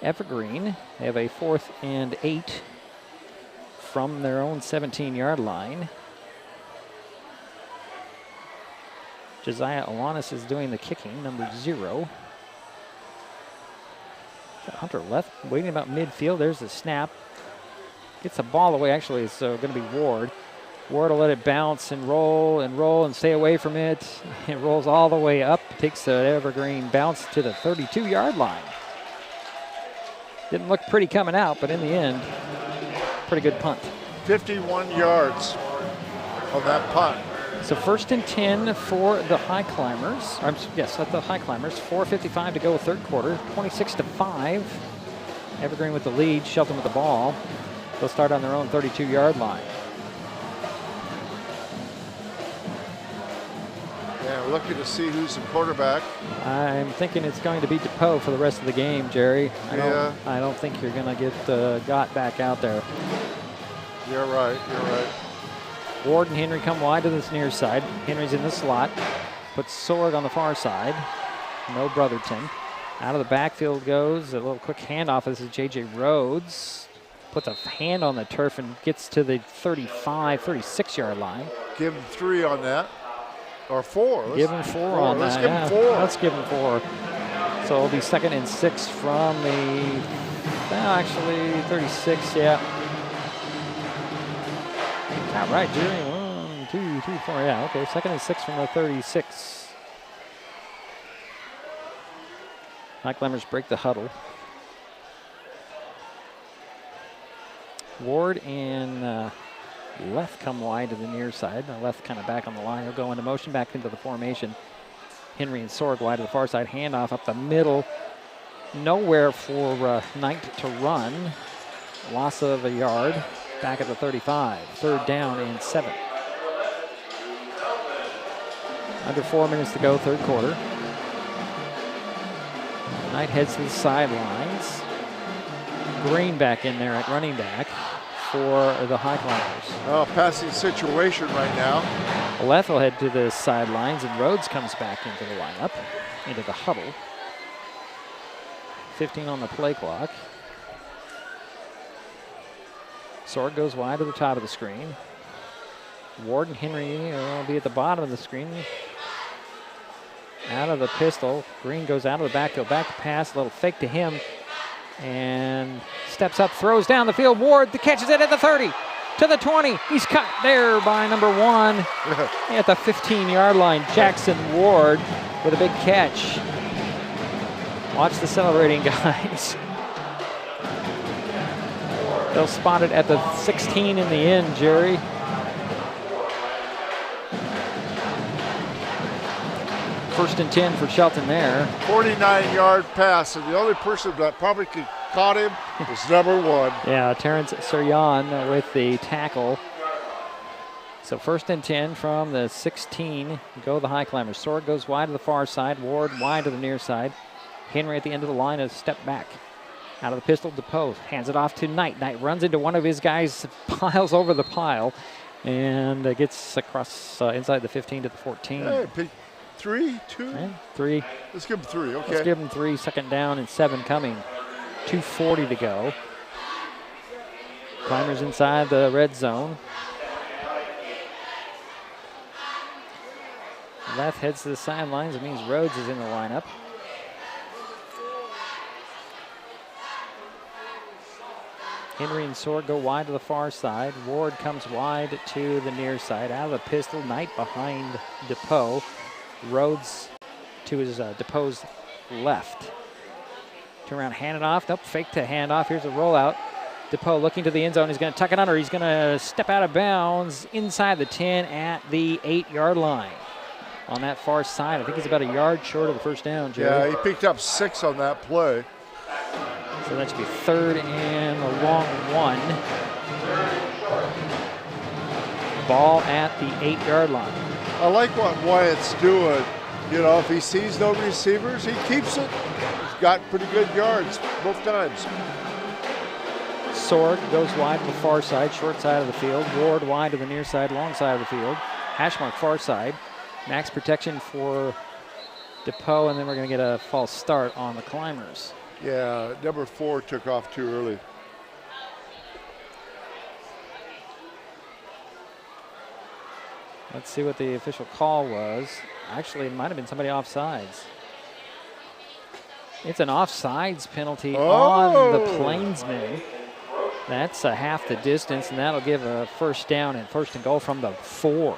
Evergreen. They have a 4th and 8 from their own 17-yard line. Josiah Alanis is doing the kicking, number 0. Hunter left, waiting about midfield. There's the snap. Gets the ball away. Actually, it's going to be Ward. Ward will let it bounce and roll and stay away from it. It rolls all the way up. Takes the Evergreen bounce to the 32-yard line. Didn't look pretty coming out, but in the end, pretty good punt. 51 yards on that punt. So 1st and 10 for the Highclimbers. Yes, at the Highclimbers. 4:55 to go, third quarter. 26-5. Evergreen with the lead. Shelton with the ball. They'll start on their own 32-yard line. Yeah, we're looking to see who's the quarterback. I'm thinking it's going to be DePoe for the rest of the game, Jerry. I don't think you're going to get Gott back out there. You're right. Ward and Henry come wide to this near side. Henry's in the slot. Puts Sorg on the far side. No Brotherton. Out of the backfield goes. A little quick handoff. This is J.J. Rhodes. Puts a hand on the turf and gets to the 35, 36-yard line. Give him 3 on that. Or 4. Give him 4 on that. Let's give him 4. Let's give him 4. So it'll be 2nd and 6 from the, actually 36, yeah. All right, Jerry. 1, 2, 3, 4. Yeah, okay. 2nd and 6 from the 36. Highclimbers break the huddle. Ward and Left come wide to the near side. Left kind of back on the line. He'll go into motion, back into the formation. Henry and Sorg wide to the far side. Handoff up the middle. Nowhere for Knight to run. Loss of a yard. Back at the 35. 3rd down and 7. Under 4 minutes to go, third quarter. Knight heads to the sidelines. Green back in there at running back for the Highclimbers. Oh, passing situation right now. Leth will head to the sidelines, and Rhodes comes back into the lineup, into the huddle. 15 on the play clock. Sorg goes wide to the top of the screen. Ward and Henry will be at the bottom of the screen. Out of the pistol. Green goes out of the backfield. Back to pass. A little fake to him. And steps up, throws down the field. Ward catches it at the 30. To the 20. He's cut there by number 1 at the 15-yard line. Jackson Ward with a big catch. Watch the celebrating guys. They'll spot it at the 16 in the end, Jerry. First and 10 for Shelton there. 49-yard pass, and the only person that probably could caught him was number 1. Yeah, Terrence Suryan with the tackle. So 1st and 10 from the 16. Go the Highclimbers. Sorg goes wide to the far side. Ward wide to the near side. Henry at the end of the line, a step back. Out of the pistol, DePoe hands it off to Knight. Knight runs into one of his guys, piles over the pile, and gets across inside the 15 to the 14. Hey, 3, 2? And 3. Let's give him 3, okay. Let's give him 3. 2nd down and 7 coming. 2:40 to go. Climbers inside the red zone. Left heads to the sidelines. It means Rhodes is in the lineup. Henry and Sorg go wide to the far side. Ward comes wide to the near side. Out of the pistol, Knight behind DePoe. Rhodes to his DePoe's left. Turn around, hand it off. Nope, fake to hand off. Here's a rollout. DePoe looking to the end zone. He's going to tuck it under. He's going to step out of bounds inside the 10 at the 8-yard line. On that far side, I think he's about a yard short of the first down, Jerry. Yeah, he picked up 6 on that play. So that should be 3rd and a long 1. Ball at the 8-yard line. I like what Wyatt's doing. You know, if he sees no receivers, he keeps it. He's got pretty good yards both times. Sorg goes wide to the far side, short side of the field. Ward wide to the near side, long side of the field. Hash mark far side. Max protection for DePoe, and then we're going to get a false start on the Climbers. Yeah, number 4 took off too early. Let's see what the official call was. Actually, it might have been somebody offsides. It's an offsides penalty Oh. on the Plainsman. That's a half the distance, and that'll give a first down and first and goal from the 4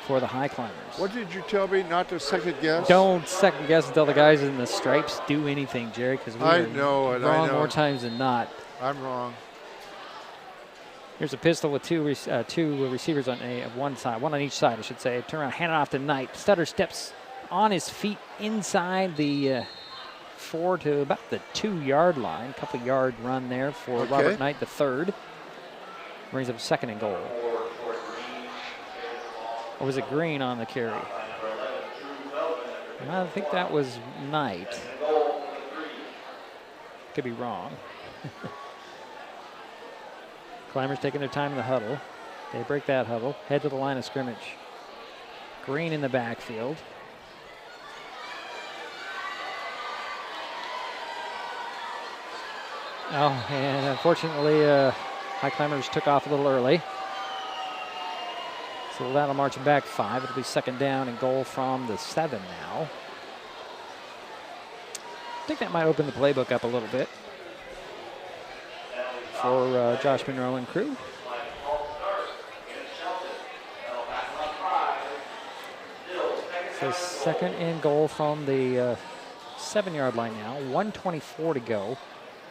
for the Highclimbers. What did you tell me not to second guess? Don't second guess until the guys in the stripes do anything, Jerry, because we are wrong more times than not. I'm wrong. Here's a pistol with two receivers on one side, one on each side, I should say. Turn around, hand it off to Knight. Stutter steps on his feet inside the 4 to about the 2-yard line. Couple yard run there for Robert Knight, the 3rd. Brings up 2nd and goal. Or was it Green on the carry? I think that was Knight. Could be wrong. Climbers taking their time in the huddle. They break that huddle, head to the line of scrimmage. Green in the backfield. Oh, and unfortunately, Highclimbers took off a little early. So that'll march them back 5. It'll be 2nd down and goal from the 7 now. I think that might open the playbook up a little bit for Josh Monroe and crew. So 2nd and goal from the 7-yard line now. 1:24 to go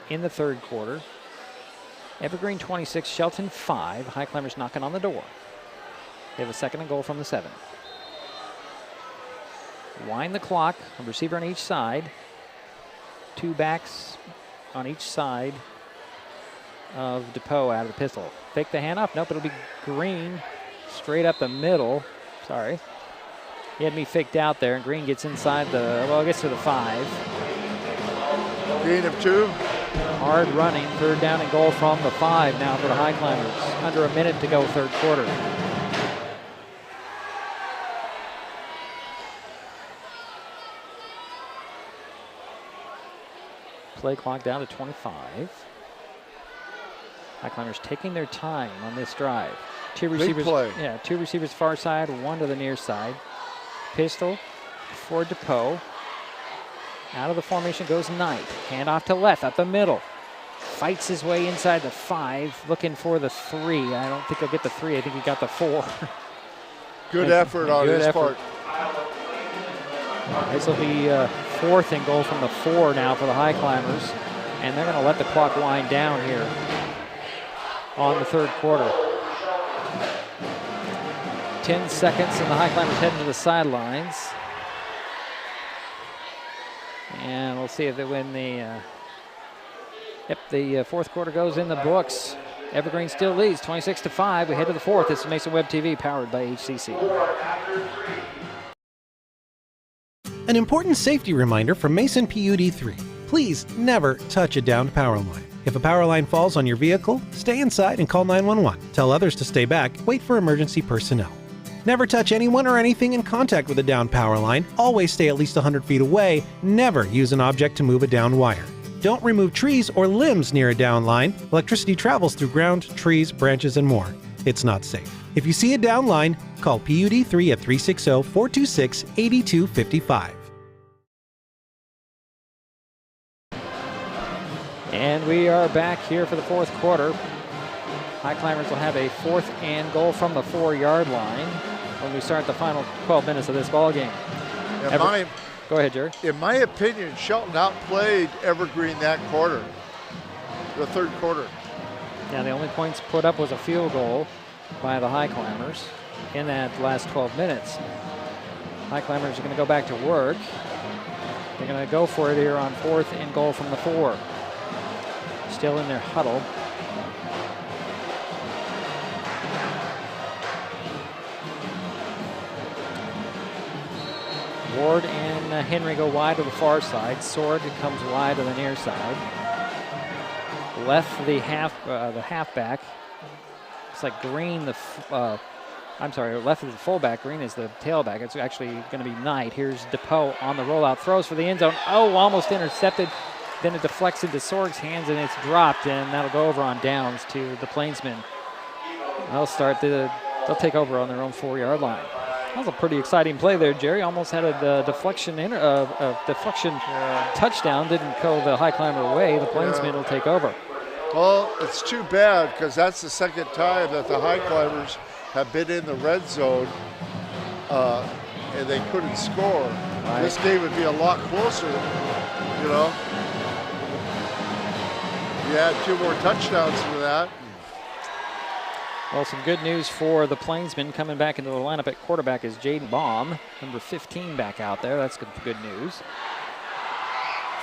in the 3rd quarter. Evergreen 26, Shelton 5. Highclimbers knocking on the door. They have a 2nd and goal from the 7. Wind the clock, a receiver on each side. 2 backs on each side of DePoe out of the pistol. Fake the handoff. Nope, it'll be Green straight up the middle. Sorry. He had me faked out there, and Green gets inside gets to the 5. Gain of 2. Hard running, 3rd down and goal from the 5 now for the Highclimbers. Under a minute to go, 3rd quarter. Play clock down to 25. Highclimbers taking their time on this drive. Two receivers, two receivers far side, 1 to the near side. Pistol for DePoe. Out of the formation goes Knight. Hand off to left, up the middle. Fights his way inside the 5, looking for the 3. I don't think he'll get the 3. I think he got the 4. Good effort on his part. This will be 4th and goal from the 4 now for the Highclimbers. And they're going to let the clock wind down here on the 3rd quarter. 10 seconds and the Highclimbers heading to the sidelines. And we'll see if they win the, the 4th quarter goes in the books. Evergreen still leads 26-5. We head to the 4th. This is Mason Web TV powered by HCC. An important safety reminder from Mason PUD 3. Please never touch a downed power line. If a power line falls on your vehicle, stay inside and call 911. Tell others to stay back. Wait for emergency personnel. Never touch anyone or anything in contact with a downed power line. Always stay at least 100 feet away. Never use an object to move a downed wire. Don't remove trees or limbs near a downed line. Electricity travels through ground, trees, branches, and more. It's not safe. If you see a downed line, call PUD 3 at 360-426-8255. And we are back here for the 4th quarter. Highclimbers will have a 4th and goal from the 4-yard line when we start the final 12 minutes of this ball game. Go ahead, Jerry. In my opinion, Shelton outplayed Evergreen that quarter, the 3rd quarter. Yeah, the only points put up was a field goal by the Highclimbers in that last 12 minutes. Highclimbers are going to go back to work. They're going to go for it here on 4th and goal from the 4. Still in their huddle. Ward and Henry go wide to the far side. Sword comes wide to the near side. Left the halfback. It's like Green left is the fullback. Green is the tailback. It's actually going to be Knight. Here's DePoe on the rollout. Throws for the end zone. Oh, almost intercepted. Then it deflects into Sorg's hands and it's dropped, and that'll go over on downs to the Plainsmen. They'll take over on their own 4-yard line. That was a pretty exciting play there, Jerry. Almost had a deflection touchdown. Didn't go the high climber way. The Plainsman will take over. Well, it's too bad because that's the second time that the high climbers have been in the red zone and they couldn't score. Right. This game would be a lot closer, you know. You had 2 more touchdowns for that. Well, some good news for the Plainsmen. Coming back into the lineup at quarterback is Jaden Baum, number 15 back out there. That's good news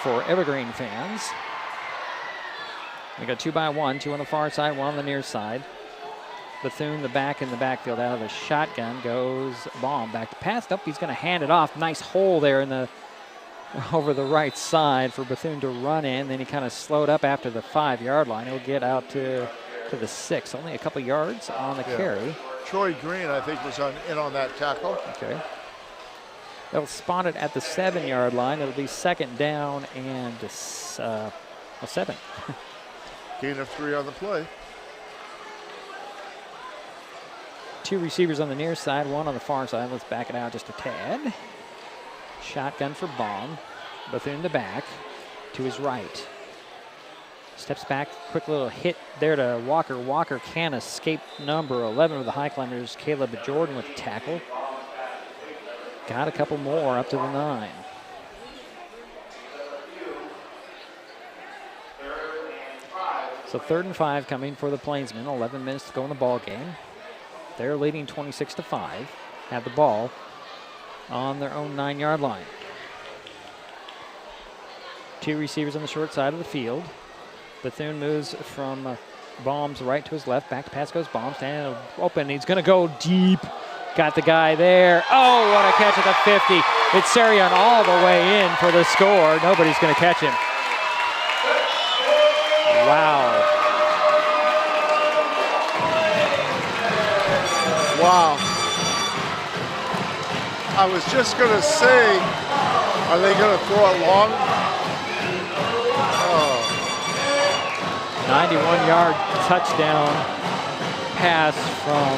for Evergreen fans. We got 2 by 1, 2 on the far side, 1 on the near side. Bethune, the back in the backfield, out of the shotgun goes Baum back to pass. Up, he's going to hand it off. Nice hole there in the over the right side for Bethune to run in. Then he kind of slowed up after the 5-yard line. He'll get out to the 6. Only a couple yards on the carry. Troy Green, I think, was in on that tackle. Okay. They'll spot it at the 7-yard line. It'll be second down and 7. Gain of 3 on the play. 2 receivers on the near side, 1 on the far side. Let's back it out just a tad. Shotgun for Baum. Bethune the back to his right. Steps back, quick little hit there to Walker. Walker can't escape number 11 of the high climbers, Caleb Jordan with the tackle. Got a couple more up to the 9. So 3rd and 5 coming for the Plainsmen. 11 minutes to go in the ball game. They're leading 26-5. Have the ball on their own 9-yard line. 2 receivers on the short side of the field. Bethune moves from Baum's right to his left. Back to pass goes Baum. Standing open. He's going to go deep. Got the guy there. Oh, what a catch at the 50. It's Sarian all the way in for the score. Nobody's going to catch him. Wow. Wow. I was just going to say, are they going to throw it long? 91-yard touchdown pass from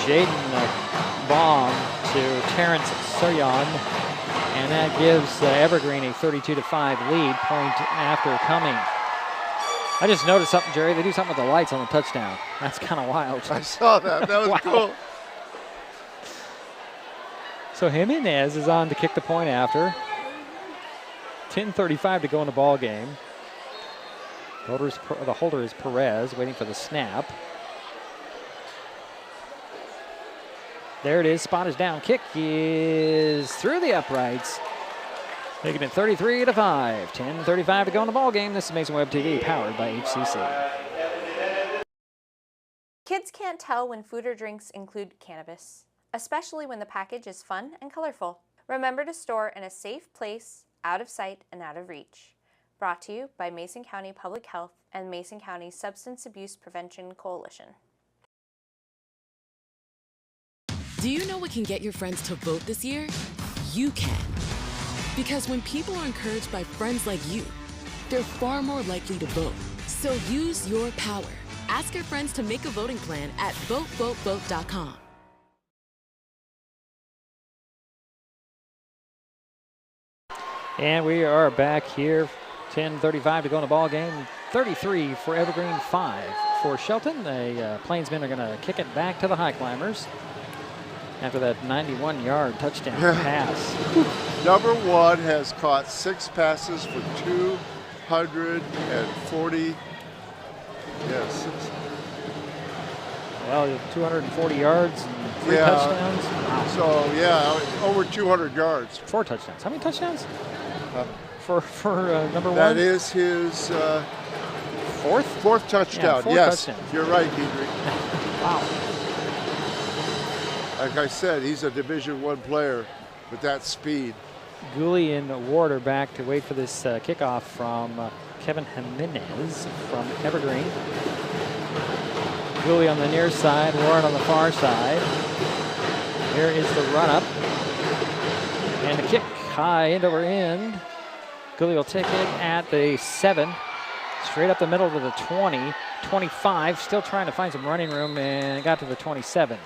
Jaden Baum to Terrence Sarian. And that gives Evergreen a 32-5 lead, point after coming. I just noticed something, Jerry. They do something with the lights on the touchdown. That's kind of wild. I saw that. That was cool. So Jimenez is on to kick the point after. 10:35 to go in the ball game. The holder is Perez, waiting for the snap. There it is. Spot is down. Kick is through the uprights. Making it 33-5. 10:35 to go in the ball game. This is Mason Web TV, powered by HCC. Kids can't tell when food or drinks include cannabis, especially when the package is fun and colorful. Remember to store in a safe place, out of sight and out of reach. Brought to you by Mason County Public Health and Mason County Substance Abuse Prevention Coalition. Do you know what can get your friends to vote this year? You can. Because when people are encouraged by friends like you, they're far more likely to vote. So use your power. Ask your friends to make a voting plan at votevotevote.com. And we are back here. 10:35 to go in the ball game. 33 for Evergreen, 5 for Shelton. The Plainsmen are going to kick it back to the High Climbers after that 91-yard touchdown pass. Number 1 has caught 6 passes for 240. Yes. Well, 240 yards and 3 touchdowns. Wow. So, yeah, over 200 yards. 4 touchdowns. How many touchdowns? For number 1? That is his fourth touchdown. Yeah, 4 yes, touchdowns. You're right, Diedrich. Wow. Like I said, he's a Division I player with that speed. Gooley and Ward are back to wait for this kickoff from Kevin Jimenez from Evergreen. Gooley on the near side, Ward on the far side. Here is the run up. And the kick high end over end. Gooley will take it at the 7. Straight up the middle to the 20. 25, still trying to find some running room, and got to the 27.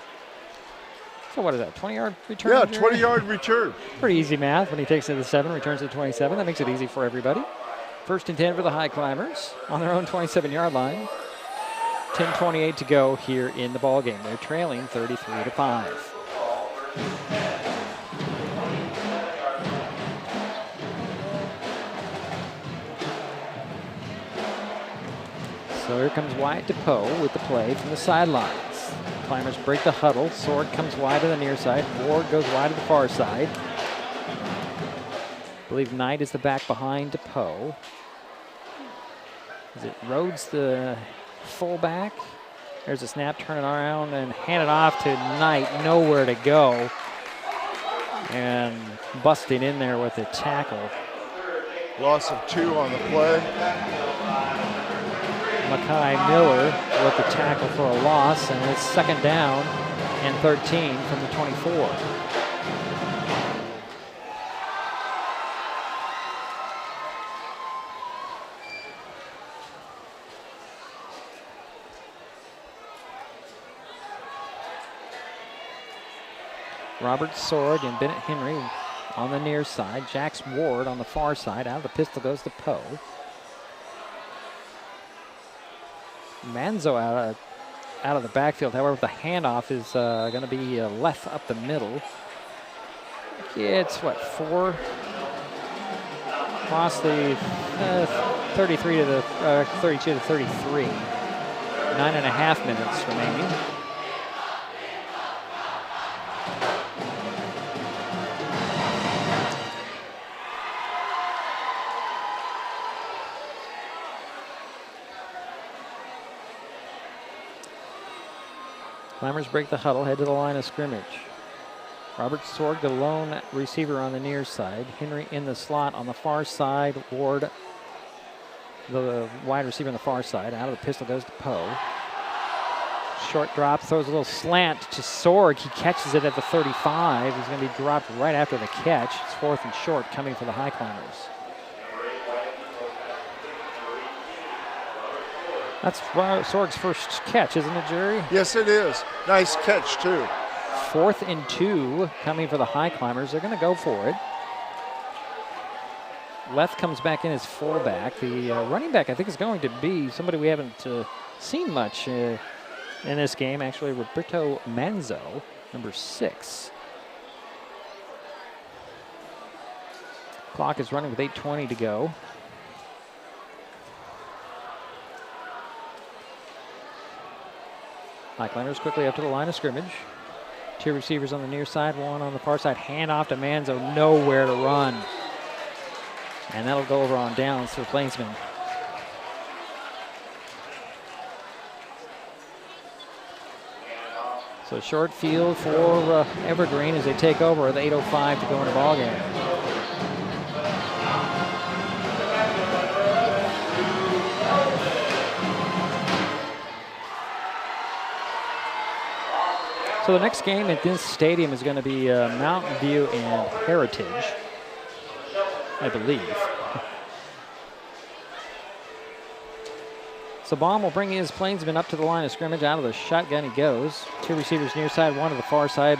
So what is that, 20-yard return? Yeah, Jerry? 20-yard return. Pretty easy math. When he takes it to the 7, returns to the 27. That makes it easy for everybody. 1st and 10 for the Highclimbers on their own 27-yard line. 10:28 to go here in the ballgame. They're trailing 33-5. So here comes Wyatt DePoe with the play from the sidelines. Climbers break the huddle. Sword comes wide to the near side. Ward goes wide to the far side. I believe Knight is the back behind DePoe. Is it Rhodes the fullback? There's a snap, turn it around and hand it off to Knight. Nowhere to go. And busting in there with a tackle. Loss of 2 on the play. Mackay Miller with the tackle for a loss, and it's 2nd down and 13 from the 24. Robert Sword and Bennett Henry on the near side. Jax Ward on the far side. Out of the pistol goes to Poe. Manzo out of the backfield. However, the handoff is going to be left up the middle. It's what, 4 across the 33 to the 32 to 33. 9.5 minutes remaining. Climbers break the huddle, head to the line of scrimmage. Robert Sorg, the lone receiver on the near side. Henry in the slot on the far side. Ward, the wide receiver on the far side. Out of the pistol goes to Poe. Short drop, throws a little slant to Sorg. He catches it at the 35. He's going to be dropped right after the catch. It's 4th and short coming for the Highclimbers. That's Sorg's first catch, isn't it, Jerry? Yes, it is. Nice catch, too. 4th and 2 coming for the Highclimbers. They're going to go for it. Left comes back in as fullback. The running back, I think, is going to be somebody we haven't seen much in this game. Actually, Roberto Manzo, number 6. Clock is running with 8:20 to go. Highclimbers quickly up to the line of scrimmage. 2 receivers on the near side, 1 on the far side. Hand off to Manzo, nowhere to run. And that'll go over on downs for Plainsman. So short field for Evergreen as they take over with 8:05 to go in the ballgame. So the next game at this stadium is going to be Mountain View and Heritage, I believe. So Baum will bring his Plainsman up to the line of scrimmage. Out of the shotgun he goes. 2 receivers near side, 1 to the far side.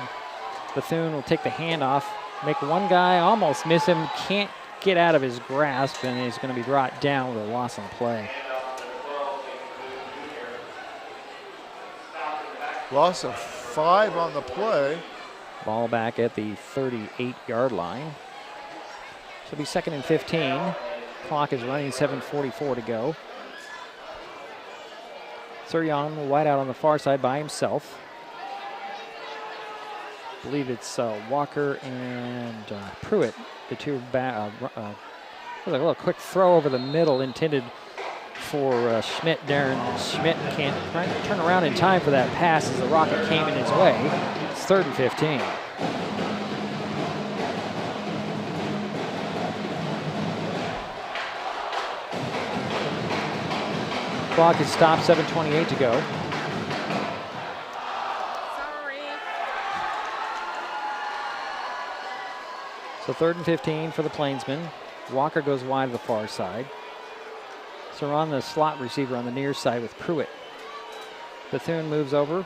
Bethune will take the handoff, make one guy almost miss him, can't get out of his grasp, and he's going to be brought down with a loss on the play. Loss of 5 on the play. Ball back at the 38-yard line. So it'll be 2nd and 15. Clock is running, 7:44 to go. Suryon wide out on the far side by himself. I believe it's Walker and Pruitt, the 2 back. A little quick throw over the middle intended for Schmidt. Darren Schmidt can't turn around in time for that pass as the rocket came in his way. It's 3rd and 15. Clock is stopped, 7:28 to go. Sorry. So 3rd and 15 for the Plainsmen. Walker goes wide to the far side. So we're on the slot receiver on the near side with Pruitt. Bethune moves over.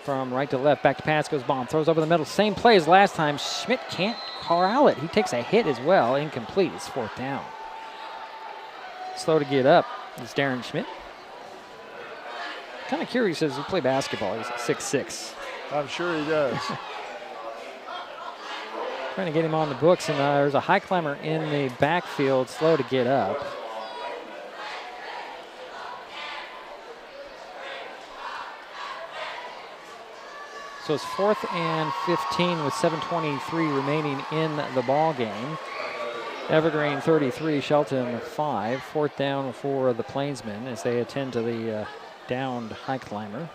from right to left. Back to pass goes Baum. Throws over the middle. Same play as last time. Schmidt can't corral it. He takes a hit as well. Incomplete. It's 4th down. Slow to get up is Darren Schmidt. Kind of curious as he play basketball. He's 6'6". I'm sure he does. Trying to get him on the books, and there's a high climber in the backfield, slow to get up. So it's 4th and 15 with 7:23 remaining in the ball game. Evergreen 33, Shelton 5. 4th down for the Plainsmen as they attend to the downed high climber.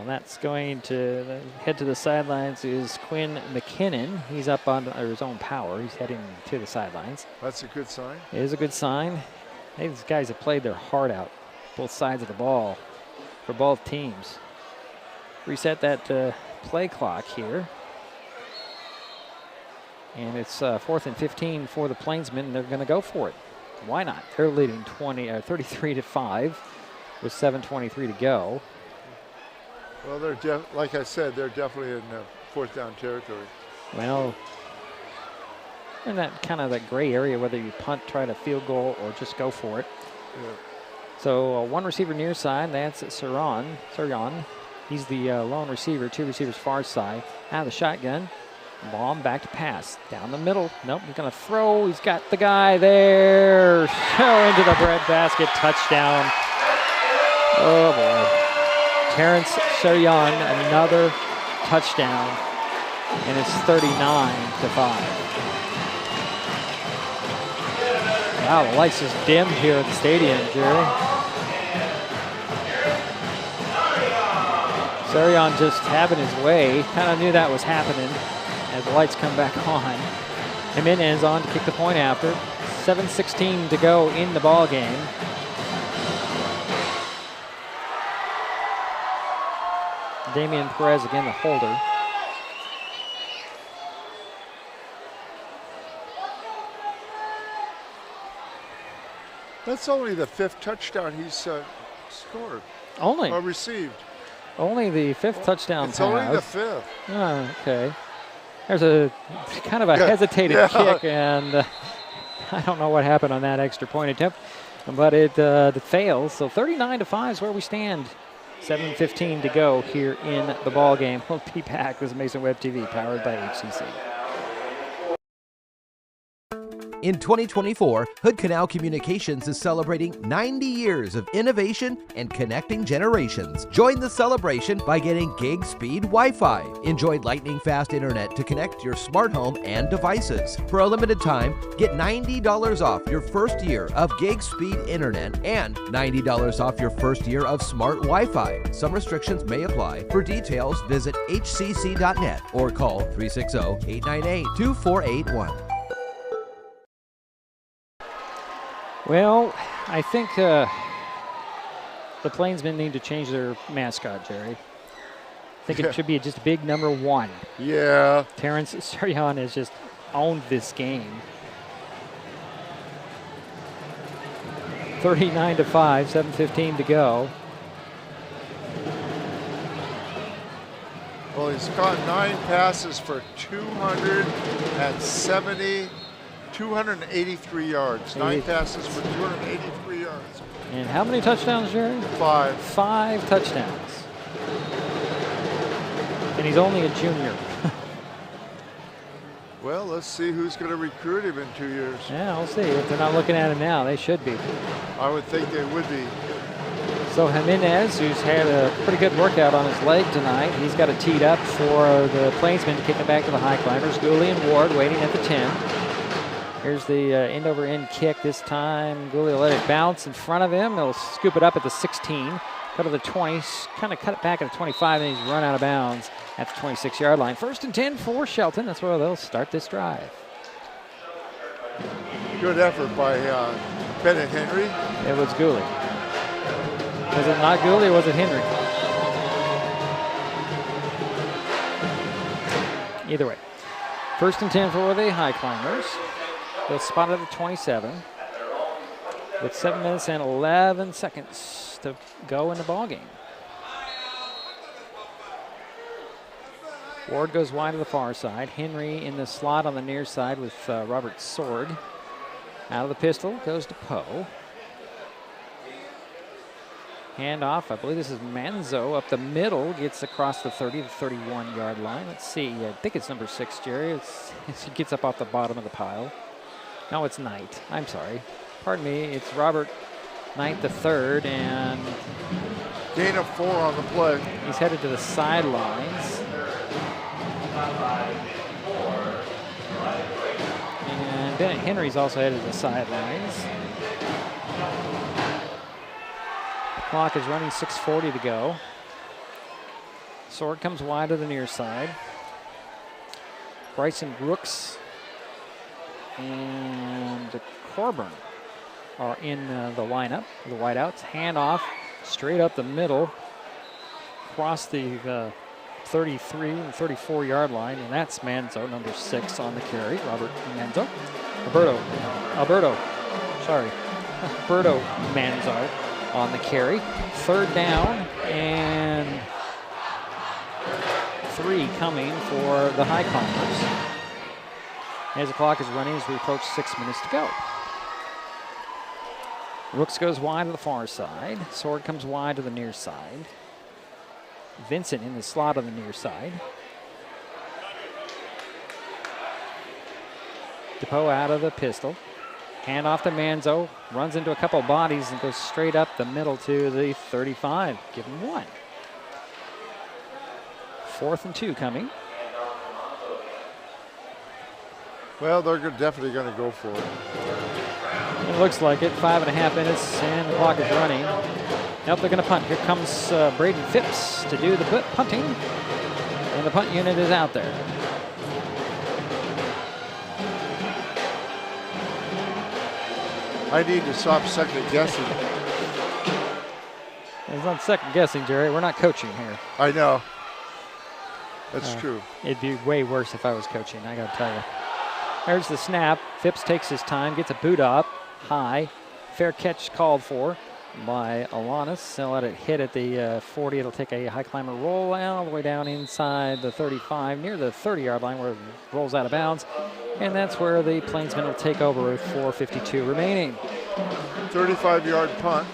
That's going to head to the sidelines is Quinn McKinnon. He's up on his own power. He's heading to the sidelines. That's a good sign. It is a good sign. Hey, these guys have played their heart out, both sides of the ball, for both teams. Reset that play clock here. And it's 4th and 15 for the Plainsmen. They're going to go for it. Why not? They're leading 33-5 with 7:23 to go. Well, they're like I said, they're definitely in 4th down territory. Well, in that kind of that gray area, whether you punt, try to field goal, or just go for it. Yeah. So one receiver near side, that's Suryan. He's the lone receiver, 2 receivers far side. Out of the shotgun, Baum back to pass. Down the middle, nope, he's gonna throw. He's got the guy there. Into the breadbasket, touchdown. Oh boy. Terrence Suryan, another touchdown, and it's 39-5. Wow, the lights just dimmed here at the stadium, Jerry. Suryan just having his way. Kind of knew that was happening as the lights come back on. Jimenez on to kick the point after. 7:16 to go in the ball game. Damian Perez again, the holder. That's only the 5th touchdown he's scored. Only? Or received. Only the 5th touchdown It's pass. only the 5th. Oh, okay. There's a kind of a hesitated kick, and I don't know what happened on that extra point attempt, but it fails. So 39-5 is where we stand. 7:15 to go here in the ball game. We'll be back. This is Mason Web TV, powered by HCC. In 2024, Hood Canal Communications is celebrating 90 years of innovation and connecting generations. Join the celebration by getting gig speed Wi-Fi. Enjoy lightning-fast internet to connect your smart home and devices. For a limited time, get $90 off your first year of gig speed internet and $90 off your first year of smart Wi-Fi. Some restrictions may apply. For details, visit hcc.net or call 360-898-2481. Well, I think the Plainsmen need to change their mascot, Jerry. I think it should be just big number 1. Yeah. Terrence Suryan has just owned this game. 39-5, 7:15 to go. Well, he's caught 9 passes for 283 yards. 9 passes for 283 yards. And how many touchdowns, Jerry? 5. 5 touchdowns. And he's only a junior. Well, let's see who's going to recruit him in 2 years. Yeah, we'll see. If they're not looking at him now, they should be. I would think they would be. So Jimenez, who's had a pretty good workout on his leg tonight, he's got it teed up for the Plainsmen to kick it back to the Highclimbers. Gooley and Ward waiting at the 10. Here's the end-over-end kick this time. Gooley will let it bounce in front of him. He'll scoop it up at the 16, cut to the 20, kind of cut it back at the 25, and he's run out of bounds at the 26-yard line. 1st and 10 for Shelton. That's where they'll start this drive. Good effort by Bennett Henry. It was Gooley. Was it not Gooley or was it Henry? Either way. 1st and 10 for the Highclimbers. They'll spot it at the 27 with 7 minutes and 11 seconds to go in the ball game. Ward goes wide to the far side. Henry in the slot on the near side with Robert Sword. Out of the pistol goes to Poe. Handoff, I believe this is Manzo up the middle, gets across the 30 to 31 yard line. Let's see, I think it's number 6, Jerry. He gets up off the bottom of the pile. No, it's Knight. I'm sorry. Pardon me, it's Robert Knight the third, and gain of 4 on the play. He's headed to the sidelines. And Bennett Henry's also headed to the sidelines. Clock is running, 6:40 to go. Sword comes wide to the near side. Bryson Brooks and Coburn are in the lineup, the wideouts. Handoff straight up the middle, across the 33 and 34 yard line, and that's Manzo, number 6 on the carry, Robert Manzo. Alberto Manzo on the carry. Third down and 3 coming for the Highclimbers. As the clock is running as we approach 6 minutes to go. Rooks goes wide to the far side. Sword comes wide to the near side. Vincent in the slot on the near side. DePoe out of the pistol. Hand off to Manzo, runs into a couple of bodies and goes straight up the middle to the 35. Give him 1. 4th and 2 coming. Well, they're definitely going to go for it. It looks like it. 5.5 minutes and the clock is running. Nope, they're going to punt. Here comes Braden Phipps to do the punting. And the punt unit is out there. I need to stop second guessing. It's not second guessing, Jerry. We're not coaching here. I know. That's true. It'd be way worse if I was coaching, I got to tell you. There's the snap. Phipps takes his time, gets a boot up high. Fair catch called for by Alanis. They'll let it hit at the 40. It'll take a high climber roll all the way down inside the 35, near the 30-yard line where it rolls out of bounds. And that's where the Plainsman will take over with 4:52 remaining. 35-yard punt.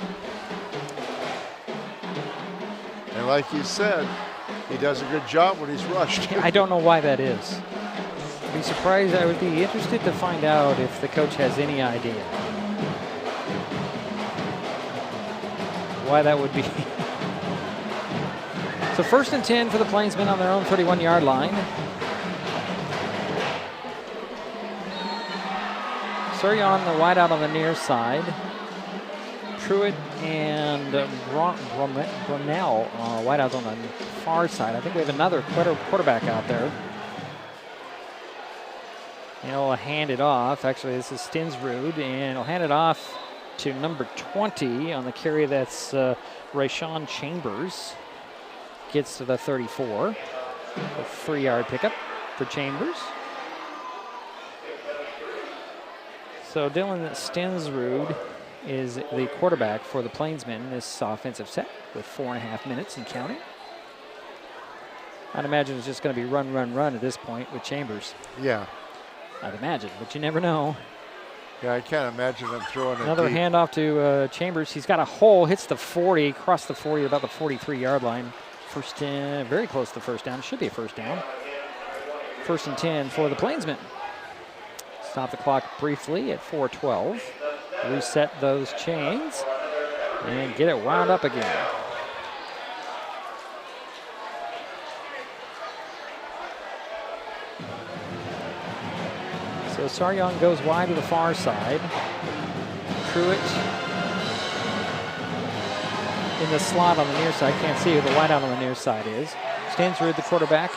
And like you said, he does a good job when he's rushed. I don't know why that is. I'd be surprised. I would be interested to find out if the coach has any idea why that would be. So 1st and 10 for the Plainsmen on their own 31-yard line. Suryon, the wideout on the near side. Pruitt and Brunel, wideouts on the far side. I think we have another quarterback out there. And he'll hand it off. Actually, this is Stinsrud, and he'll hand it off to number 20 on the carry. That's Rayshawn Chambers. Gets to the 34. A 3-yard pickup for Chambers. So Dylan Stinsrud is the quarterback for the Plainsmen this offensive set with 4.5 minutes and counting. I'd imagine it's just going to be run at this point with Chambers. Yeah. I'd imagine, but you never know. Yeah, I can't imagine them throwing it Another deep. handoff to Chambers. He's got a hole, hits the 40, across the 40, about the 43-yard line. First 10, very close to the first down. Should be a first down. 1st and 10 for the Plainsmen. Stop the clock briefly at 4:12. Reset those chains and get it wound up again. So Saryon goes wide to the far side. Pruitt in the slot on the near side. Can't see who the wideout on the near side is. Stansrud, the quarterback.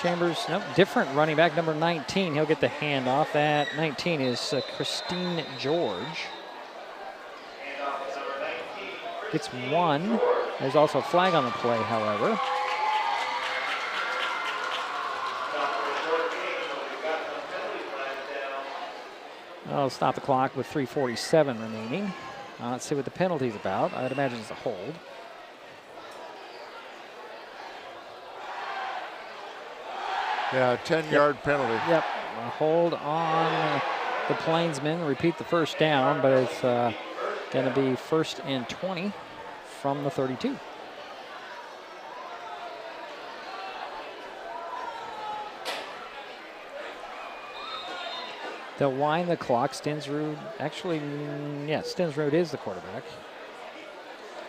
Chambers, nope, different running back, number 19. He'll get the handoff. That 19 is Christine George. Gets 1. There's also a flag on the play, however. I'll stop the clock with 3:47 remaining. Let's see what the penalty's about. I'd imagine it's a hold. Yeah, 10-yard penalty. Yep, a hold on the Plainsman. Repeat the first down, but it's going to be 1st and 20 from the 32. They'll wind the clock. Stensrud, actually, Stensrud is the quarterback.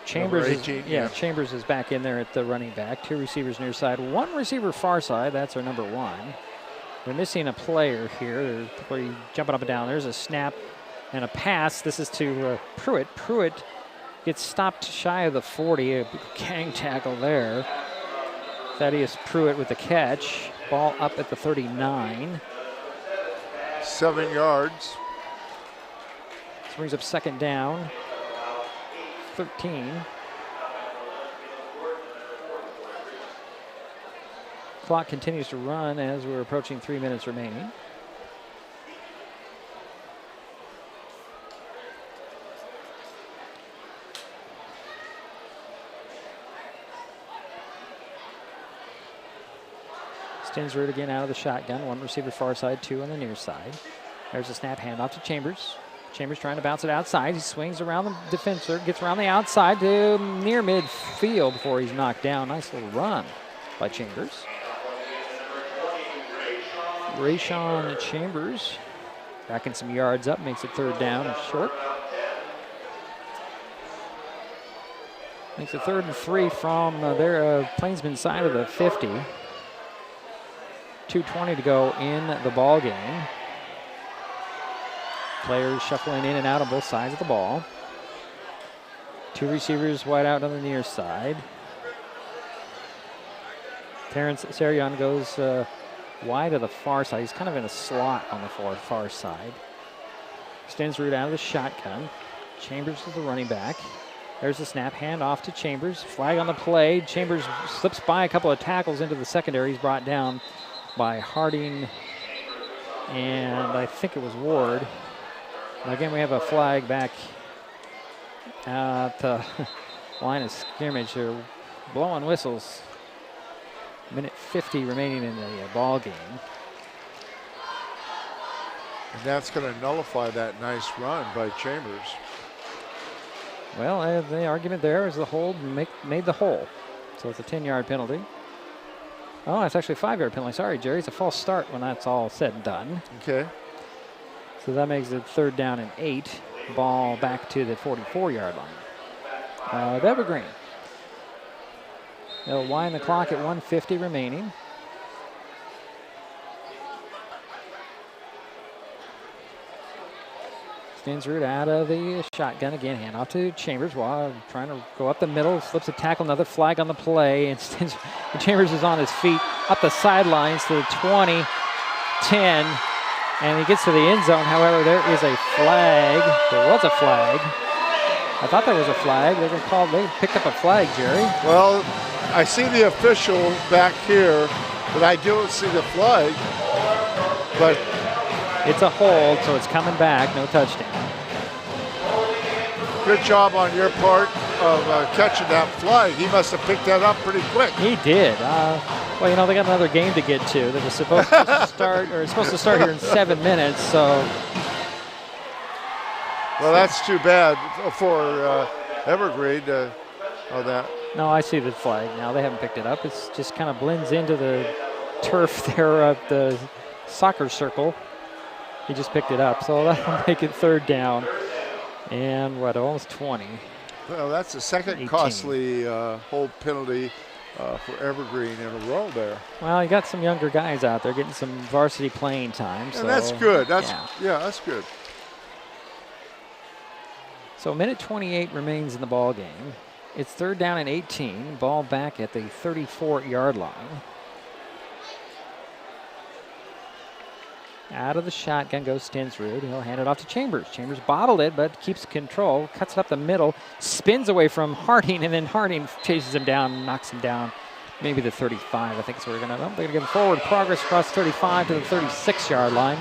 Chambers, 18, Chambers is back in there at the running back. 2 receivers near side, 1 receiver far side. That's our number 1. They're missing a player here. They're jumping up and down. There's a snap and a pass. This is to Pruitt. Pruitt gets stopped shy of the 40. A gang tackle there. Thaddeus Pruitt with the catch. Ball up at the 39. 7 yards. This brings up 2nd down. 13. Clock continues to run as we're approaching 3 minutes remaining. Stensrud again out of the shotgun. 1 receiver far side, 2 on the near side. There's a snap handoff to Chambers. Chambers trying to bounce it outside. He swings around the defender, gets around the outside to near midfield before he's knocked down. Nice little run by Chambers. Rayshon Chambers backing some yards up, makes it 3rd down and short. Makes it 3rd and 3 from their Plainsman side of the 50. 2:20 to go in the ball game. Players shuffling in and out on both sides of the ball. 2 receivers wide out on the near side. Terrence Sarion goes wide of the far side. He's kind of in a slot on the far side. Stensrud out of the shotgun. Chambers is the running back. There's the snap, hand off to Chambers. Flag on the play. Chambers slips by a couple of tackles into the secondary. He's brought down by Harding, and I think it was Ward. Again, we have a flag back at the line of scrimmage. They're blowing whistles. Minute 50 remaining in the ball game. And that's going to nullify that nice run by Chambers. Well, the argument there is the hold made the hole. So it's a 10-yard penalty. Oh, it's actually a 5-yard penalty. Sorry, Jerry. It's a false start when that's all said and done. Okay. So that makes it 3rd down and 8. Ball back to the 44-yard line of Evergreen. They'll wind the clock at 1:50 remaining. Stensrud out of the shotgun again. Hand off to Chambers while trying to go up the middle. Flips a tackle, another flag on the play. And Chambers is on his feet up the sidelines to the 20, 10. And he gets to the end zone. However, there is a flag. There was a flag. I thought there was a flag. They picked up a flag, Jerry. Well, I see the official back here, but I don't see the flag. But it's a hold, so it's coming back. No touchdown. Good job on your part of catching that flag. He must have picked that up pretty quick. He did. Well, you know, they got another game to get to that was supposed to start, or it's supposed to start here in 7 minutes, so. Well, that's too bad for Evergreen on that. No, I see the flag now. They haven't picked it up. It's just kind of blends into the turf there of the soccer circle. He just picked it up, so that'll make it 3rd down. And what, almost 20. Well, that's the second 18. costly hold penalty for Evergreen in a row there. Well, you got some younger guys out there getting some varsity playing time. So that's good. That's that's good. So minute 28 remains in the ball game. It's 3rd down and 18. Ball back at the 34-yard line. Out of the shotgun goes Stensrud. He'll hand it off to Chambers. Chambers bottled it, but keeps control. Cuts it up the middle. Spins away from Harding, and then Harding chases him down, knocks him down. Maybe the 35, I think is where we're going to. They're going to give him forward progress across 35 to the 36-yard line.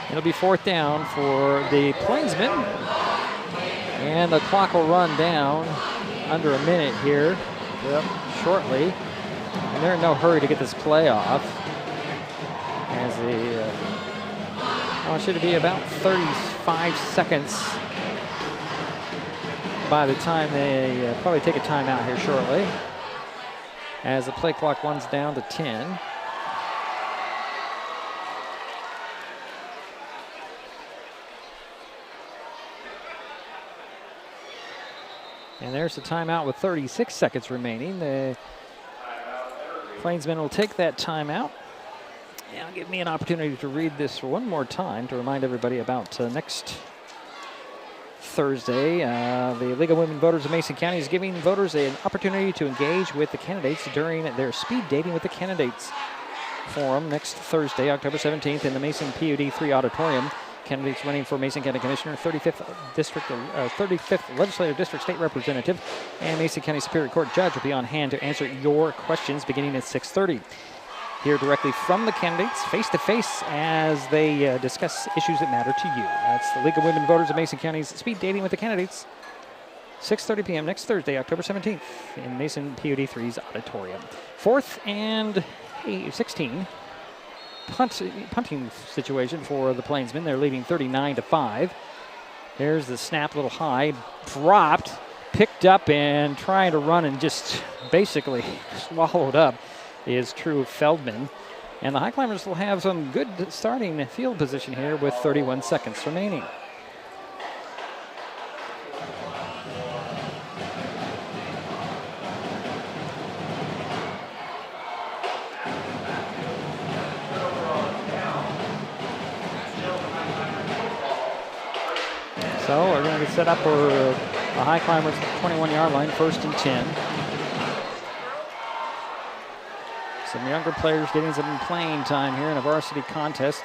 It'll be 4th down for the Plainsmen. And the clock will run down under a minute here shortly. And they're in no hurry to get this play off. As the, should be about 35 seconds by the time they probably take a timeout here shortly. As the play clock runs down to 10. And there's the timeout with 36 seconds remaining. The Plainsmen will take that timeout. Now give me an opportunity to read this one more time to remind everybody about next Thursday. The League of Women Voters of Mason County is giving voters an opportunity to engage with the candidates during their Speed Dating with the Candidates forum next Thursday, October 17th in the Mason PUD 3 Auditorium. Candidates running for Mason County Commissioner, 35th Legislative District State Representative, and Mason County Superior Court Judge will be on hand to answer your questions beginning at 6:30. Hear directly from the candidates face-to-face as they discuss issues that matter to you. That's the League of Women Voters of Mason County's Speed Dating with the Candidates, 6:30 p.m. next Thursday, October 17th in Mason PUD 3's auditorium. 4th and 16. Punting situation for the Plainsmen. They're leading 39-5. There's the snap, little high, dropped, picked up, and trying to run and just basically swallowed up is True Feldman. And the Highclimbers will have some good starting field position here with 31 seconds remaining. So we're going to get set up for the Highclimbers 21-yard line, 1st and 10. Some younger players getting some playing time here in a varsity contest.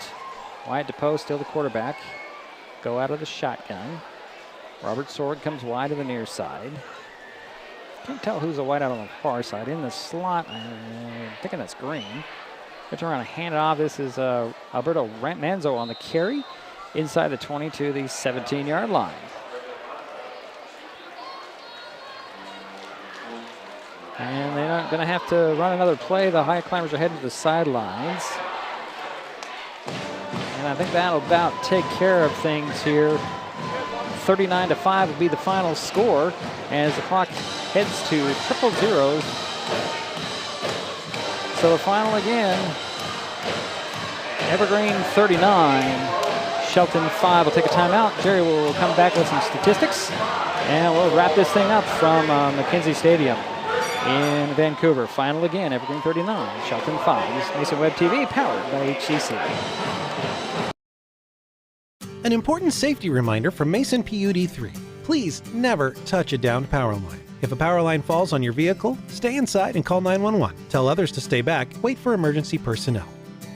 Wide to post, still the quarterback. Go out of the shotgun. Robert Sword comes wide to the near side. Can't tell who's the wide out on the far side. In the slot, I'm thinking that's Green. Gets around and hand it off. This is Alberto Manzo on the carry. Inside the 20 to the 17-yard line. And they're not going to have to run another play. The Highclimbers are heading to the sidelines. And I think that'll about take care of things here. 39-5 will be the final score as the clock heads to triple zeros. So the final again, Evergreen 39. Shelton 5 will take a timeout. Jerry will come back with some statistics, and we'll wrap this thing up from McKenzie Stadium in Vancouver. Final again, Evergreen 39, Shelton 5. This is Mason Web TV, powered by HCC. An important safety reminder from Mason PUD 3. Please never touch a downed power line. If a power line falls on your vehicle, stay inside and call 911. Tell others to stay back. Wait for emergency personnel.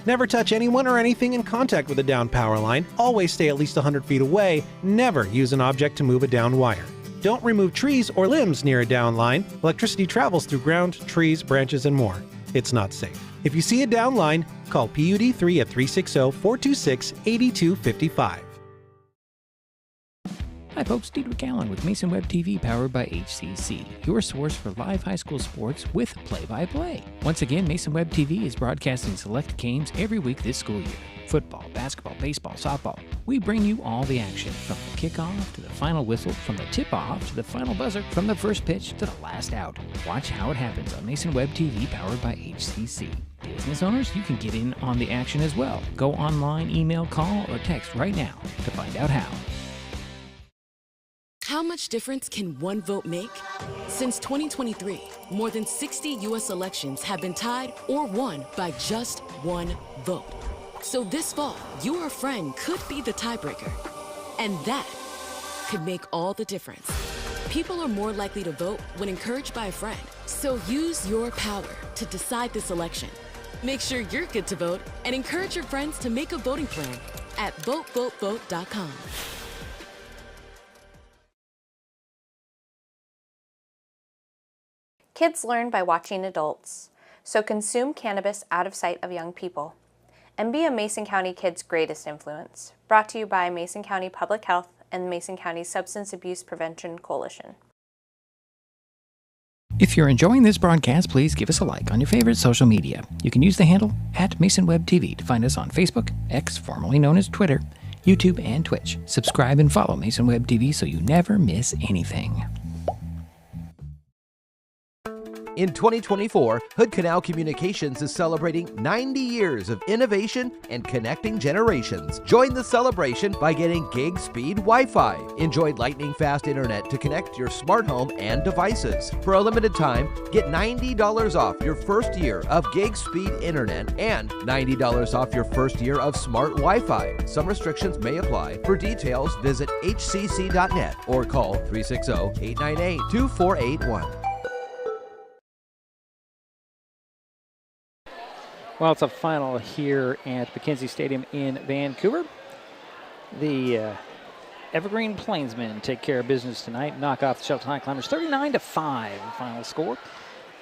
Never touch anyone or anything in contact with a downed power line. Always stay at least 100 feet away. Never use an object to move a downed wire. Don't remove trees or limbs near a downed line. Electricity travels through ground, trees, branches, and more. It's not safe. If you see a downed line, call PUD 3 at 360-426-8255. Hi folks, Diedrich Allen with Mason Web TV powered by HCC, your source for live high school sports with play-by-play. Once again, Mason Web TV is broadcasting select games every week this school year. Football, basketball, baseball, softball. We bring you all the action, from the kickoff to the final whistle, from the tip-off to the final buzzer, from the first pitch to the last out. Watch how it happens on Mason Web TV powered by HCC. Business owners, you can get in on the action as well. Go online, email, call, or text right now to find out how. How much difference can one vote make? Since 2023, more than 60 U.S. elections have been tied or won by just one vote. So this fall, your friend could be the tiebreaker. And that could make all the difference. People are more likely to vote when encouraged by a friend. So use your power to decide this election. Make sure you're good to vote and encourage your friends to make a voting plan at votevotevote.com. Kids learn by watching adults, so consume cannabis out of sight of young people. And be a Mason County kid's greatest influence. Brought to you by Mason County Public Health and the Mason County Substance Abuse Prevention Coalition. If you're enjoying this broadcast, please give us a like on your favorite social media. You can use the handle @MasonWebTV to find us on Facebook, X, formerly known as Twitter, YouTube, and Twitch. Subscribe and follow Mason Web TV so you never miss anything. In 2024, Hood Canal Communications is celebrating 90 years of innovation and connecting generations. Join the celebration by getting gig speed Wi-Fi. Enjoy lightning fast internet to connect your smart home and devices. For a limited time, get $90 off your first year of gig speed internet and $90 off your first year of smart Wi-Fi. Some restrictions may apply. For details, visit hcc.net or call 360-898-2481. Well, it's a final here at McKenzie Stadium in Vancouver. The Evergreen Plainsmen take care of business tonight, knock off the Shelton Highclimbers 39-5, final score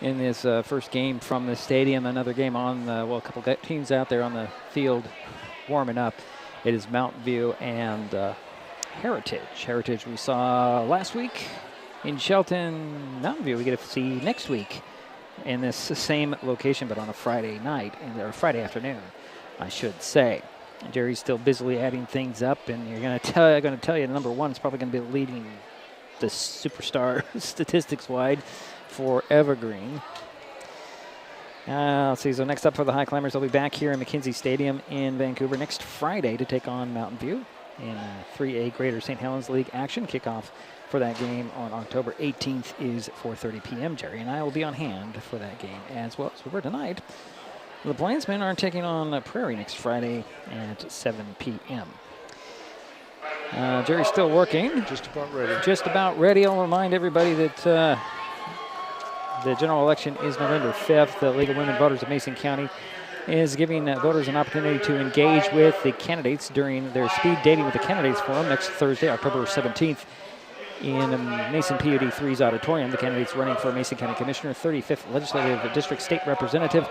in this first game from the stadium. Another game on, a couple of teams out there on the field warming up. It is Mountain View and Heritage. Heritage we saw last week in Shelton. Mountain View we get to see next week in this same location, but on a Friday night, or Friday afternoon, I should say. Jerry's still busily adding things up, and you're going to tell you number one is probably going to be leading the superstar statistics-wide for Evergreen. Let's see, so next up for the Highclimbers, they'll be back here in McKenzie Stadium in Vancouver next Friday to take on Mountain View in 3A Greater St. Helens League action. Kickoff for that game on October 18th is 4:30 p.m. Jerry and I will be on hand for that game as well as we were tonight. The Plainsmen are taking on Prairie next Friday at 7 p.m. Jerry's still working. Just about ready. Just about ready. I'll remind everybody that the general election is November 5th. The League of Women Voters of Mason County is giving voters an opportunity to engage with the candidates during their Speed Dating with the Candidates Forum next Thursday, October 17th. In Mason PUD 3's auditorium, the candidates running for Mason County Commissioner, 35th Legislative District State Representative,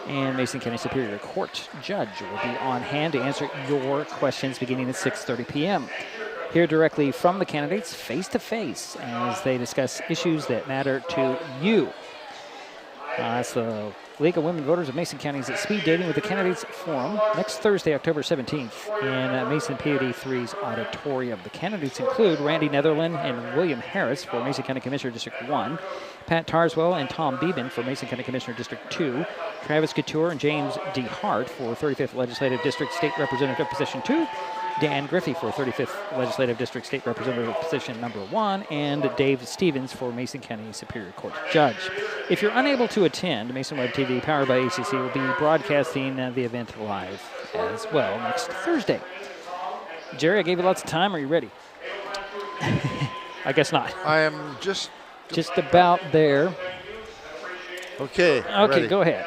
and Mason County Superior Court Judge will be on hand to answer your questions beginning at 6:30 p.m. Hear directly from the candidates face-to-face as they discuss issues that matter to you. That's the League of Women Voters of Mason County's Speed Dating with the Candidates Forum next Thursday, October 17th in Mason PUD 3's auditorium. The candidates include Randy Netherland and William Harris for Mason County Commissioner District 1, Pat Tarswell and Tom Beeben for Mason County Commissioner District 2, Travis Couture and James D. Hart for 35th Legislative District State Representative Position 2, Dan Griffey for 35th Legislative District State Representative Position number 1, and Dave Stevens for Mason County Superior Court Judge. If you're unable to attend, Mason Web TV, powered by ACC, will be broadcasting the event live as well next Thursday. Jerry, I gave you lots of time. Are you ready? I guess not. I am just about there. Okay. Okay, ready. Go ahead.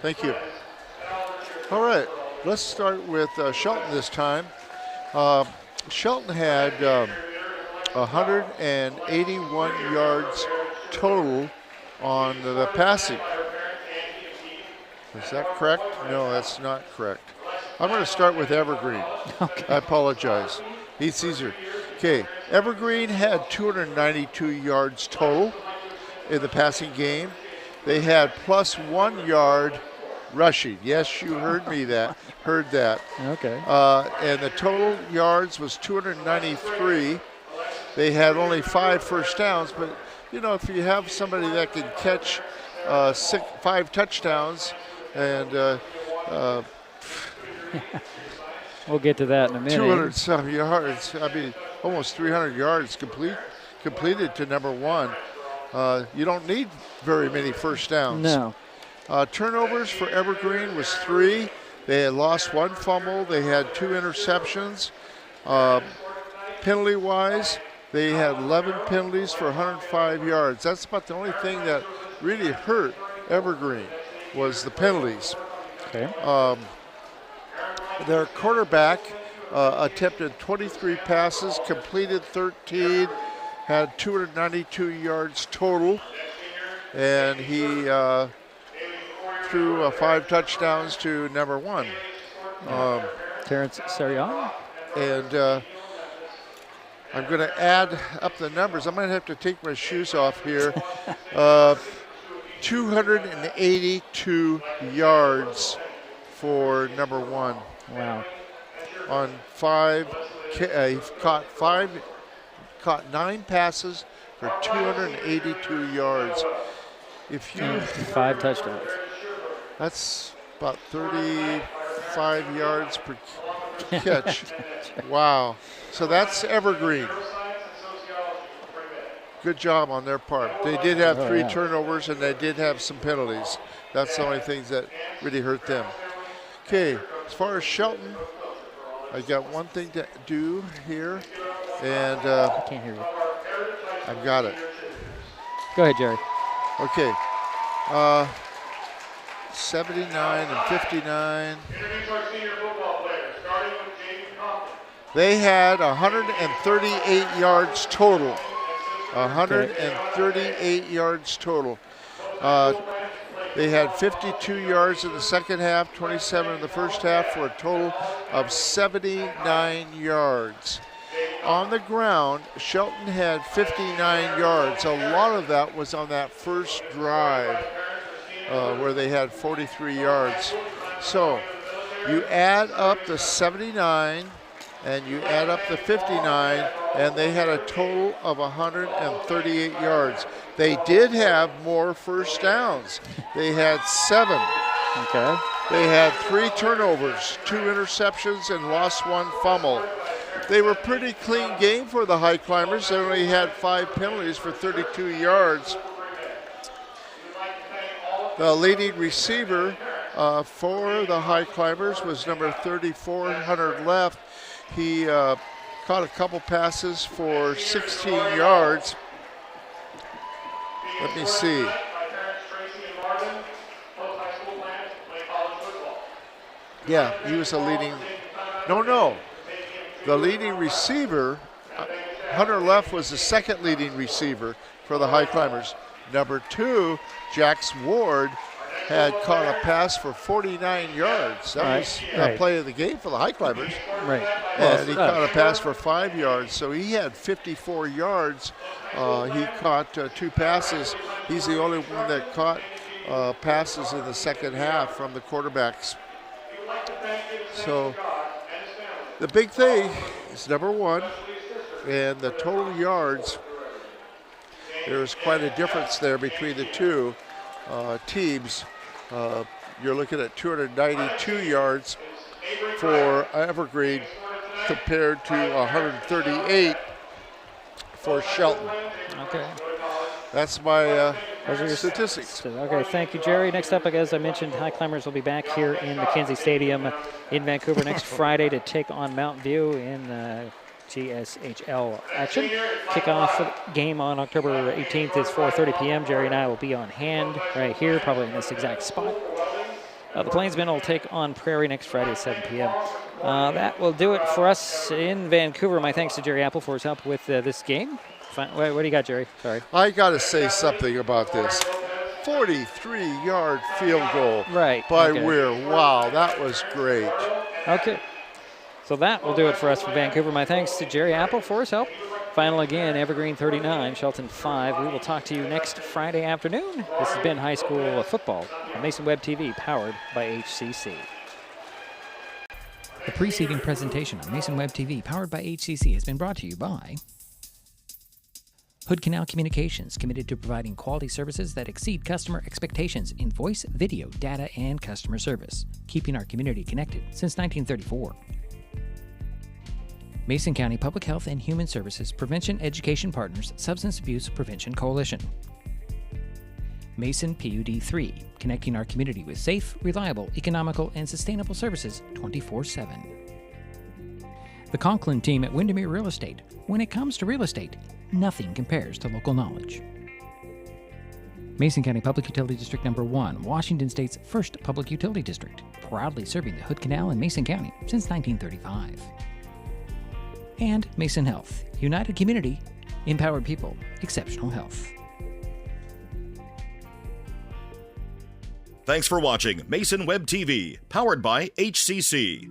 Thank you. All right, let's start with Shelton this time. Shelton had 181 yards total on the passing. Is that correct? No, that's not correct. I'm going to start with Evergreen. Okay. I apologize. It's easier. Okay, Evergreen had 292 yards total in the passing game. They had plus 1 yard rushing. Yes, you heard me heard that. Okay. And the total yards was 293. They had only 5 first downs, but you know, if you have somebody that can catch 5 touchdowns and we'll get to that in a minute. 200-some yards, I mean, almost 300 yards completed to number 1. You don't need very many first downs. No. Turnovers for Evergreen was 3. They had lost 1 fumble. They had 2 interceptions. Penalty-wise, they had 11 penalties for 105 yards. That's about the only thing that really hurt Evergreen was the penalties. Okay. Their quarterback attempted 23 passes, completed 13, had 292 yards total, and he threw 5 touchdowns to number 1. Terrence Sarion. And I'm going to add up the numbers. I'm going to have to take my shoes off here. 282 yards for number 1. Wow. On 5, he caught 9 passes for 282 yards. If you 5 touchdowns. That's about 35 yards per catch. Wow. So that's Evergreen. Good job on their part. They did have 3 turnovers, and they did have some penalties. That's the only things that really hurt them. Okay, as far as Shelton, I got one thing to do here, and I can't hear you. I've got it. Go ahead, Jerry. Okay. 79 and 59. They had 138 yards total. 138 yards total. They had 52 yards in the second half, 27 in the first half, for a total of 79 yards. On the ground, Shelton had 59 yards. A lot of that was on that first drive where they had 43 yards. So you add up the 79 and you add up the 59, and they had a total of 138 yards. They did have more first downs. They had 7. Okay. They had 3 turnovers, 2 interceptions, and lost 1 fumble. They were pretty clean game for the Highclimbers. They only had 5 penalties for 32 yards. The leading receiver for the Highclimbers was number 34, Hunter Left. He caught a couple passes for 16 yards. Let me see. Yeah, he was a leading. No. The leading receiver, Hunter Left, was the second leading receiver for the Highclimbers. Number 2, Jax Ward, had caught a pass for 49 yards. That was the play of the game for the Highclimbers. Right. And he caught a pass for 5 yards, so he had 54 yards. He caught 2 passes. He's the only one that caught passes in the second half from the quarterbacks. So the big thing is number 1, and the total yards. There's quite a difference there between the two teams. You're looking at 292 yards for Evergreen compared to 138 for Shelton. Okay. That's my statistics. Okay, thank you, Jerry. Next up, as I mentioned, Highclimbers will be back here in McKenzie Stadium in Vancouver next Friday to take on Mountain View in GSHL action. Kickoff game on October 18th is 4:30 p.m. Jerry and I will be on hand right here, probably in this exact spot. The Plainsman will take on Prairie next Friday at 7 p.m. That will do it for us in Vancouver. My thanks to Jerry Apple for his help with this game. What do you got, Jerry? Sorry. I got to say something about this. 43-yard field goal by Weir. Wow, that was great. Okay. So that will do it for us from Vancouver. My thanks to Jerry Apple for his help. Final again, Evergreen 39, Shelton 5. We will talk to you next Friday afternoon. This has been High School Football on Mason Web TV, powered by HCC. The preceding presentation on Mason Web TV, powered by HCC, has been brought to you by Hood Canal Communications, committed to providing quality services that exceed customer expectations in voice, video, data, and customer service, keeping our community connected since 1934. Mason County Public Health and Human Services Prevention Education Partners Substance Abuse Prevention Coalition. Mason PUD 3, connecting our community with safe, reliable, economical, and sustainable services 24/7. The Conklin team at Windermere Real Estate. When it comes to real estate, nothing compares to local knowledge. Mason County Public Utility District Number 1, Washington State's first public utility district, proudly serving the Hood Canal in Mason County since 1935. And Mason Health, united community, empowered people, exceptional health. Thanks for watching Mason Web TV, powered by HCC.